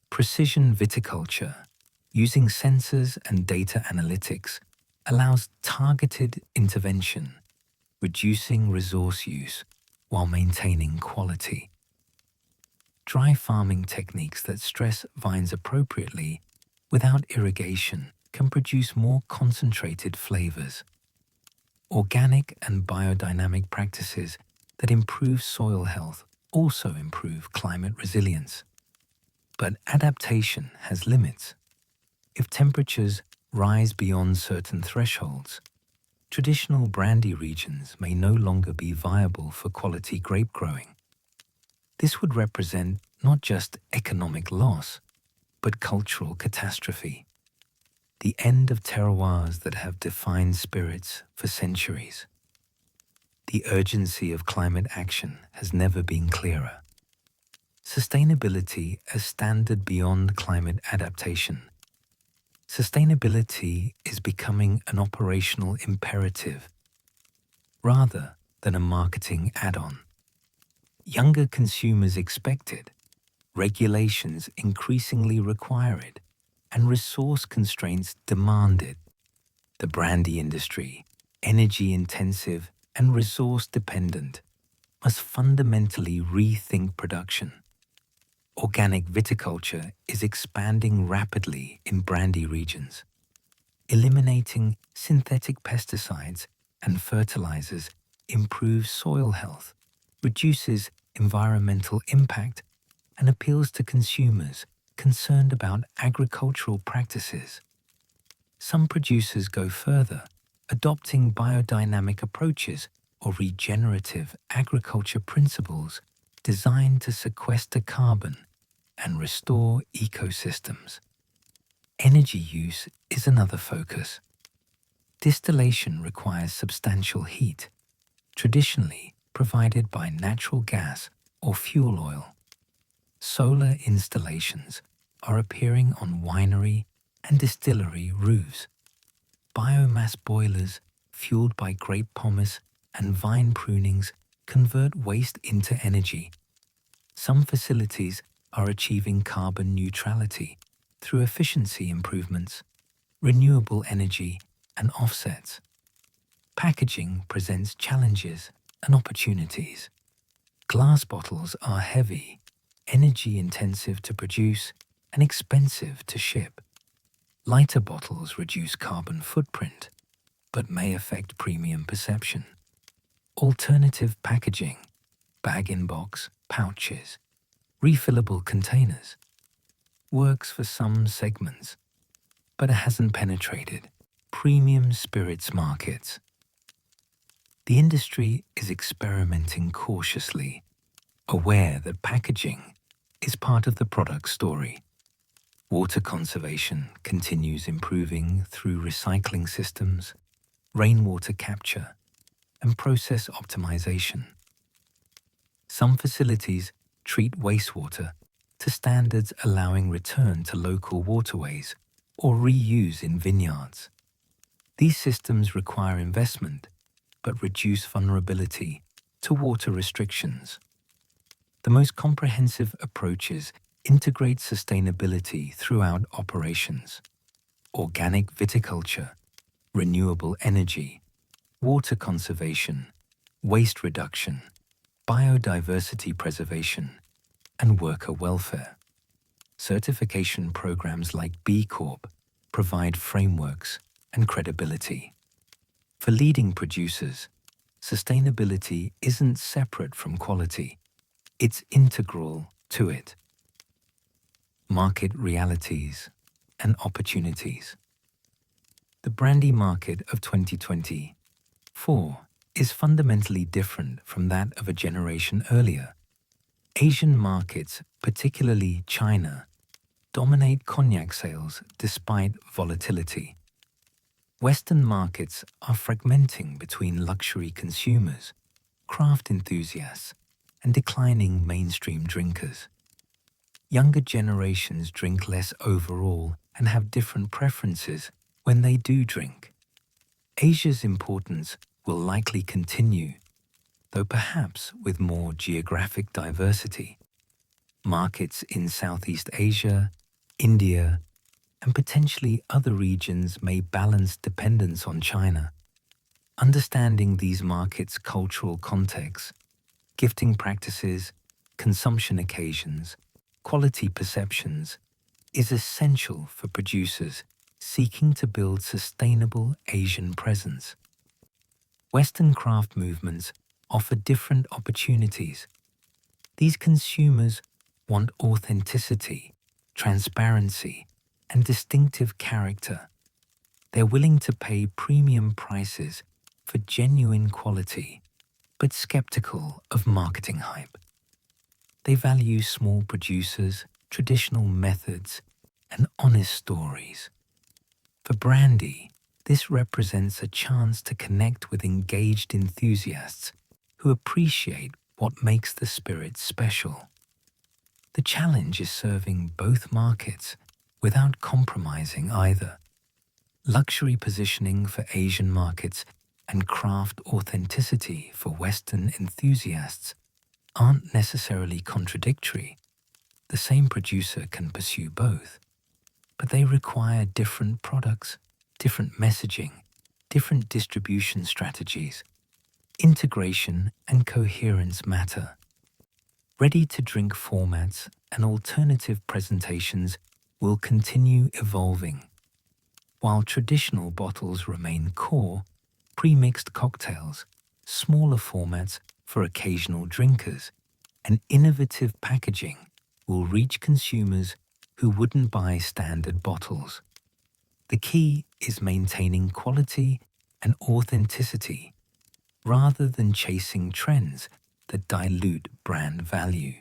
Precision viticulture, using sensors and data analytics, allows targeted intervention, reducing resource use while maintaining quality. Dry farming techniques that stress vines appropriately without irrigation can produce more concentrated flavors. Organic and biodynamic practices that improve soil health also improve climate resilience. But adaptation has limits. If temperatures rise beyond certain thresholds, traditional brandy regions may no longer be viable for quality grape growing. This would represent not just economic loss, but cultural catastrophe. The end of terroirs that have defined spirits for centuries. The urgency of climate action has never been clearer. Sustainability as standard beyond climate adaptation. Sustainability is becoming an operational imperative rather than a marketing add-on. Younger consumers expect it, regulations increasingly require it, and resource constraints demand it. The brandy industry, energy-intensive and resource-dependent, must fundamentally rethink production. Organic viticulture is expanding rapidly in brandy regions. Eliminating synthetic pesticides and fertilizers improves soil health, reduces environmental impact, and appeals to consumers concerned about agricultural practices. Some producers go further, adopting biodynamic approaches or regenerative agriculture principles designed to sequester carbon and restore ecosystems. Energy use is another focus. Distillation requires substantial heat, traditionally provided by natural gas or fuel oil. Solar installations are appearing on winery and distillery roofs. Biomass boilers fueled by grape pomace and vine prunings convert waste into energy. Some facilities are achieving carbon neutrality through efficiency improvements, renewable energy, and offsets. Packaging presents challenges and opportunities. Glass bottles are heavy, energy-intensive to produce, and expensive to ship. Lighter bottles reduce carbon footprint, but may affect premium perception. Alternative packaging, bag-in-box, pouches, refillable containers, works for some segments, but it hasn't penetrated premium spirits markets. The industry is experimenting cautiously, aware that packaging is part of the product story. Water conservation continues improving through recycling systems, rainwater capture, and process optimization. Some facilities treat wastewater to standards allowing return to local waterways or reuse in vineyards. These systems require investment, but reduce vulnerability to water restrictions. The most comprehensive approaches integrate sustainability throughout operations. Organic viticulture, renewable energy, water conservation, waste reduction, biodiversity preservation, and worker welfare. Certification programs like B Corp provide frameworks and credibility. For leading producers, sustainability isn't separate from quality, it's integral to it. Market realities and opportunities. The brandy market of 2024 is fundamentally different from that of a generation earlier. Asian markets, particularly China, dominate cognac sales despite volatility. Western markets are fragmenting between luxury consumers, craft enthusiasts, and declining mainstream drinkers. Younger generations drink less overall and have different preferences when they do drink. Asia's importance will likely continue, though perhaps with more geographic diversity. Markets in Southeast Asia, India, and potentially other regions may balance dependence on China. Understanding these markets' cultural context, gifting practices, consumption occasions, quality perceptions is essential for producers seeking to build sustainable Asian presence. Western craft movements offer different opportunities. These consumers want authenticity, transparency, and distinctive character. They're willing to pay premium prices for genuine quality, but skeptical of marketing hype. They value small producers, traditional methods, and honest stories. For Brandy, this represents a chance to connect with engaged enthusiasts who appreciate what makes the spirit special. The challenge is serving both markets without compromising either. Luxury positioning for Asian markets and craft authenticity for Western enthusiasts aren't necessarily contradictory. The same producer can pursue both, but they require different products, different messaging, different distribution strategies. Integration and coherence matter. Ready-to-drink formats and alternative presentations will continue evolving. While traditional bottles remain core, pre-mixed cocktails, smaller formats for occasional drinkers, and innovative packaging will reach consumers who wouldn't buy standard bottles. The key is maintaining quality and authenticity rather than chasing trends that dilute brand value.